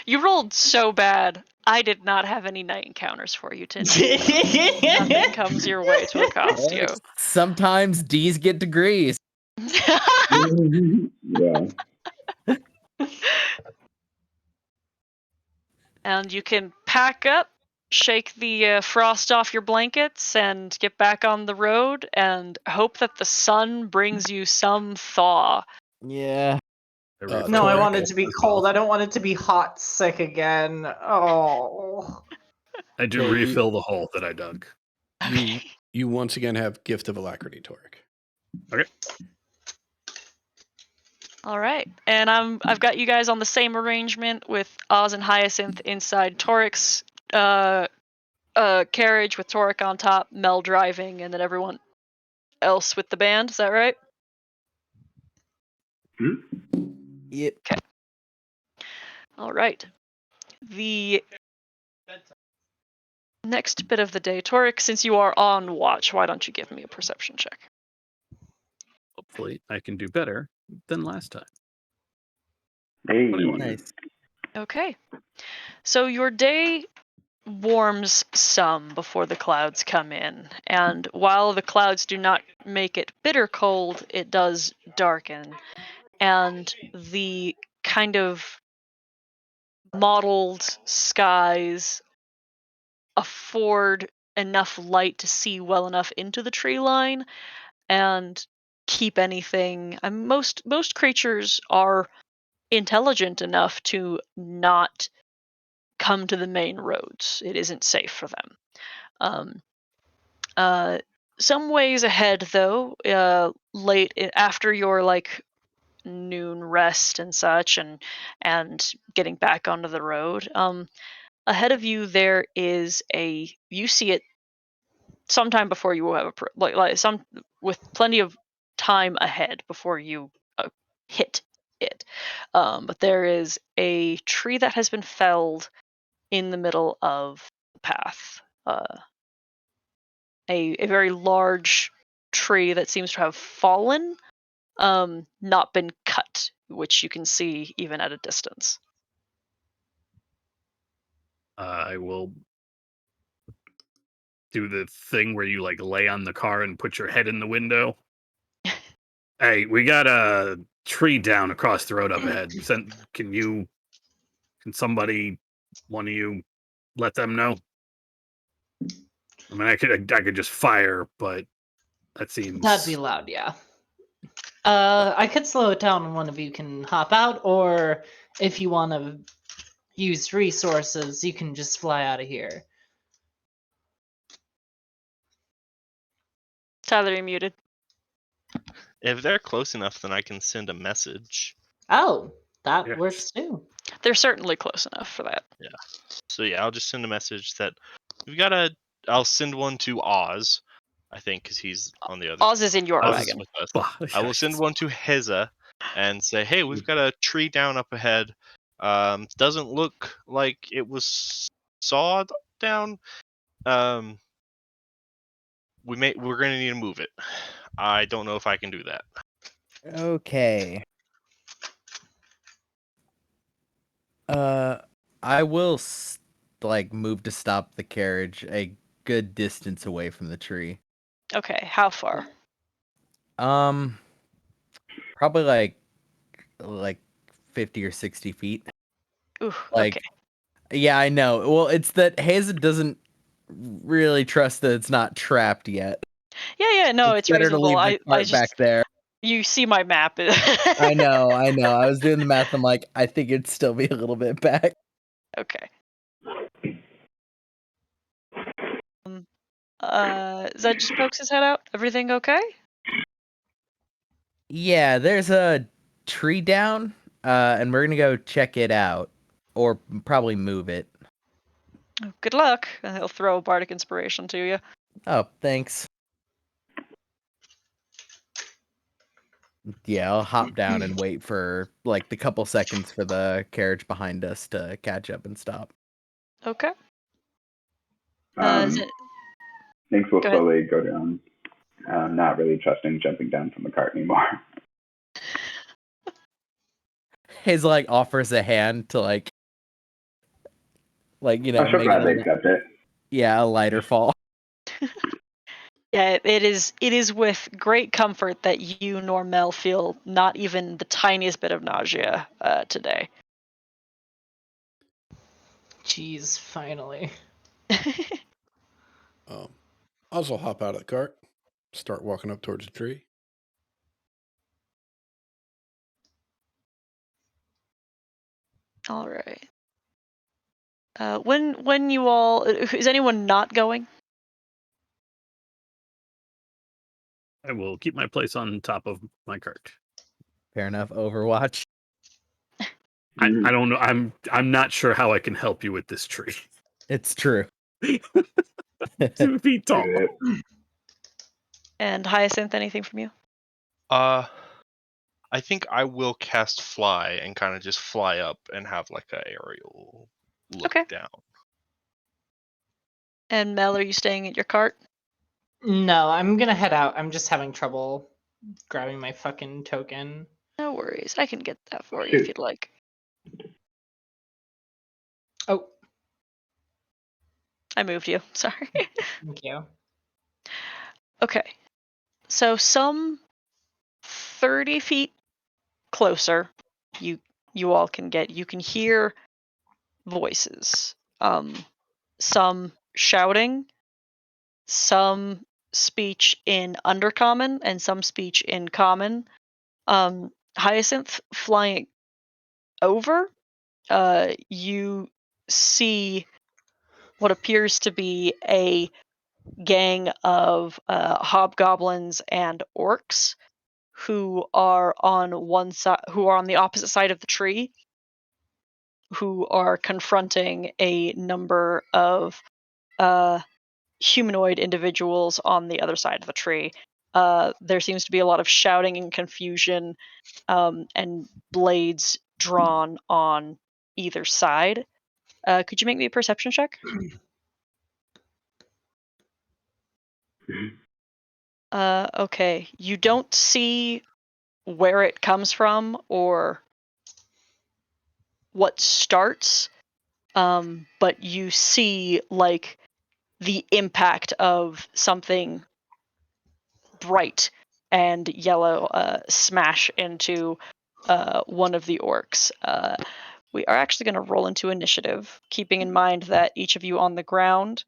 You rolled so bad. I did not have any night encounters for you today. Nothing comes your way to accost you. Sometimes D's get degrees. Yeah. And you can pack up, shake the frost off your blankets, and get back on the road, and hope that the sun brings you some thaw. Yeah. No, I want it to be cold. I don't want it to be hot sick again. Oh. I do refill the hole that I dug. Okay. You once again have Gift of Alacrity, Toruk. Okay. All right, and I've got you guys on the same arrangement with Oz and Hyacinth inside Toruk's carriage with Toruk on top, Mel driving, and then everyone else with the band. Is that right? Yep. Okay. All right. The next bit of the day, Toruk, since you are on watch, why don't you give me a perception check? Hopefully, I can do better than last time. Hey. Nice. Okay. So your day warms some before the clouds come in, and while the clouds do not make it bitter cold, it does darken, and the kind of mottled skies afford enough light to see well enough into the tree line and keep anything. Most creatures are intelligent enough to not come to the main roads. It isn't safe for them. Some ways ahead, though, late after your noon rest and such, and getting back onto the road. Ahead of you, there is you see it sometime before you have with plenty of time ahead before you hit it. But there is a tree that has been felled in the middle of the path. A very large tree that seems to have fallen, not been cut, which you can see even at a distance. I will do the thing where you lay on the car and put your head in the window. Hey, we got a tree down across the road up ahead. Can somebody, one of you, let them know? I mean, I could just fire, but that seems... That'd be loud, yeah. I could slow it down and one of you can hop out, or if you want to use resources, you can just fly out of here. Tyler, you're muted. If they're close enough, then I can send a message. Oh, that works too. They're certainly close enough for that. Yeah. So yeah, I'll just send a message that we've got I'll send one to Oz, I think, because he's on the other. Oz is in your Oz wagon. is with us. I will send one to Heza and say, hey, we've got a tree down up ahead. Doesn't look like it was sawed down. we're gonna need to move it. I don't know if I can do that. Okay. I will move to stop the carriage a good distance away from the tree. Okay, how far? Probably like 50 or 60 feet. Ooh, Like, okay. yeah, I know. Well, it's that Hazen doesn't really trust that it's not trapped yet. Yeah, no, it's better to reasonable. leave the cart back there. You see my map. I know. I was doing the math. I'm like, I think it'd still be a little bit back. Okay. Zed just pokes his head out. Everything okay? Yeah, there's a tree down, and we're gonna go check it out, or probably move it. Oh, good luck. He'll throw bardic inspiration to you. Oh, thanks. Yeah, I'll hop down and wait for like the couple seconds for the carriage behind us to catch up and stop. Okay. Things will Go ahead. slowly go down. Not really trusting jumping down from the cart anymore. His offers a hand to I'm sure glad they accept it. Yeah, a lighter fall. Yeah, it is with great comfort that you nor Mel feel not even the tiniest bit of nausea today. Jeez, finally. Oz will hop out of the cart, start walking up towards the tree. All right. When you all is anyone not going? I will keep my place on top of my cart. Fair enough. Overwatch. I don't know. I'm not sure how I can help you with this tree. It's true. 2 feet tall. And Hyacinth, anything from you? I think I will cast fly and kind of just fly up and have like an aerial look down. And Mel, are you staying at your cart? No, I'm gonna head out. I'm just having trouble grabbing my fucking token. No worries. I can get that for you if you'd like. Oh. I moved you. Sorry. Thank you. Okay. So some 30 feet closer, you all can get. You can hear voices. Some shouting, some speech in Undercommon, and some speech in Common. Hyacinth flying over, you see what appears to be a gang of hobgoblins and orcs who are on one side, who are on the opposite side of the tree, who are confronting a number of humanoid individuals on the other side of the tree. There seems to be a lot of shouting and confusion, and blades drawn on either side. Could you make me a perception check? Okay. You don't see where it comes from or what starts, but you see like the impact of something bright and yellow smash into one of the orcs. We are actually going to roll into initiative, keeping in mind that each of you on the ground.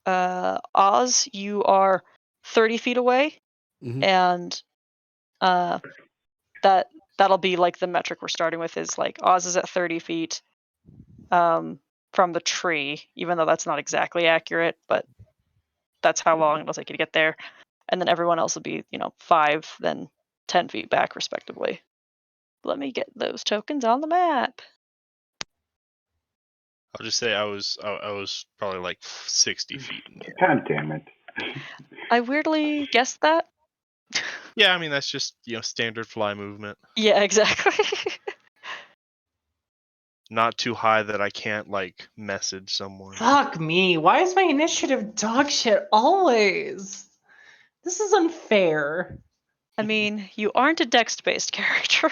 Oz, you are 30 feet away, and that'll be like the metric we're starting with is like Oz is at 30 feet from the tree, even though that's not exactly accurate, but that's how long it'll take you to get there. And then everyone else will be, 5, then 10 feet back, respectively. Let me get those tokens on the map. I'll just say I was probably like 60 feet. God damn it. I weirdly guessed that. Yeah, I mean that's just standard fly movement. Yeah, exactly. not too high that I can't like message someone. Fuck me. Why is my initiative dog shit always? This is unfair. I mean, you aren't a dex-based character.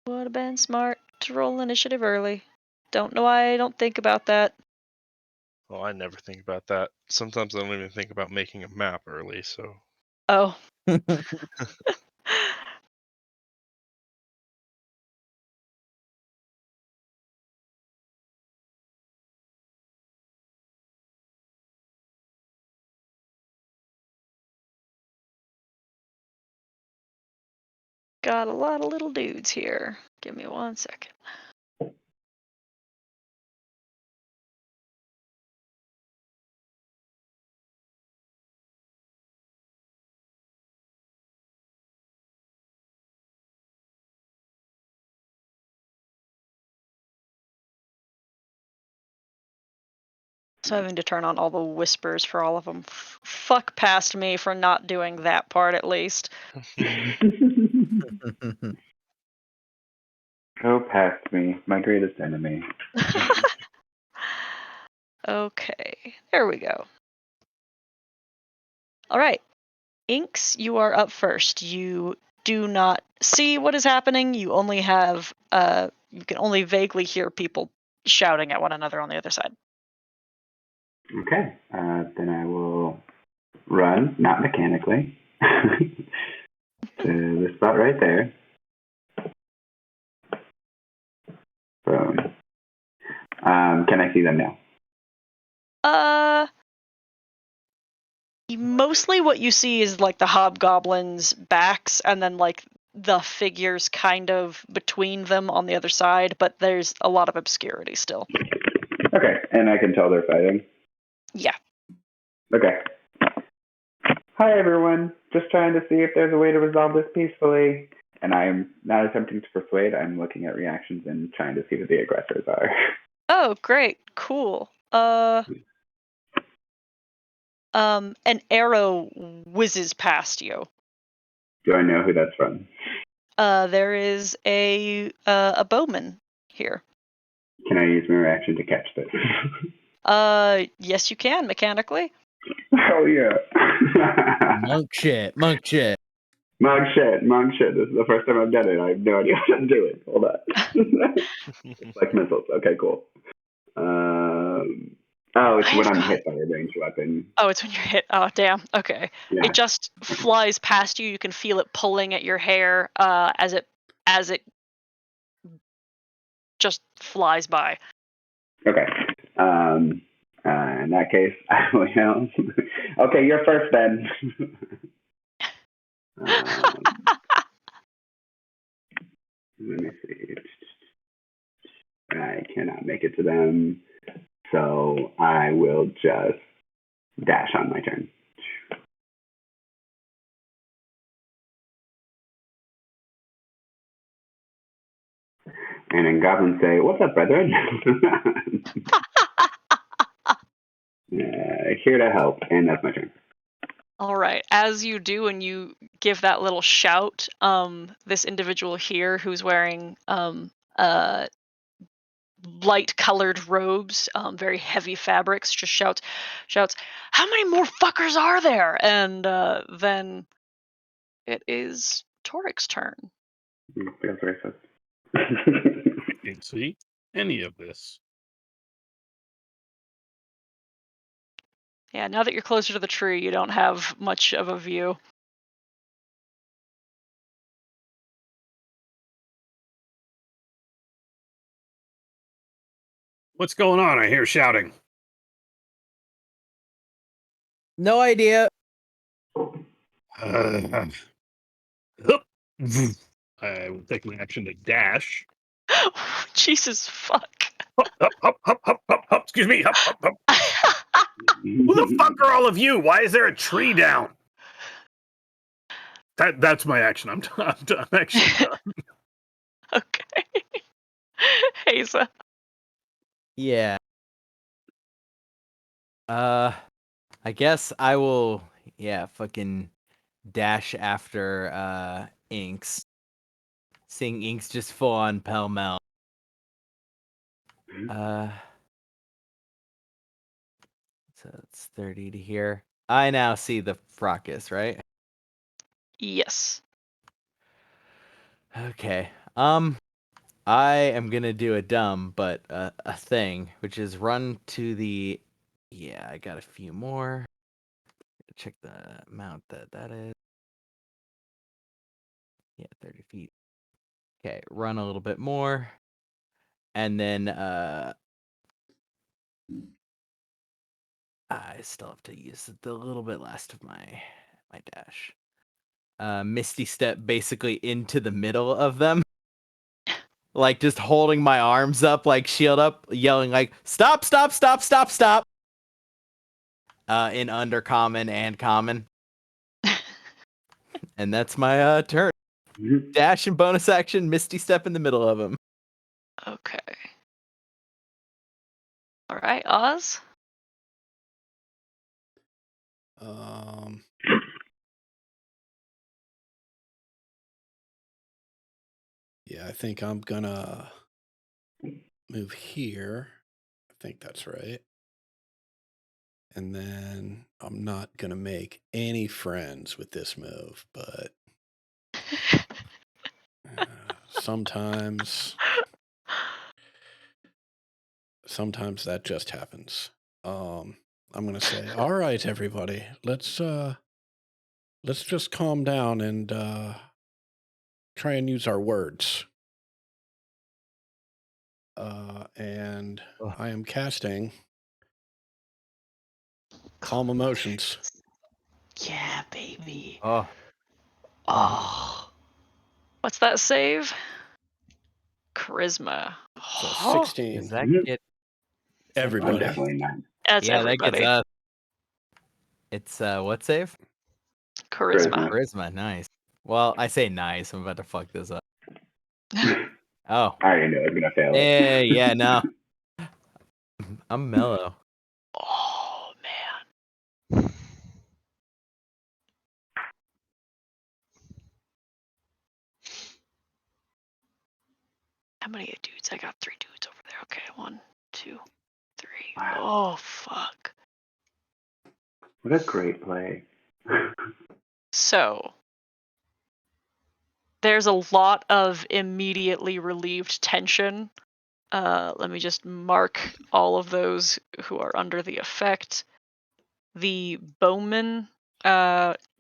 Would have been smart to roll initiative early. Don't know why I don't think about that. Oh, I never think about that. Sometimes I don't even think about making a map early, so. Oh. Got a lot of little dudes here. Give me 1 second. So having to turn on all the whispers for all of them. Fuck past me for not doing that part at least. Go past me, my greatest enemy. Okay, there we go. All right, Inks, you are up first. You do not see what is happening. You only have, you can only vaguely hear people shouting at one another on the other side. Okay, then I will run, not mechanically, to the spot right there. Boom. Can I see them now? Mostly what you see is like the hobgoblins' backs and then like the figures kind of between them on the other side, but there's a lot of obscurity still. Okay, and I can tell they're fighting? Yeah. Okay. Hi, everyone. Just trying to see if there's a way to resolve this peacefully. And I'm not attempting to persuade. I'm looking at reactions and trying to see who the aggressors are. Oh, great. Cool. An arrow whizzes past you. Do I know who that's from? There is a bowman here. Can I use my reaction to catch this? Yes, you can mechanically. Hell yeah. Monk shit. Monk shit. Monk shit. This is the first time I've done it. I have no idea what I'm doing. Hold on. It's like missiles. Okay, cool. It's when I'm hit by a ranged weapon. Oh, it's when you're hit. Oh, damn. Okay. Yeah. It just flies past you. You can feel it pulling at your hair as it just flies by. Okay. In that case, I will. Okay, you're first then. Let me see. I cannot make it to them, so I will just dash on my turn. And then goblins say, "What's up, brethren?" Here to help, and that's my turn. All right. As you do, and you give that little shout, this individual here who's wearing light-colored robes, very heavy fabrics, just shouts, "How many more fuckers are there?" And then it is Torik's turn. Feels racist. I can't see any of this. Yeah, now that you're closer to the tree, you don't have much of a view. What's going on? I hear shouting. No idea. I will take my action to dash. Jesus fuck. Hop. Excuse me. Hop. Who the fuck are all of you? Why is there a tree down? That's my action. I'm actually done. Okay. Haza. Yeah. I guess I will, fucking dash after Inks. Seeing Inks just full on pell-mell. So it's 30 to here. I now see the fracas, right? Yes. Okay. I am gonna do a dumb but a thing, which is run to the. Yeah, I got a few more. Check the amount that is. Yeah, 30 feet. Okay, run a little bit more, and then I still have to use the little bit last of my dash. Misty step basically into the middle of them. Like just holding my arms up, like shield up, yelling like stop, stop, stop, stop, stop. In undercommon and common. And that's my turn. Dash and bonus action, Misty step in the middle of him. Okay. All right, Oz. Yeah, I think I'm gonna move here. I think that's right. And then I'm not gonna make any friends with this move, but sometimes that just happens. I'm gonna say, all right, everybody, let's just calm down and try and use our words. And I am casting Calm Emotions. Yeah, baby. Oh. What's that save? Charisma. So 16. Does that get everybody? Definitely not. That's everybody. That gets us. It's what save? Charisma. Charisma, nice. Well, I say nice. I'm about to fuck this up. Oh. I already know it's gonna fail it. Yeah, no. I'm mellow. Oh man. How many dudes? I got 3 dudes over there. Okay, 1, 2, 3. Wow. Oh fuck. What a great play. So there's a lot of immediately relieved tension. Let me just mark all of those who are under the effect. The bowman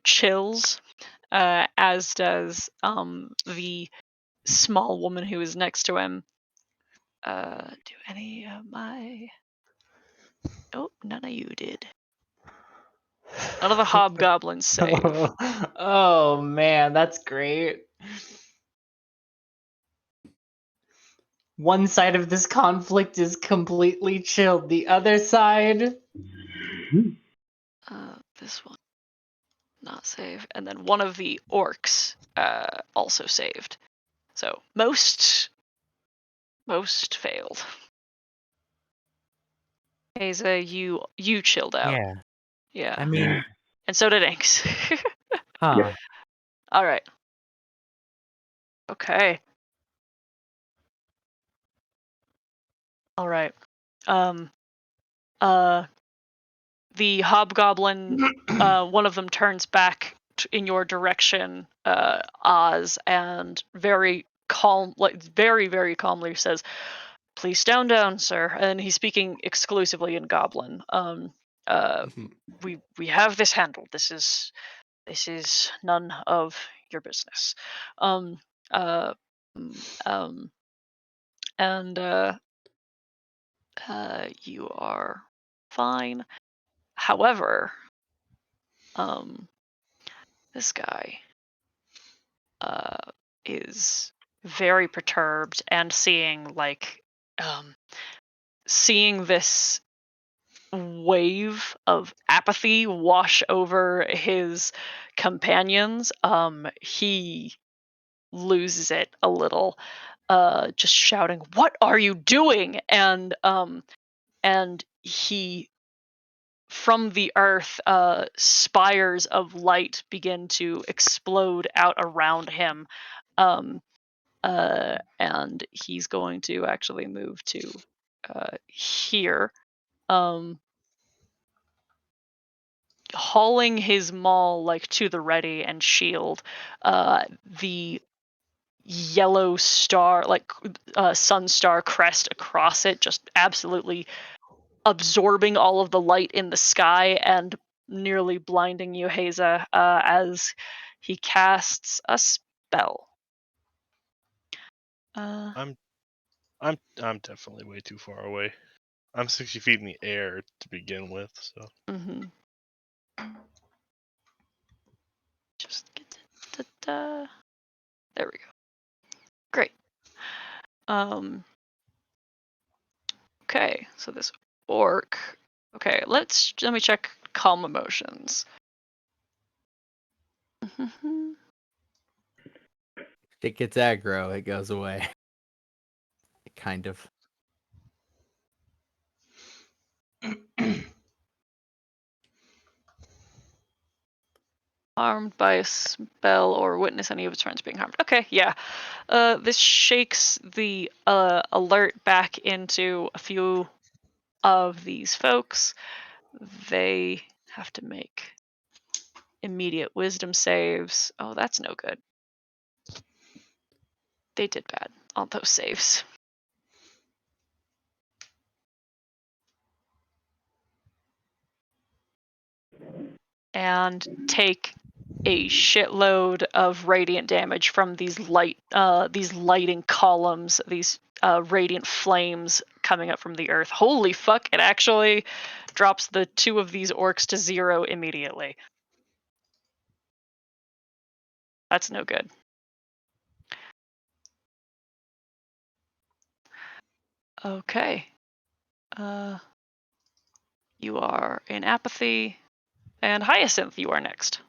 chills, as does the small woman who is next to him. Do any of my... Oh, none of you did. None of the hobgoblins save. Oh man, that's great. One side of this conflict is completely chilled. The other side... This one, not save. And then one of the orcs also saved. So most failed. Haza, you chilled out. Yeah. I mean, and so did Inks. huh. Yeah. All right. Okay. All right. The hobgoblin, one of them turns back in your direction, Oz, and very calm, like very, very calmly says, "Please stand down, sir." And he's speaking exclusively in Goblin. We have this handled. This is none of your business. You are fine. However, this guy is very perturbed, and seeing this wave of apathy wash over his companions, he loses it a little, just shouting, "What are you doing?" And he from the earth, spires of light begin to explode out around him. And he's going to actually move to here, hauling his maul like to the ready and shield. The yellow star, like sun star crest across it, just absolutely absorbing all of the light in the sky and nearly blinding you, Haza, as he casts a spell. I'm definitely way too far away. I'm 60 feet in the air to begin with, so. Just get there we go. Great. Okay, so this orc. Okay, let me check calm emotions. It gets aggro, it goes away. Kind of. Harmed by a spell or witness any of its friends being harmed. Okay, yeah. This shakes the alert back into a few of these folks. They have to make immediate wisdom saves. Oh, that's no good. They did bad on those saves. And take a shitload of radiant damage from these lighting columns, these radiant flames coming up from the earth. Holy fuck, it actually drops the 2 of these orcs to 0 immediately. That's no good. Okay. You are in apathy. And Hyacinth, you are next.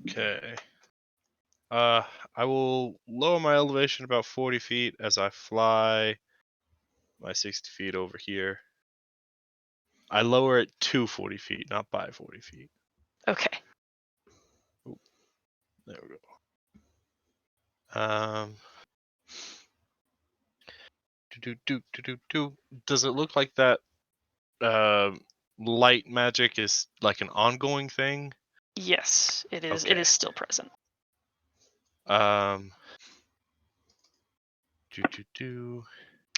Okay. I will lower my elevation about 40 feet as I fly my 60 feet over here. I lower it to 40 feet, not by 40 feet. Okay. Ooh, there we go. Does it look like that light magic is like an ongoing thing? Yes, it is. Okay. It is still present. I'm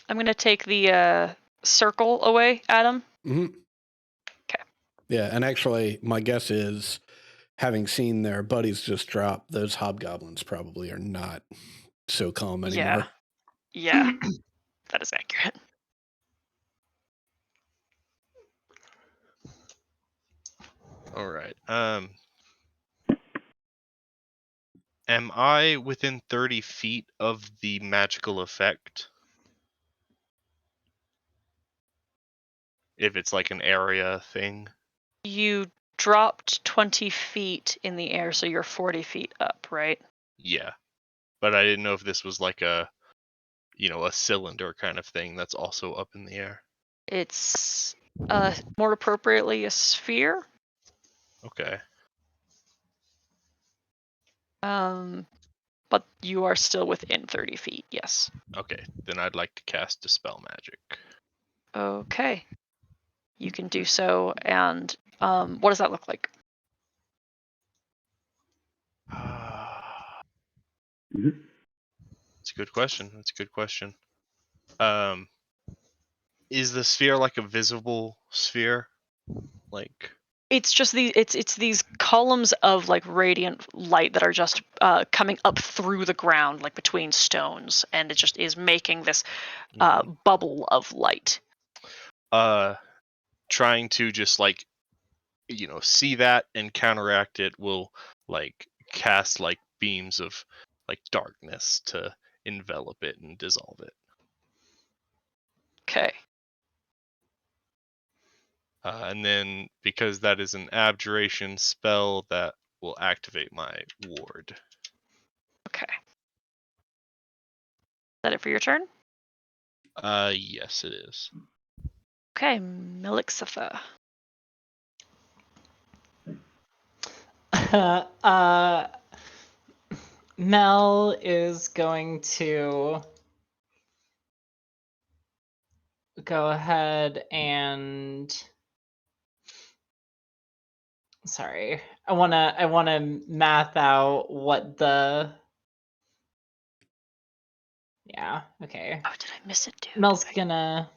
gonna take the circle away, Adam. Mm-hmm. Okay. Yeah, and actually, my guess is, having seen their buddies just drop, those hobgoblins probably are not so calm anymore. Yeah. That is accurate. All right. Am I within 30 feet of the magical effect? If it's like an area thing? You dropped 20 feet in the air, so you're 40 feet up, right? Yeah. But I didn't know if this was like a cylinder kind of thing that's also up in the air. It's more appropriately a sphere. Okay. But you are still within 30 feet, yes. Okay, then I'd like to cast Dispel Magic. Okay. You can do so, and what does that look like? That's a good question. Is the sphere like a visible sphere? Like It's just it's these columns of like radiant light that are just coming up through the ground, like between stones, and it just is making this bubble of light. Trying to just like see that and counteract it will like cast like beams of like darkness to envelop it and dissolve it. Okay. And then because that is an abjuration spell, that will activate my ward. Okay. Is that it for your turn? Yes, it is. Okay, Melixitha. Mel is going to go ahead and sorry. I wanna math out what the yeah, okay. Oh, did I miss it, dude? Mel's gonna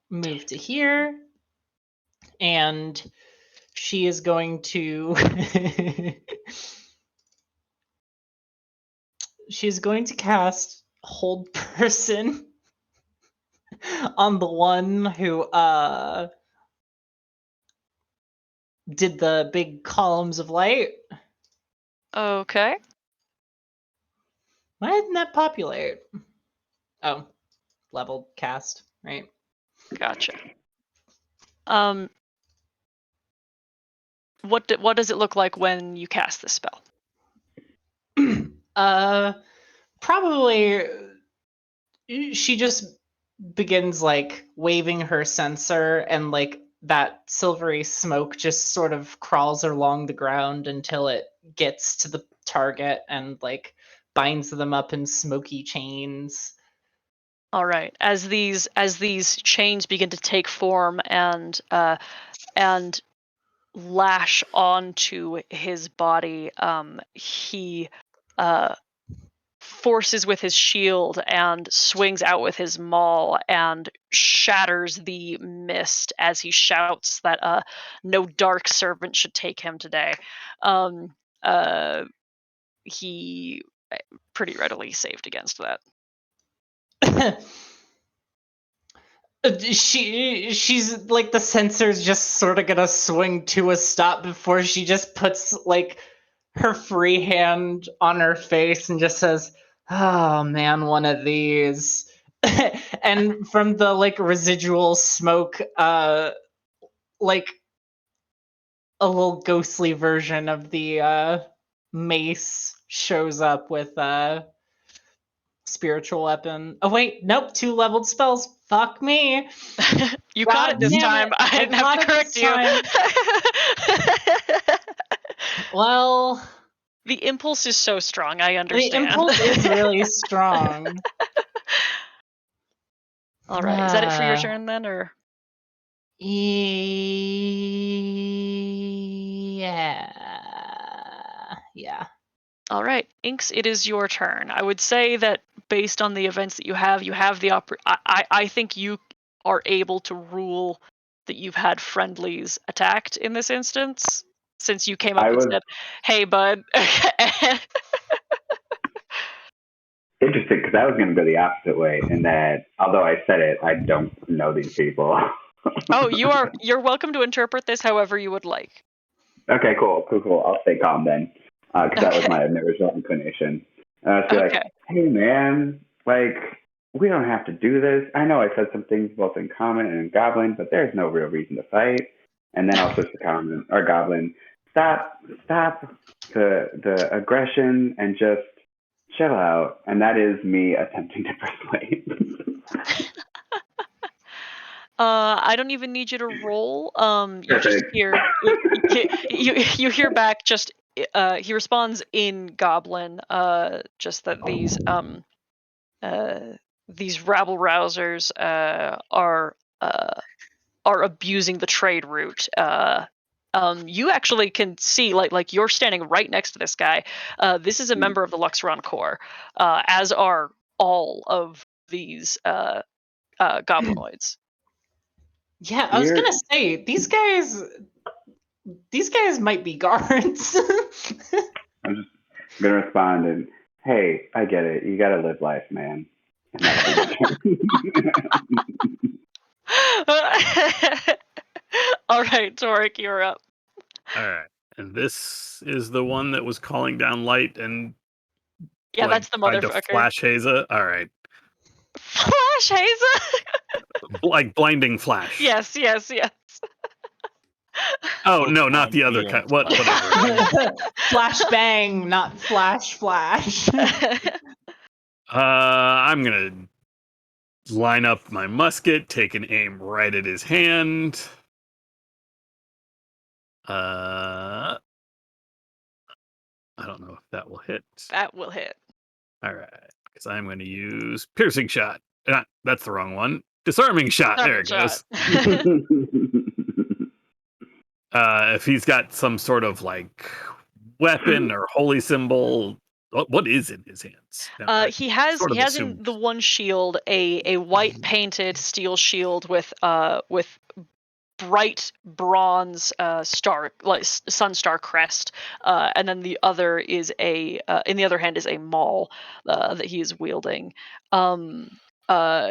move to here, and she is going to she's going to cast Hold Person on the one who did the big columns of light. Okay. Why didn't that populate? Oh, leveled cast, right? Gotcha. What does it look like when you cast this spell? Probably she just begins like waving her censer, and like that silvery smoke just sort of crawls along the ground until it gets to the target and like binds them up in smoky chains. All right. As these chains begin to take form and lash onto his body, he forces with his shield and swings out with his maul and shatters the mist as he shouts that no dark servant should take him today. He pretty readily saved against that. She's like, the sensor's just sort of gonna swing to a stop before she just puts like her free hand on her face and just says, "Oh man, one of these." And from the like residual smoke, like a little ghostly version of the mace shows up with spiritual weapon. Oh wait, nope, 2 leveled spells. Fuck me. You caught it this time. I didn't have to correct you. Well, the impulse is so strong. I understand. The impulse is really strong. All right. Is that it for your turn then, or? Yeah. All right, Inks, it is your turn. I would say that based on the events that you have the I think you are able to rule that you've had friendlies attacked in this instance, since you came up and said, "Hey, bud." Interesting, because I was going to go the opposite way, in that although I said it, I don't know these people. Oh, you're welcome to interpret this however you would like. Okay, cool. I'll stay calm then, because that was my original inclination. So like, hey man, like, we don't have to do this. I know I said some things both in common and in goblin, but there's no real reason to fight. And then I'll switch to common or goblin. Stop the aggression and just chill out. And that is me attempting to persuade. I don't even need you to roll. You just hear you hear back. Just he responds in Goblin. Just that these rabble rousers are abusing the trade route. You actually can see, like you're standing right next to this guy. This is a member of the Luxron Corps, as are all of these goblinoids. Yeah, I was gonna say these guys might be guards. I'm just gonna respond and, hey, I get it. You gotta live life, man. All right, Torek, you're up. All right, and this is the one that was calling down light and yeah, that's the motherfucker. Flash Haza. All right. Flash Haza. Like blinding flash. Yes. Oh no, not the other kind. Whatever. Flash bang, not flash. I'm gonna line up my musket, take an aim right at his hand. I don't know if that will hit. That will hit. All right, because I'm going to use piercing shot. That's the wrong one. Disarming shot. There it goes. If he's got some sort of like weapon or holy symbol, what is in his hands? He has in the one shield a white painted steel shield with bright bronze star, like sun star crest, and then the other is in the other hand is a maul that he is wielding.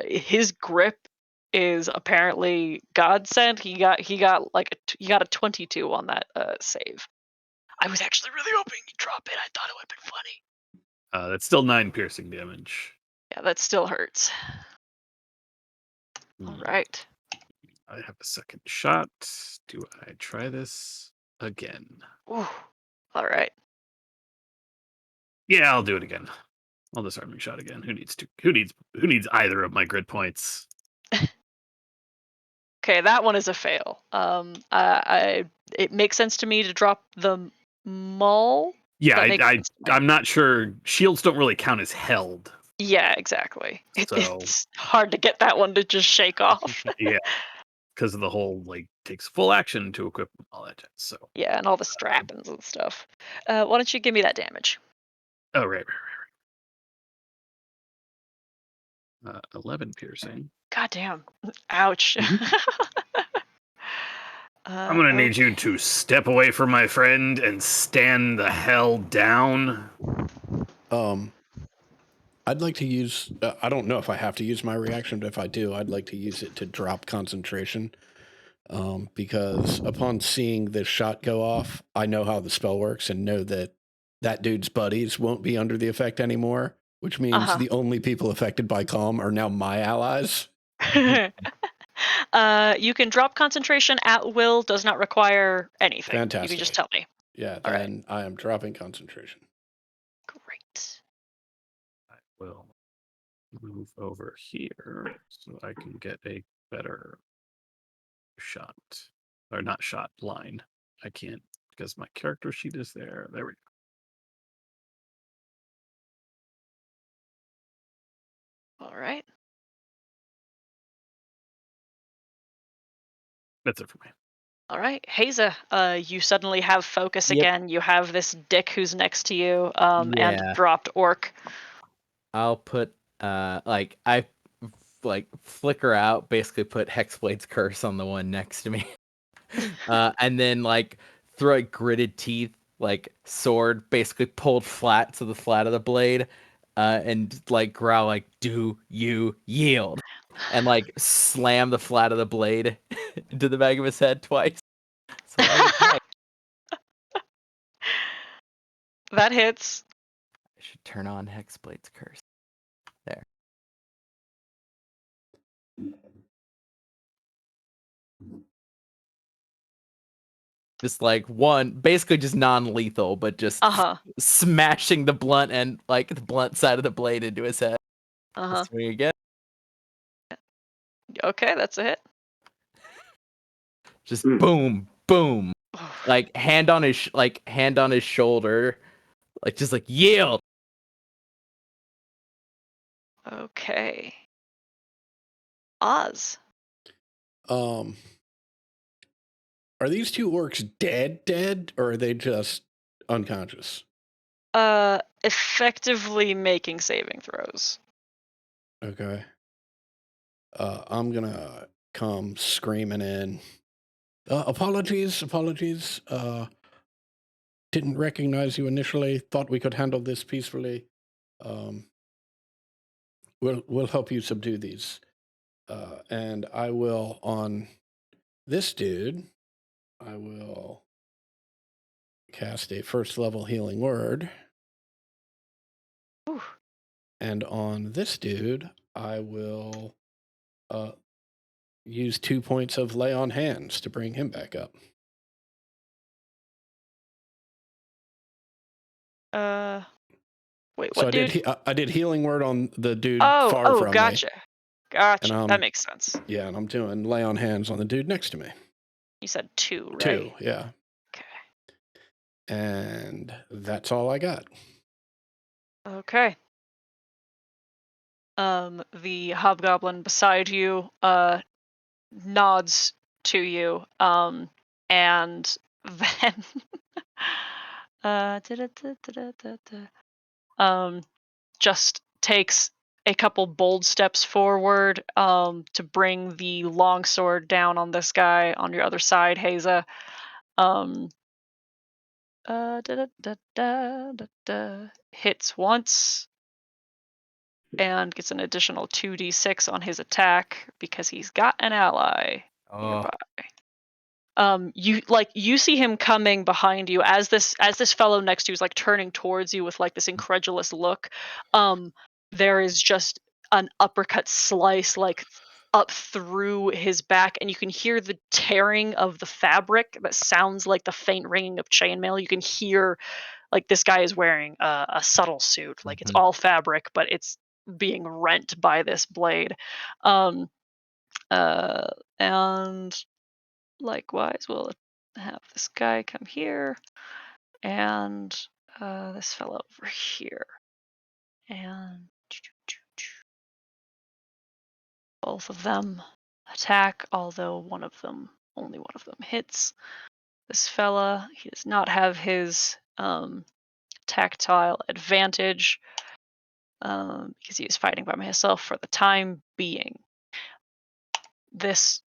His grip is apparently godsend. He got a 22 on that save. I was actually really hoping he'd drop it. I thought it would have been funny. That's still 9 piercing damage. Yeah, that still hurts. All right. I have a second shot. Do I try this again? Ooh. All right. Yeah, I'll do it again. I'll disarming shot again. Who needs either of my grid points? Okay, that one is a fail. It makes sense to me to drop the maul. Yeah, I'm not sure. Shields don't really count as held. Yeah, exactly. So, it's hard to get that one to just shake off. Yeah, because of the whole takes full action to equip all that. So yeah, and all the strappings and stuff. Why don't you give me that damage? Oh, right. 11 piercing. God damn! Ouch. I'm gonna need you to step away from my friend and stand the hell down. I'd like to use. I don't know if I have to use my reaction, but if I do, I'd like to use it to drop concentration. Because upon seeing this shot go off, I know how the spell works and know that dude's buddies won't be under the effect anymore, which means the only people affected by calm are now my allies. You can drop concentration at will. Does not require anything. Fantastic. You can just tell me. Yeah, then I am dropping concentration. Great. I will move over here so I can get a better shot. Or not shot, line. I can't because my character sheet is there. There we go. All right. That's it for me. All right, Haza, you suddenly have focus again. You have this dick who's next to you, and dropped orc. I'll put I flicker out, basically put Hexblade's Curse on the one next to me, and then throw gritted teeth, sword, basically pulled flat to the flat of the blade, and growl "Do you yield?" and slam the flat of the blade into the back of his head twice. So that hits. I should turn on Hexblade's Curse. There. Just one, basically just non-lethal, but just smashing the blunt and the blunt side of the blade into his head. Swing again. Okay, that's a hit. Just boom, boom, hand on his shoulder, just yield. Okay. Oz. Are these two orcs dead, or are they just unconscious? Effectively making saving throws. Okay. I'm gonna come screaming in. Apologies. Didn't recognize you initially. Thought we could handle this peacefully. We'll help you subdue these. And I will, on this dude, I will cast a first level healing word. Ooh. And on this dude, I will use 2 points of lay on hands to bring him back up. Wait, what so dude? I did healing word on the dude far from gotcha. me. Gotcha. That makes sense. Yeah, and I'm doing lay on hands on the dude next to me. You said 2, right? 2, yeah. Okay. And that's all I got. Okay. The hobgoblin beside you nods to you, and then just takes a couple bold steps forward to bring the longsword down on this guy on your other side, Haza. Hits once and gets an additional 2d6 on his attack because he's got an ally nearby. You see him coming behind you as this fellow next to you is like turning towards you with like this incredulous look. There is just an uppercut slice like up through his back, and you can hear the tearing of the fabric that sounds like the faint ringing of chainmail. You can hear like this guy is wearing a subtle suit, like it's all fabric, but it's being rent by this blade. And likewise, we'll have this guy come here, and this fellow over here, and both of them attack. Although only one of them hits. This fella, he does not have his tactile advantage because he is fighting by himself for the time being. This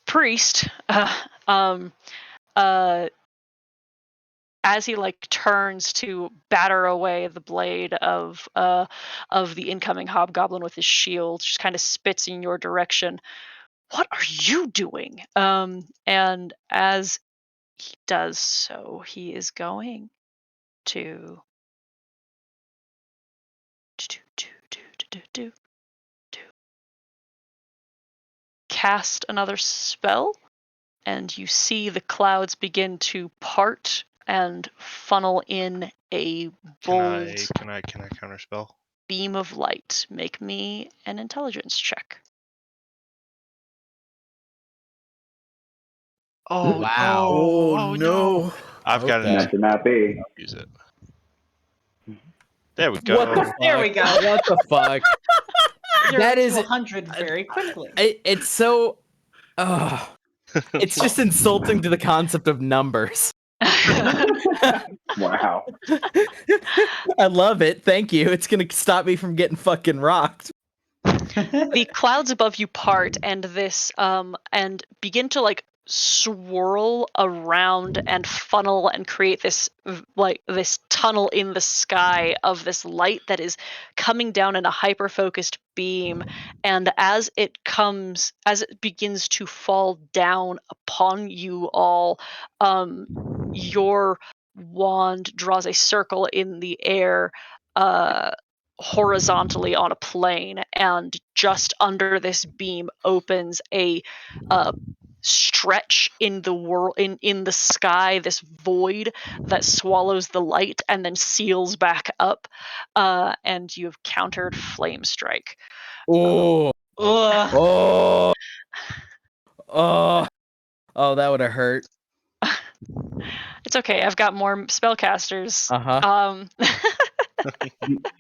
priest, as he like turns to batter away the blade of the incoming hobgoblin with his shield, just kind of spits in your direction. What are you doing? And as he does so, he is going to cast another spell, and you see the clouds begin to part and funnel in a bold Can I counterspell? beam of light. Make me an intelligence check. Oh Wow. Oh no! I've got That it. should not be. Use it. There we go. What the fuck? There we go. What the fuck? You're That up is to 100 very quickly. It's so. It's just insulting to the concept of numbers. Wow. I love it. Thank you. It's gonna stop me from getting fucking rocked. The clouds above you part, and this and begin to like swirl around and funnel and create this like this tunnel in the sky of this light that is coming down in a hyper focused beam. And as it begins to fall down upon you all, your wand draws a circle in the air horizontally on a plane, and just under this beam opens a stretch in the in the sky, this void that swallows the light and then seals back up, and you've countered flame strike. Oh. Oh. Oh, that would have hurt. It's okay, I've got more spellcasters.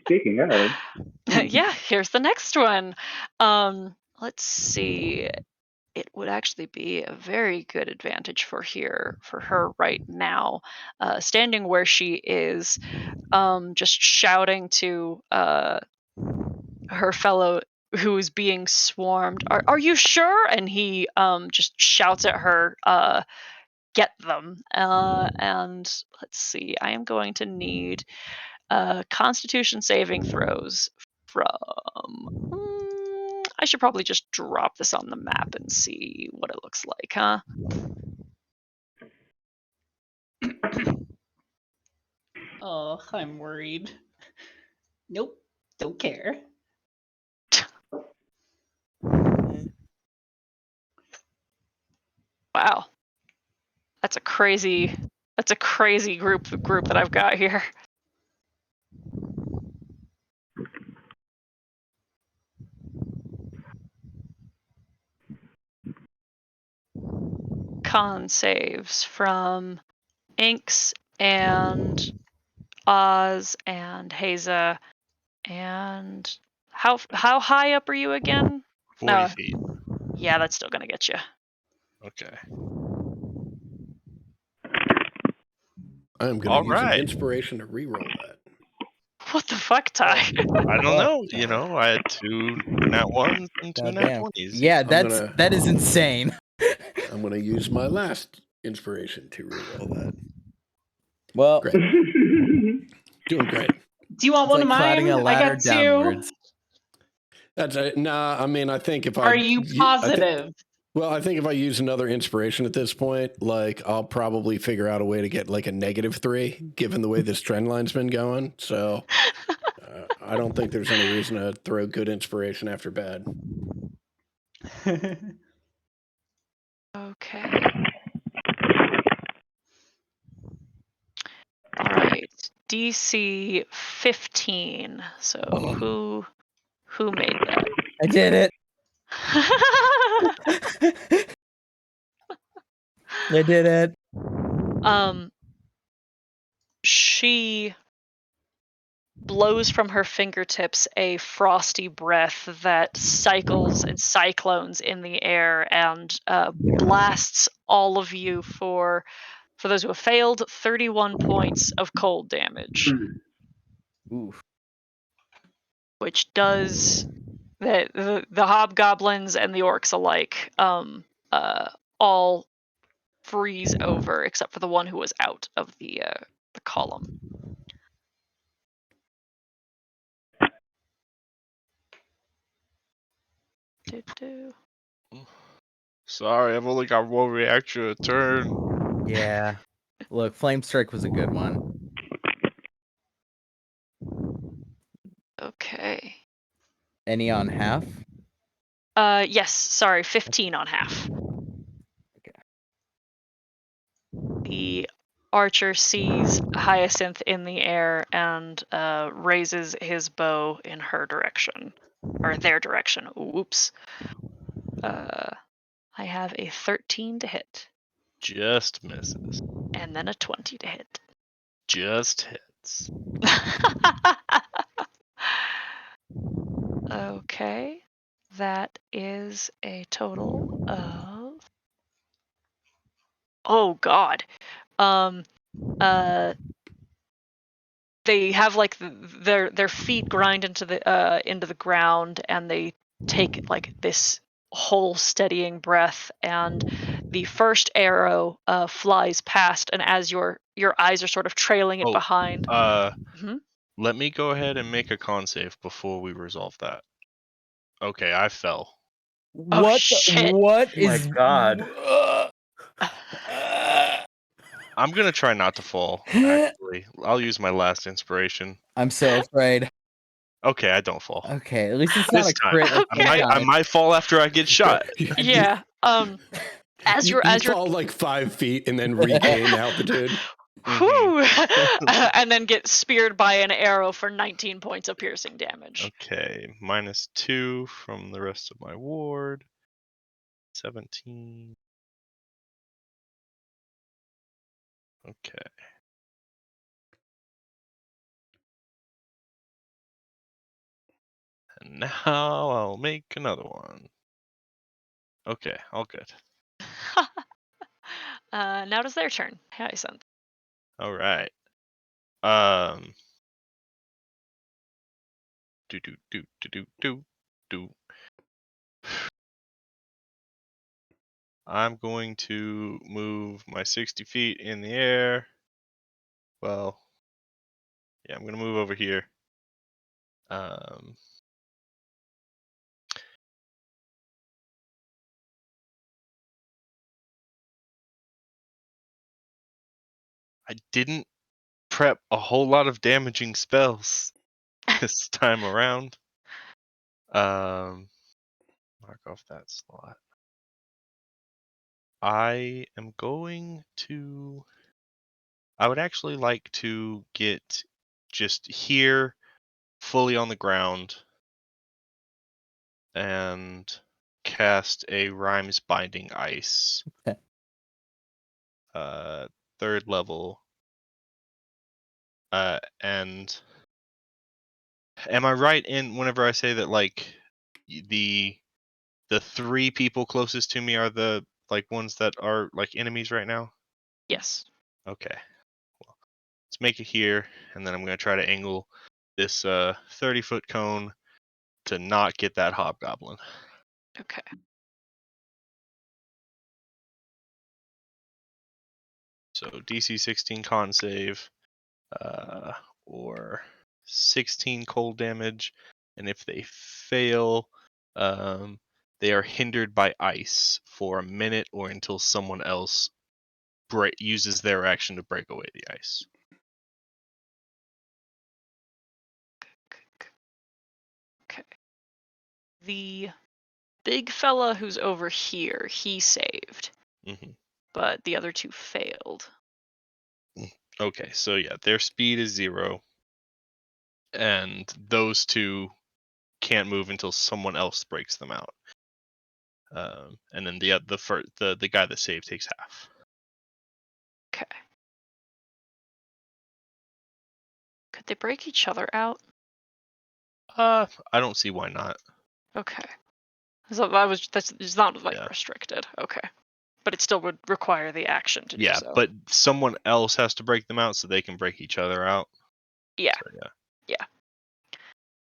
Speaking of, yeah, here's the next one. Let's see. It would actually be a very good advantage for her right now, standing where she is, just shouting to her fellow who is being swarmed. Are you sure? And he just shouts at her, get them. And let's see. I am going to need Constitution saving throws from. I should probably just drop this on the map and see what it looks like, huh? Oh, I'm worried. Nope, don't care. Wow. That's a crazy group that I've got here. Con saves from Inks and Oz and Haza. And how high up are you again? 40 feet. Yeah, that's still gonna get you. Okay. I'm going All to use an right. inspiration to reroll that. What the fuck, Ty? I don't know. You know, I had 2 nat 1s and 2 nat Goddamn. 20s. Yeah, I'm that is insane. I'm going to use my last inspiration to reroll that. Well, Great. Doing great. Do you want it's one like of mine? climbing a I ladder got two. downwards. That's a, nah. I mean, I think if Are you positive? I think if I use another inspiration at this point, like I'll probably figure out a way to get like a -3, given the way this trend line's been going. So I don't think there's any reason to throw good inspiration after bad. Okay. All right. DC 15. So who made that? I did it. I did it. She blows from her fingertips a frosty breath that cycles and cyclones in the air and blasts all of you for those who have failed 31 points of cold damage. Oof. Which does the hobgoblins and the orcs alike all freeze over except for the one who was out of the column. Sorry, I've only got 1 reaction a turn. Yeah. Look, Flame Strike was a good one. Okay. Any on half? Yes, sorry, 15 on half. Okay. The archer sees Hyacinth in the air and raises his bow in her direction. Or their direction. Whoops. I have a 13 to hit. Just misses. And then a 20 to hit. Just hits. Okay. That is a total of... Oh god. They have like their feet grind into the ground, and they take like this whole steadying breath, and the first arrow flies past, and as your eyes are sort of trailing it behind. Let me go ahead and make a con save before we resolve that. Okay, I fell. What? Shit. What Oh my god. I'm gonna try not to fall, actually. I'll use my last inspiration. I'm so afraid. Okay, I don't fall. Okay, at least it's not This a time. crit. Like Okay. I might fall after I get shot. Yeah. As you you're fall like 5 feet and then regain altitude. Whew. And then get speared by an arrow for 19 points of piercing damage. Okay, -2 from the rest of my ward. 17. Okay. And now I'll make another one. Okay, all good. Now it is their turn. Hyacinth. All right. I'm going to move my 60 feet in the air. Well, yeah, I'm going to move over here. I didn't prep a whole lot of damaging spells this time around. Mark off that slot. I would actually like to get just here fully on the ground and cast a Rhymes Binding Ice. Okay. 3rd level And am I right in whenever I say that like the 3 people closest to me are the like ones that are like enemies right now? Yes. Okay. Well, let's make it here, and then I'm gonna try to angle this 30-foot cone to not get that hobgoblin. Okay. So DC 16 con save, or 16 cold damage, and if they fail, they are hindered by ice for a minute or until someone else uses their action to break away the ice. Okay. The big fella who's over here, he saved, but the other 2 failed. Okay, so yeah, their speed is 0, and those 2 can't move until someone else breaks them out. And then the guy that saved takes half. Okay. Could they break each other out? I don't see why not. Okay. So that's not like restricted. Okay. But it still would require the action to do so. Yeah, but someone else has to break them out so they can break each other out. Yeah. So, yeah.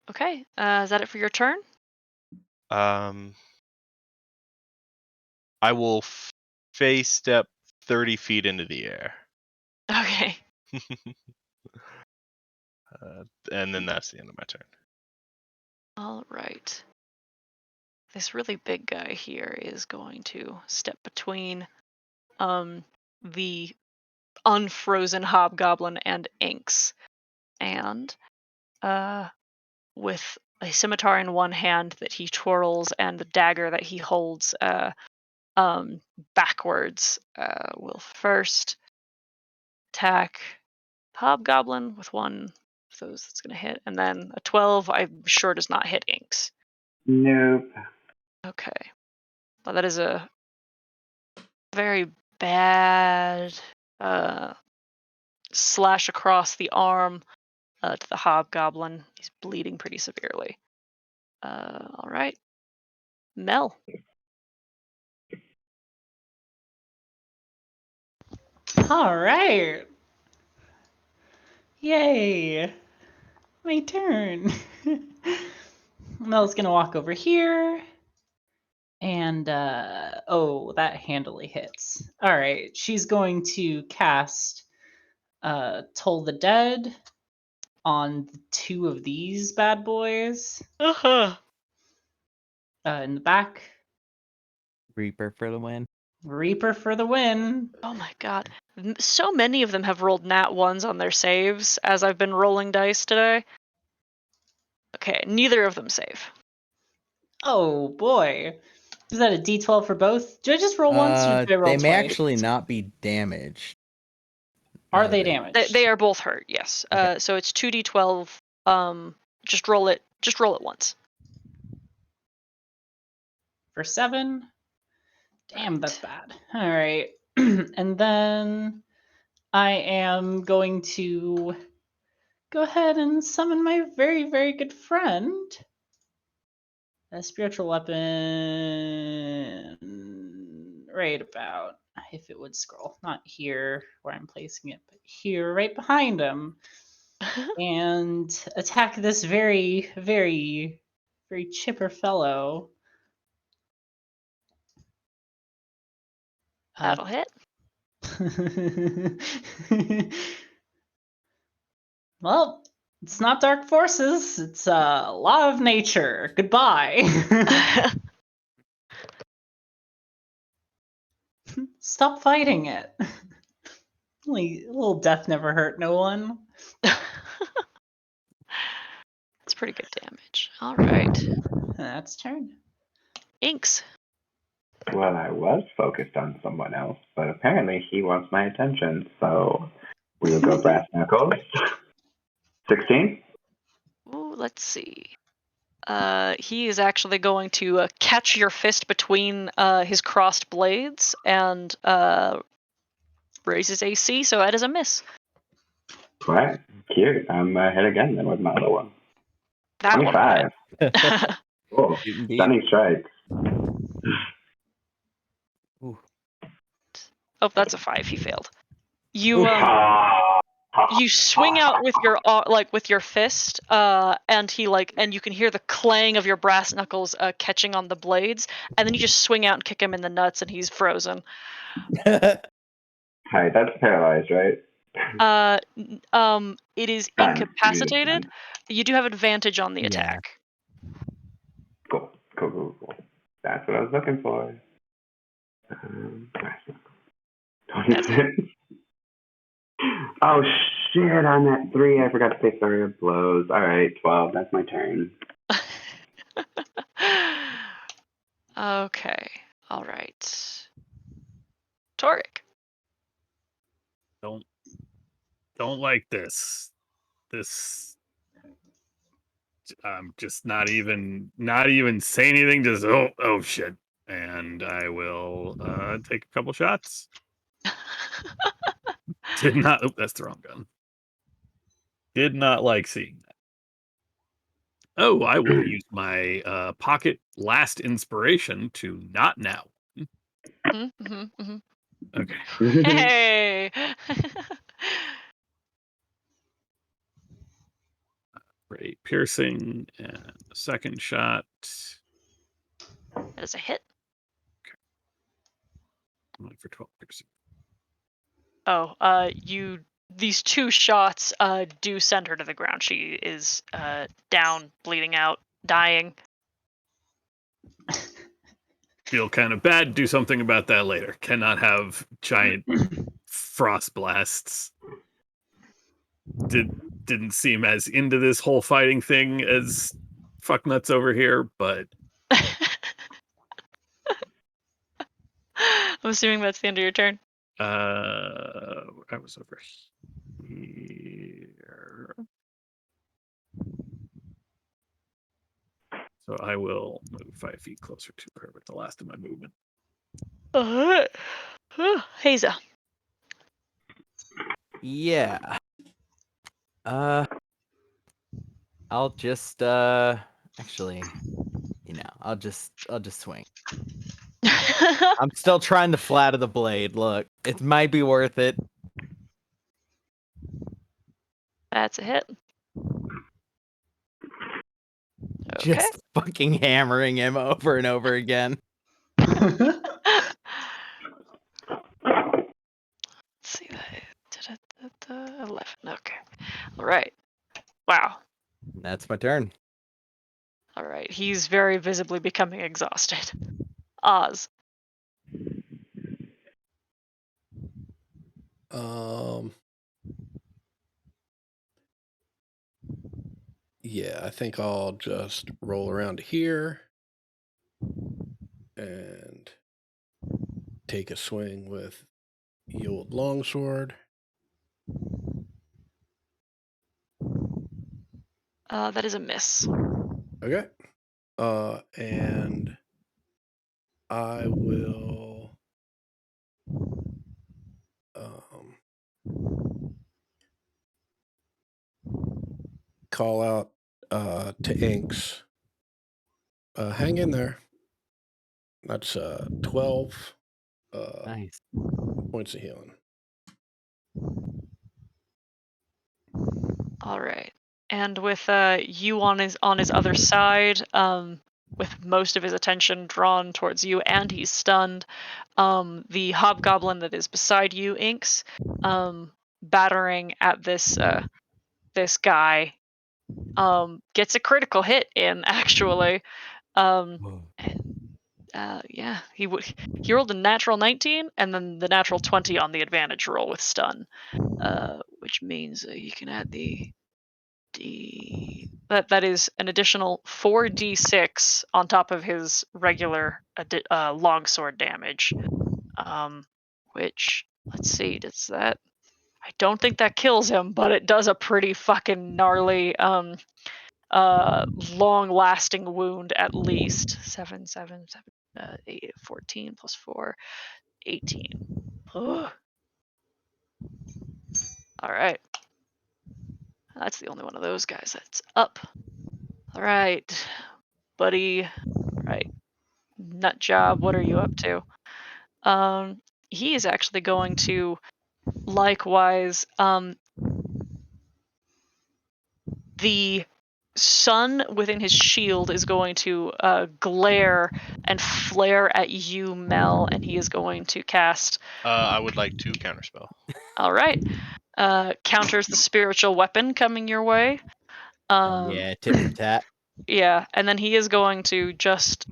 Okay. Is that it for your turn? I will phase step 30 feet into the air. Okay. And then that's the end of my turn. All right. This really big guy here is going to step between the unfrozen hobgoblin and Inks, and with a scimitar in one hand that he twirls and the dagger that he holds backwards, will first attack hobgoblin with one of those that's going to hit, and then a 12 I'm sure does not hit Inks. Nope. Okay. Well, that is a very bad slash across the arm to the hobgoblin. He's bleeding pretty severely. All right. Mel. All right. Yay. My turn. Mel's gonna walk over here. And, oh, that handily hits. All right, she's going to cast Toll the Dead on 2 of these bad boys. Uh-huh. In the back. Reaper for the win. Reaper for the win. Oh my god. So many of them have rolled nat ones on their saves as I've been rolling dice today. Okay, neither of them save. Oh boy. Is that a d12 for both? Did I just roll once or did I roll They may twice? actually not be damaged. Are they damaged? They are both hurt, yes. Okay. So it's 2d12. Just roll it once. For 7? Damn, that's bad. All right. And then I am going to go ahead and summon my very, very good friend. A spiritual weapon right about, if it would scroll, not here where I'm placing it, but here right behind him. And attack this very, very, very chipper fellow. That'll hit. Well, it's not dark forces. It's a law of nature. Goodbye. Stop fighting it. Only a little death never hurt no one. That's pretty good damage. All right. That's turn. Inks. Well, I was focused on someone else, but apparently he wants my attention, so we will go brass knuckles. 16? Ooh, let's see. He is actually going to catch your fist between his crossed blades and raises AC, so that is a miss. What? Cute. I'm ahead again then with my other one. That 25. one. Cool. Indeed. Stunning strike. Ooh. Oh, that's a 5. He failed. You Ah. you swing out with your with your fist, and and you can hear the clang of your brass knuckles catching on the blades, and then you just swing out and kick him in the nuts, and he's frozen. Hi, that's paralyzed, right? It is Done. incapacitated. Done. You do have advantage on the Yeah. attack. Cool. That's what I was looking for. 26. Oh shit, I'm at 3. I forgot to take Flurry of Blows. Alright, 12. That's my turn. Okay. All right. Torek. Don't like this. This just not even say anything, just oh shit. And I will take a couple shots. Did not that's the wrong gun. Did not like seeing that. Oh, I will use my pocket last inspiration to not now. Okay. Hey. Great piercing and the second shot. That is a hit. Only for 12 piercing. Oh, these 2 shots do send her to the ground. She is down, bleeding out, dying. Feel kind of bad. Do something about that later. Cannot have giant frost blasts. Didn't seem as into this whole fighting thing as fucknuts over here, but I'm assuming that's the end of your turn. I was over here. So I will move 5 feet closer to her with the last of my movement. Haza. Yeah. I'll just actually, I'll just swing. I'm still trying the flat of the blade. Look, it might be worth it. That's a hit. Okay. Just fucking hammering him over and over again. Let's see that. 11. Okay. All right. Wow. That's my turn. All right. He's very visibly becoming exhausted. Oz. Yeah, I think I'll just roll around here and take a swing with the old longsword. That is a miss. Okay. And I will call out to Inks. Hang in there. That's 12 Nice. points of healing. All right. And with you on his other side, with most of his attention drawn towards you, and he's stunned, the hobgoblin that is beside you, Inks, battering at this this guy, gets a critical hit in actually. Yeah, he rolled a natural 19 and then the natural 20 on the advantage roll with stun, which means you can add the that is an additional 4d6 on top of his regular longsword damage, which, let's see, does that, I don't think that kills him, but it does a pretty fucking gnarly long lasting wound at least. 7 8 14 plus 4 18. Ugh. All right. That's the only one of those guys that's up. All right, buddy. Right. Nut job. What are you up to? He is actually going to likewise. The sun within his shield is going to glare and flare at you, Mel, and he is going to cast. I would like to counterspell. All right. Counters the spiritual weapon coming your way. Yeah, tit for tat. Yeah, and then he is going to just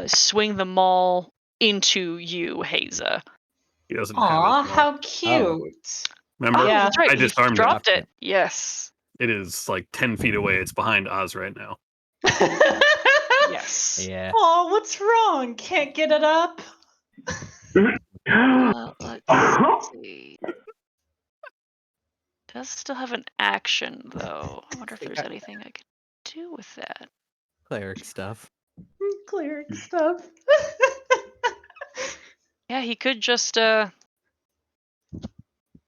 swing the maul into you, Haza. He doesn't Aw, have his how cute. Remember? Oh, Yeah. that's right. I you disarmed dropped it. it. Yes. It is like 10 feet away. It's behind Oz right now. Yes. Yeah. Oh, what's wrong? Can't get it up? Let's see. Does still have an action though. I wonder if there's anything I could do with that. Cleric stuff. Cleric stuff. Yeah, he could just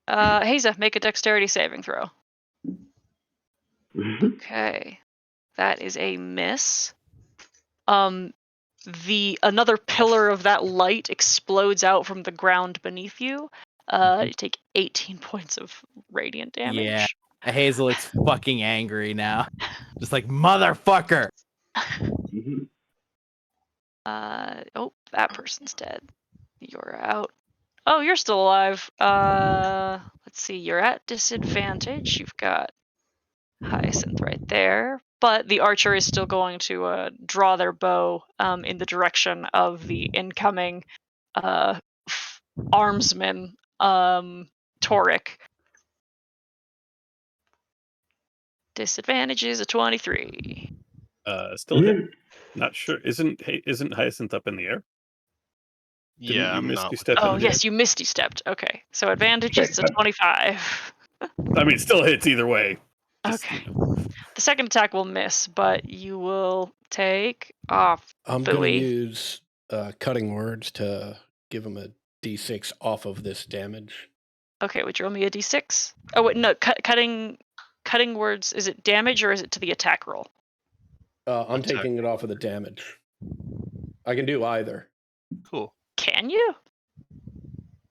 Haza, make a dexterity saving throw. Okay. That is a miss. Another pillar of that light explodes out from the ground beneath you. You take 18 points of radiant damage. Yeah. Hazel looks fucking angry now. Just like, motherfucker! Oh, that person's dead. You're out. Oh, you're still alive. Let's see. You're at disadvantage. You've got Hyacinth right there. But the archer is still going to draw their bow in the direction of the incoming armsman, Toric. Disadvantage is a 23. Still hit. Not sure. Isn't Hyacinth up in the air? Didn't Yeah, you I'm misty not. step Oh, in the yes, you misty stepped. Okay, so advantage is a 25. I mean, still hits either way. Just, Okay. The second attack will miss, but you will take off. I'm going to Bowie. use cutting words to give him a d6 off of this damage. Okay, would you roll me a d6? Oh wait, no. Cutting words. Is it damage or is it to the attack roll? I'm Attack. taking it off of the damage. I can do either. Cool. Can you?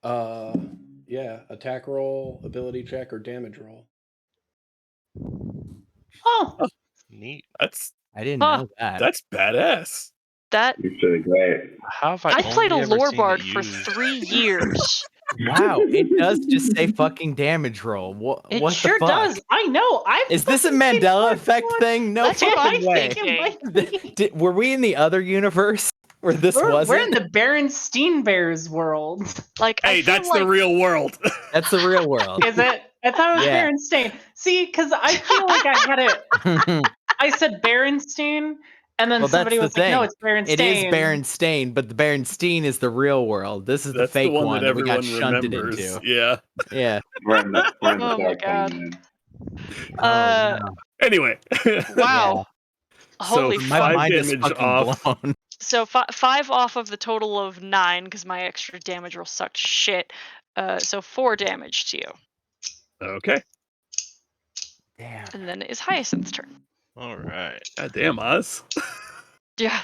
Yeah, attack roll, ability check, or damage roll. Oh, Neat. I didn't Huh. know that. That's badass. That It's really great. How have I played a only ever lore seen bard it for used? 3 years. Wow, it does just say fucking damage roll. What it the sure fuck? does. I know. Is this a Mandela effect thing? No That's what fucking I'm way. thinking. Were we in the other universe where this wasn't? We're in the Berenstein Bears world. Like, I Hey, feel that's like the real world. That's the real world. Is it? I thought it was Yeah. Berenstain. See, because I feel like I had it. I said Berenstein, and then Well, somebody that's was the like, "No, thing. it's Berenstain." It is Berenstain, but the Berenstain is the real world. This is the That's fake the one one that that we got everyone shunted remembers. into. Yeah. Yeah. We're in the Oh my dark God. lane, Uh, Oh, Anyway. wow. Holy so my fuck. mind is damage fucking off. blown. So 5 off of the total of 9 because my extra damage roll sucked shit. So 4 damage to you, Okay. Damn. and then it is Hyacinth's turn. All right. God damn, Oz. Yeah.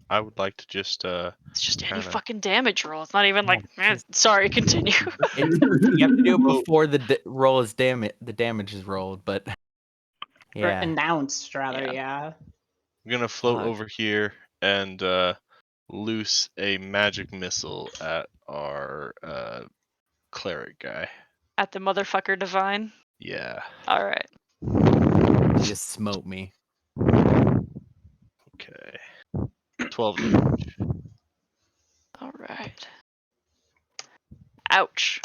I would like to just It's just any Kinda. fucking damage roll. It's not even like. Yeah, just- Sorry, continue. You have to do it before the roll is the damage is rolled, but Or yeah. announced, rather. Yeah. Yeah. I'm gonna float Fuck. over here and loose a magic missile at our cleric guy. At the motherfucker divine. Yeah. All right. You just smote me. Okay. 12 damage. All right. Ouch.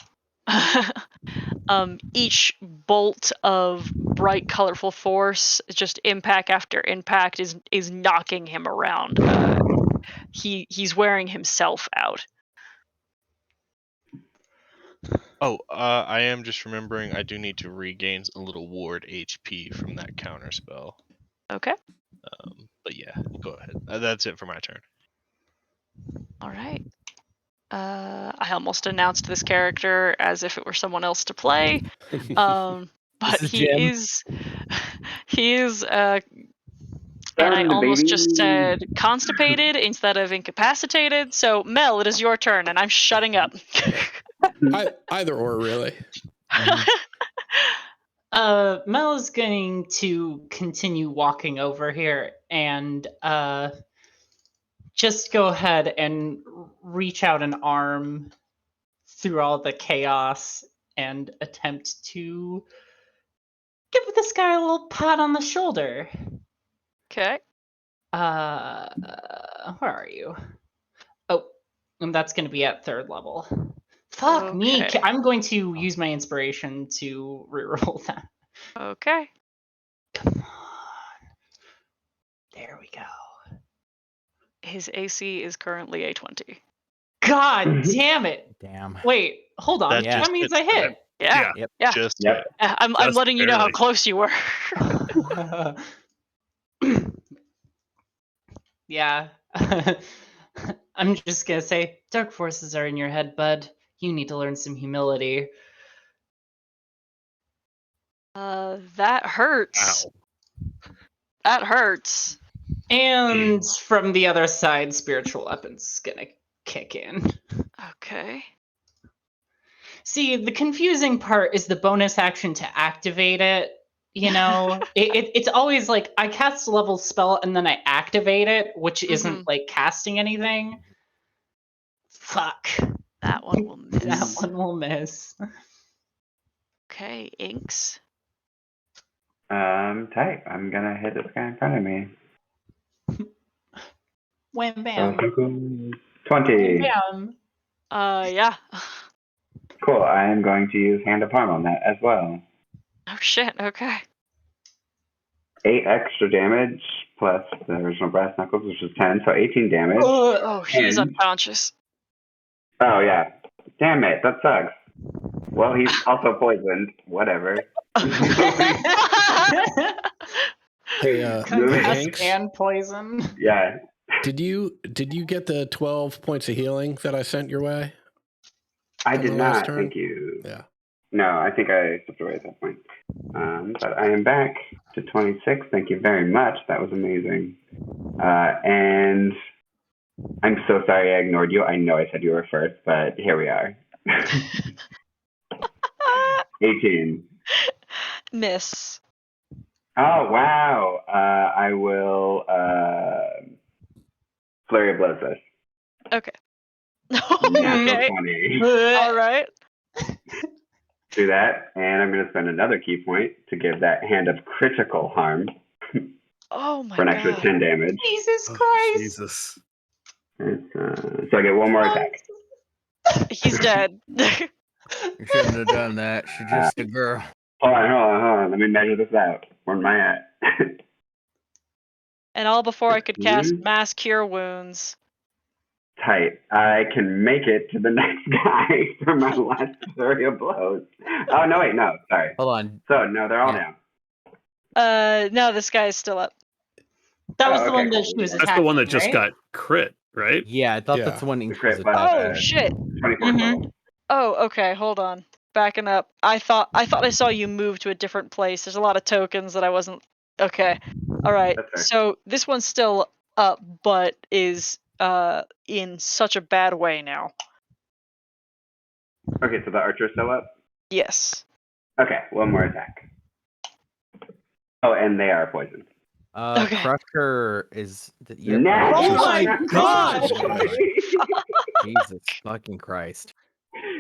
Each bolt of bright, colorful force, just impact after impact, is knocking him around. He's wearing himself out. Oh, I am just remembering I do need to regain a little ward HP from that counter spell. Okay. But yeah, go ahead. That's it for my turn. All right. I almost announced this character as if it were someone else to play. But is he Jim. is and I Done, almost baby. just said constipated instead of incapacitated. So Mel, it is your turn, and I'm shutting up. Either or, really. Mel is going to continue walking over here and just go ahead and reach out an arm through all the chaos and attempt to give this guy a little pat on the shoulder. Okay. Where are you? Oh, and that's going to be at 3rd level. Fuck me! Okay. I'm going to use my inspiration to reroll that. Okay. Come on. There we go. His AC is currently a 20. God damn it! Damn. Wait, hold on. That Yeah. That means I hit. Yeah. Yeah. Yeah. Just Yep. I'm Just letting you know how barely. close you were. Yeah. I'm just gonna say, dark forces are in your head, bud. You need to learn some humility. That hurts. Wow. That hurts. And from the other side, spiritual weapons gonna kick in. Okay. See, the confusing part is the bonus action to activate it. You know, it's always like I cast a level spell and then I activate it, which isn't like casting anything. Fuck. That one will miss. That one will miss. Okay, Inks. Tight. I'm gonna hit this guy in front of me. Wham So bam. 20. Bam. Yeah. Cool. I am going to use Hand of Harm on that as well. Oh shit. Okay. 8 extra damage plus the original brass knuckles, which is 10, so 18 damage. Oh, he's And- unconscious. Oh yeah. Damn it, that sucks. Well, he's also poisoned. Whatever. Hey, Concussed Hanks, and poison. Yeah. did you get the 12 points of healing that I sent your way? I On did the last not. turn? Thank you. Yeah. No, I think I stepped away at that point. But I am back to 26. Thank you very much. That was amazing. And I'm so sorry I ignored you. I know I said you were first, but here we are. 18. Miss. Oh, wow. I will Flurry of Blows this. Okay. Natural Okay. 20. All right. Do that, and I'm going to spend another key point to give that Hand of Critical Harm Oh my for an god. extra 10 damage. Jesus Oh, Christ. Jesus. So I get one more attack. He's dead. You shouldn't have done that. She's just a girl. Hold on. Let me measure this out. Where am I at? And all before I could cast 15. Mass Cure Wounds. Tight. I can make it to the next guy for my last flurry of blows. Oh, no, wait, no. Sorry. Hold on. So, no, they're all Yeah. down. No, this guy is still up. That was Oh, the okay, one that cool. she was That's attacking, the one that just right? got crit, right? Yeah, I thought Yeah. that's the one Inks crit was was, attacking. Oh shit. 24 total. Oh, okay, hold on. Backing up. I thought I saw you move to a different place. There's a lot of tokens that I wasn't. Okay. All right. That's fair. So this one's still up, but is in such a bad way now. Okay, so the archer's still up? Yes. Okay, one more attack. Oh, and they are poisoned. Okay. Crusher is. Yeah, Natural Oh my 20. God! Jesus fucking Christ.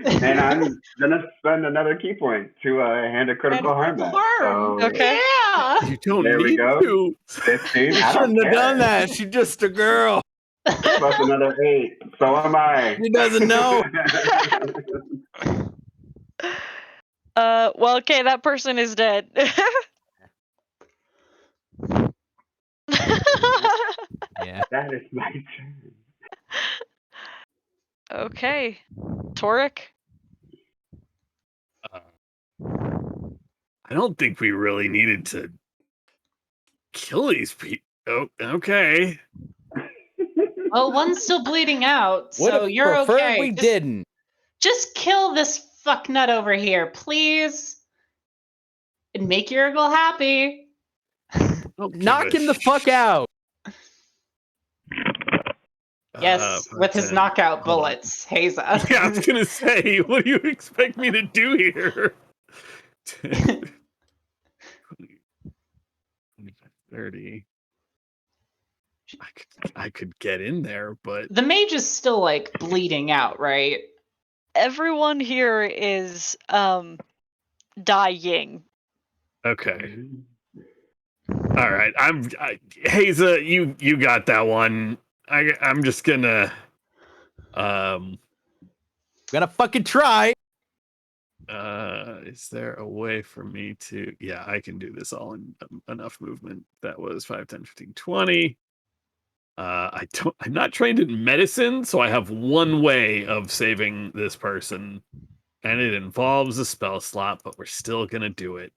And I'm gonna spend another key point to hand a critical harm back. So, Okay. Yeah. You don't There we need go. to. 15. You I don't shouldn't have care. done that. She's just a girl. Plus another 8. So am I. She doesn't know. Well, okay, that person is dead. Yeah. That is my turn. Okay. Toric? I don't think we really needed to kill these people. Oh, okay. Oh, one's still bleeding out, Would so have you're preferred okay. we didn't. Just kill this fucknut over here, please. And make Urgle happy. Knock him the fuck out. Yes, with his knockout hold on. bullets, Haza. Yeah, I was gonna say, what do you expect me to do here? 10, 30. I could get in there, but The mage is still like bleeding out, right? Everyone here is dying. okay. All right, Haza, you got that one. I'm just gonna Gonna fucking try. is there a way for me to? Yeah, I can do this all in enough movement. That was 5, 10, 15, 20. I'm not trained in medicine, so I have one way of saving this person, and it involves a spell slot, but we're still gonna do it.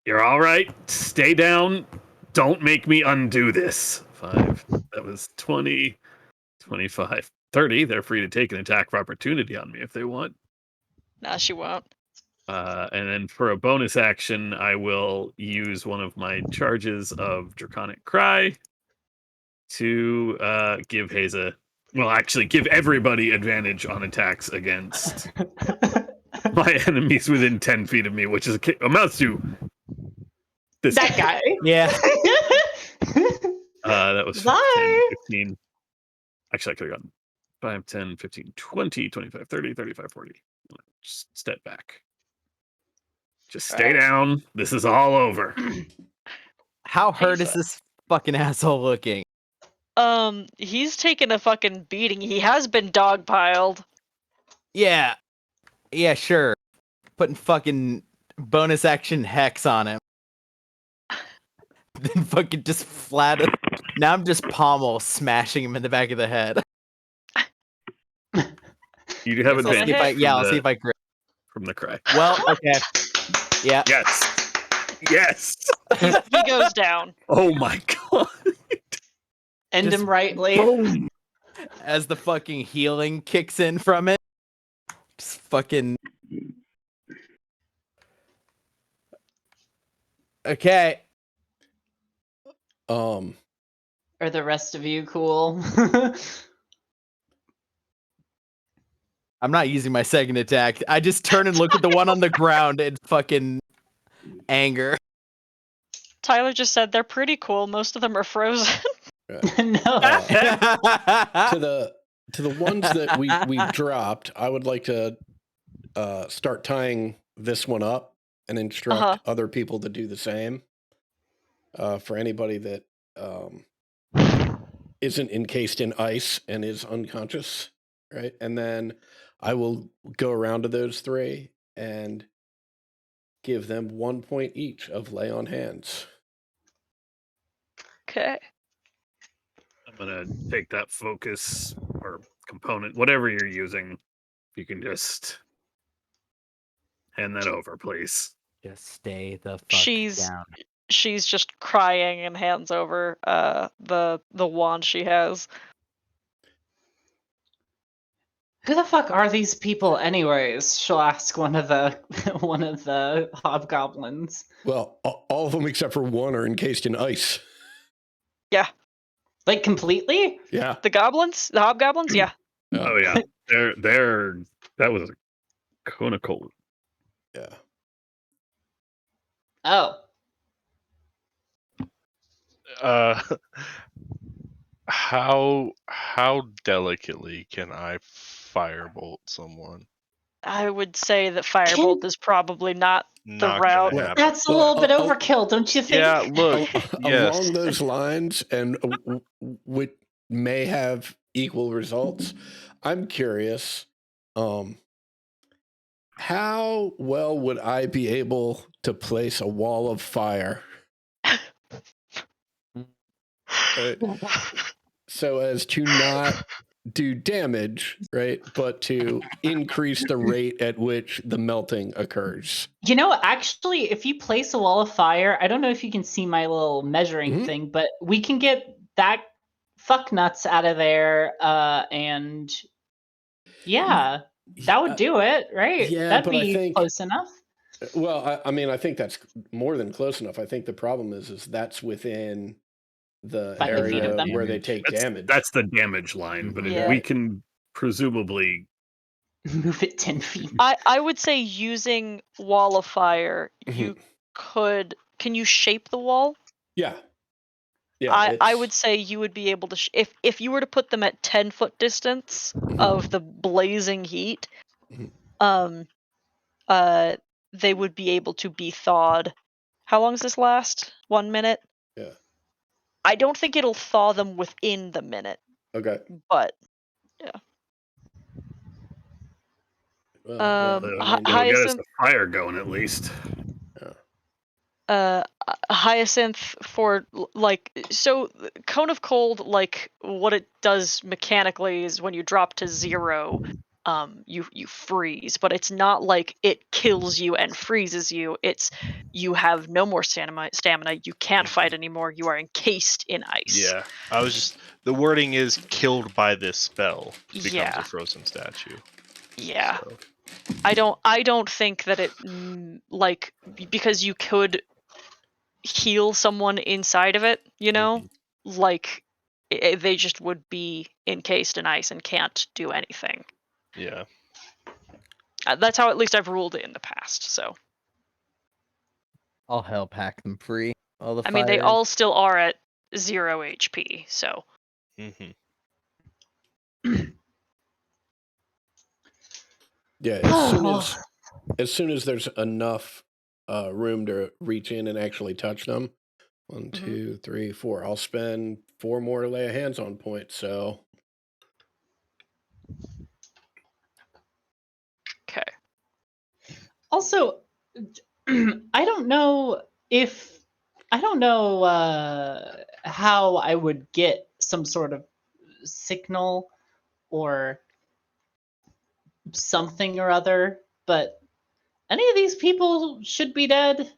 You're all right. Stay down. Don't make me undo this. 5. That was 20, 25, 30. They're free to take an attack of opportunity on me if they want. Nah, she won't. And then for a bonus action, I will use one of my charges of Draconic Cry to give Haza, well, actually give everybody advantage on attacks against my enemies within 10 feet of me, which is amounts to this That guy. Yeah. that was 10, Bye. 15. Actually, I could have gotten 5, 10, 15, 20, 25, 30, 35, 40. Just step back. Just stay down. This is all over. How hurt is this fucking asshole looking? He's taken a fucking beating. He has been dogpiled. Yeah. Yeah, sure. Putting fucking bonus action hex on him. Then fucking just flat. Now I'm just pommel smashing him in the back of the head. You do have I'll see advantage. if I- I'll see if I crit. From the cry. Well, okay. Yeah. Yes. Yes. He goes down. Oh my god. End Just him rightly. Boom. As the fucking healing kicks in from it. Just fucking. Okay. Are the rest of you cool? I'm not using my second attack. I just turn and look at the one on the ground in fucking anger. Tyler just said they're pretty cool. Most of them are frozen. No. To the ones that we dropped, I would like to start tying this one up and instruct other people to do the same. For anybody that isn't encased in ice and is unconscious, right? And then I will go around to those 3 and give them 1 point each of lay on hands. Okay. I'm gonna take that focus or component, whatever you're using. You can just hand that over, please. Just stay the fuck down. She's just crying and hands over the wand she has. Who the fuck are these people, anyways? She'll ask one of the hobgoblins. Well, all of them except for one are encased in ice. Yeah. Like completely? Yeah. The hobgoblins, yeah. Oh yeah. They're that was a conical. Yeah. Oh. How delicately can I firebolt someone? I would say that firebolt is probably not the Not route. gonna happen. That's a little bit overkill, don't you think? Yeah, look, yes. Along those lines, and which may have equal results. I'm curious, how well would I be able to place a wall of fire so as to not do damage, right? But to increase the rate at which the melting occurs. You know, actually, if you place a wall of fire, I don't know if you can see my little measuring thing, but we can get that fuck nuts out of there, and yeah, that would do it, right? Yeah, That'd but I be think close enough. Well, I mean, I think that's more than close enough. I think the problem is that's within the 5 feet of area them. where they take damage. That's the damage line, but Yeah. we can presumably Move it 10 feet. I would say using Wall of Fire, you could. Can you shape the wall? Yeah. I would say you would be able to if you were to put them at 10-foot distance of the blazing heat, they would be able to be thawed. How long does this last? 1 minute? Yeah. I don't think it'll thaw them within the minute. Okay. But yeah. Well, it'll get us Hyacinth. the fire going at least. Hyacinth for so Cone of Cold, like what it does mechanically is when you drop to 0, you freeze, but it's not like it kills you and freezes you. It's you have no more stamina, you can't fight anymore, you are encased in ice. Yeah, the wording is killed by this spell becomes Yeah. a frozen statue. Yeah. So. I don't think that it like because you could heal someone inside of it, like they just would be encased in ice and can't do anything. Yeah. That's how at least I've ruled it in the past. So All hell pack them free. All the I mean, they fires. all still are at 0 HP. So Yeah, as soon as there's enough room to reach in and actually touch them. 1, 2, 3, 4. I'll spend 4 more to lay a hands on point. So okay. Also, I don't know how I would get some sort of signal or something or other, but any of these people should be dead.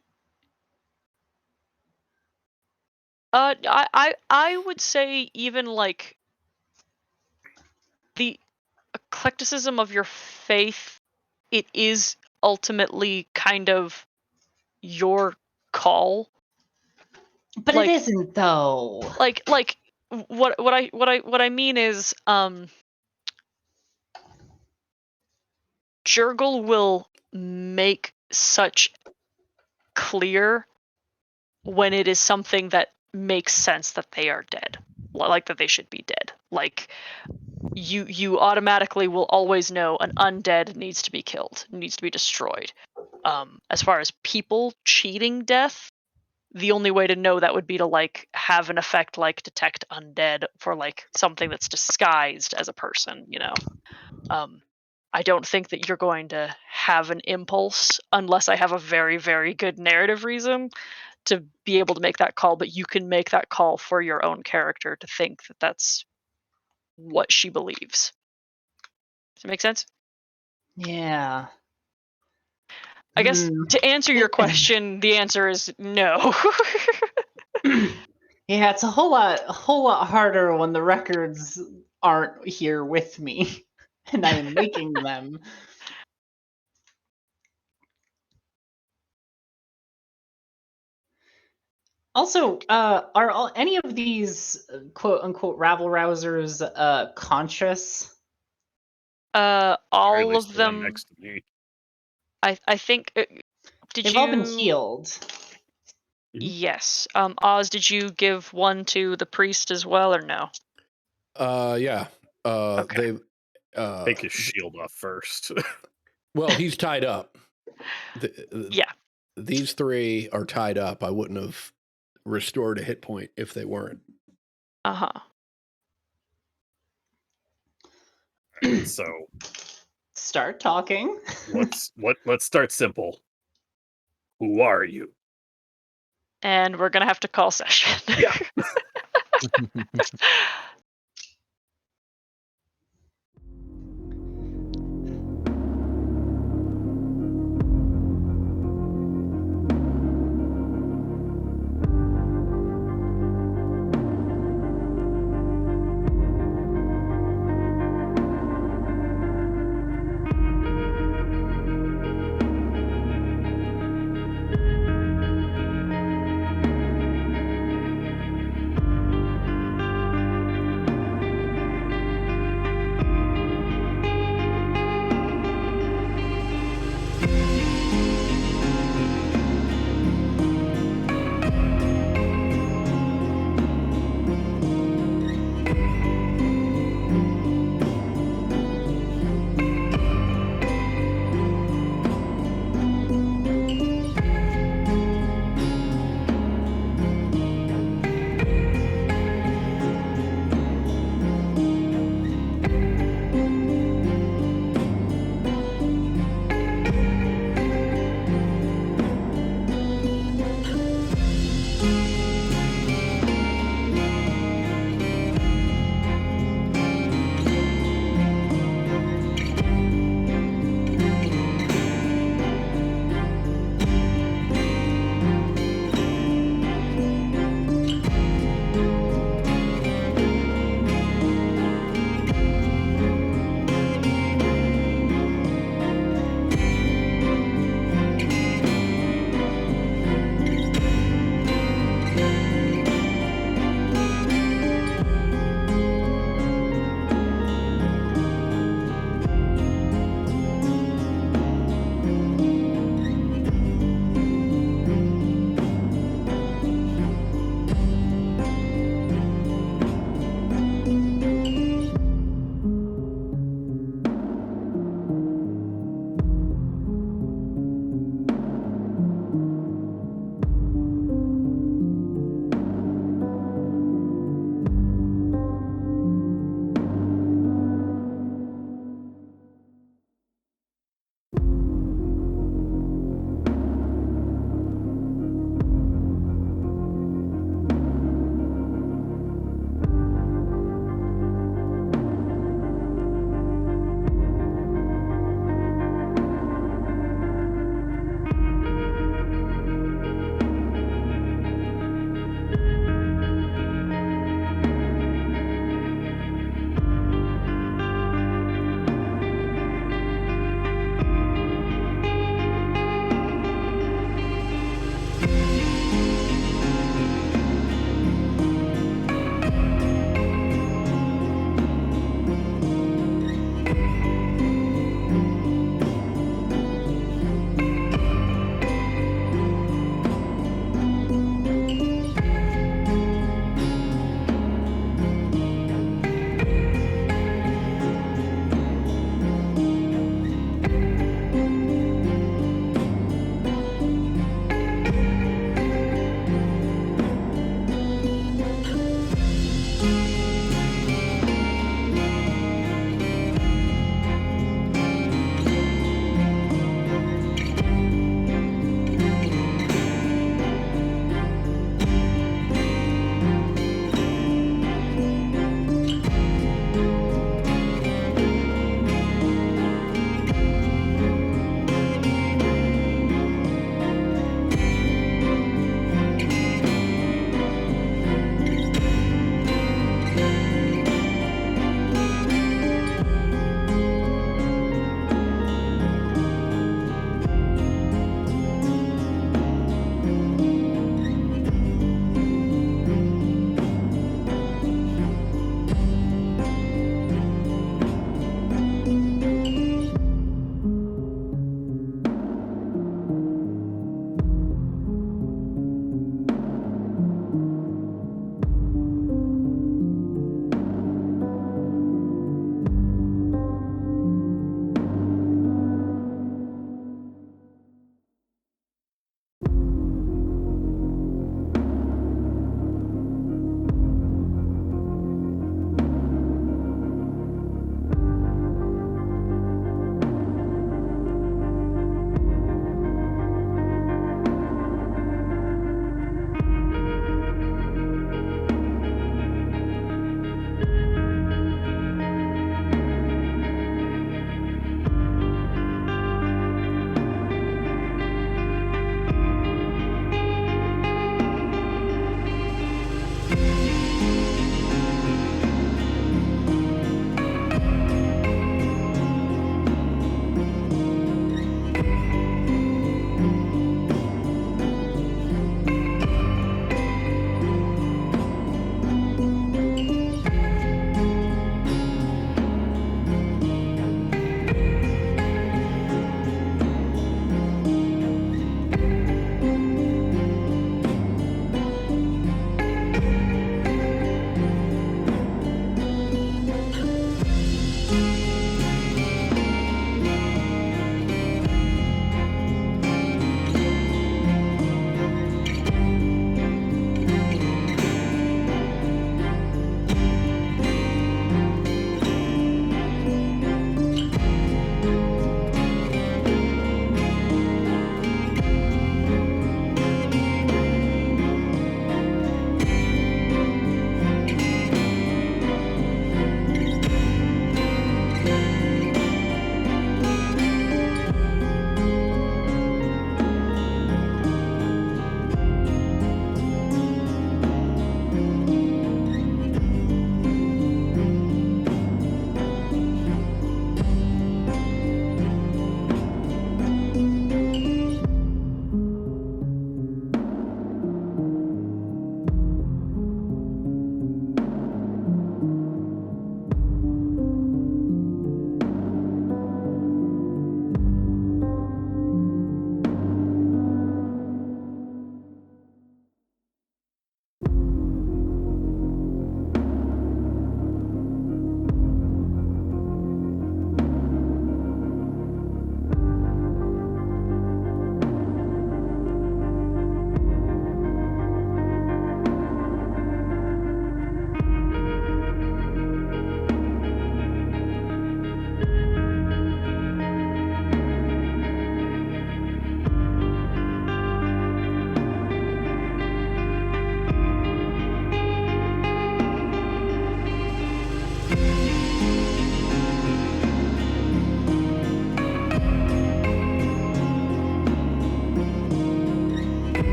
I would say even like the eclecticism of your faith, it is ultimately kind of your call. But it isn't though. Like what I mean is Jurgle will make such clear when it is something that makes sense that they are dead, like that they should be dead. Like you automatically will always know an undead needs to be killed, needs to be destroyed. As far as people cheating death, the only way to know that would be to like have an effect like detect undead for like something that's disguised as a person, I don't think that you're going to have an impulse unless I have a very, very good narrative reason to be able to make that call, but you can make that call for your own character to think that that's what she believes. Does it make sense? Yeah. I guess to answer your question, the answer is no. Yeah, it's a whole lot harder when the records aren't here with me and I am making them. Also, are any of these quote unquote rabble rousers conscious? All of The one them. next to me. I think. They've all been healed. Yes. Oz, did you give one to the priest as well, or no? Yeah. Okay. They Take his shield off first. well, he's tied up. Yeah. These 3 are tied up. I wouldn't have restored a hit point if they weren't. So start talking. let's start simple. Who are you? And we're gonna have to call session. Yeah.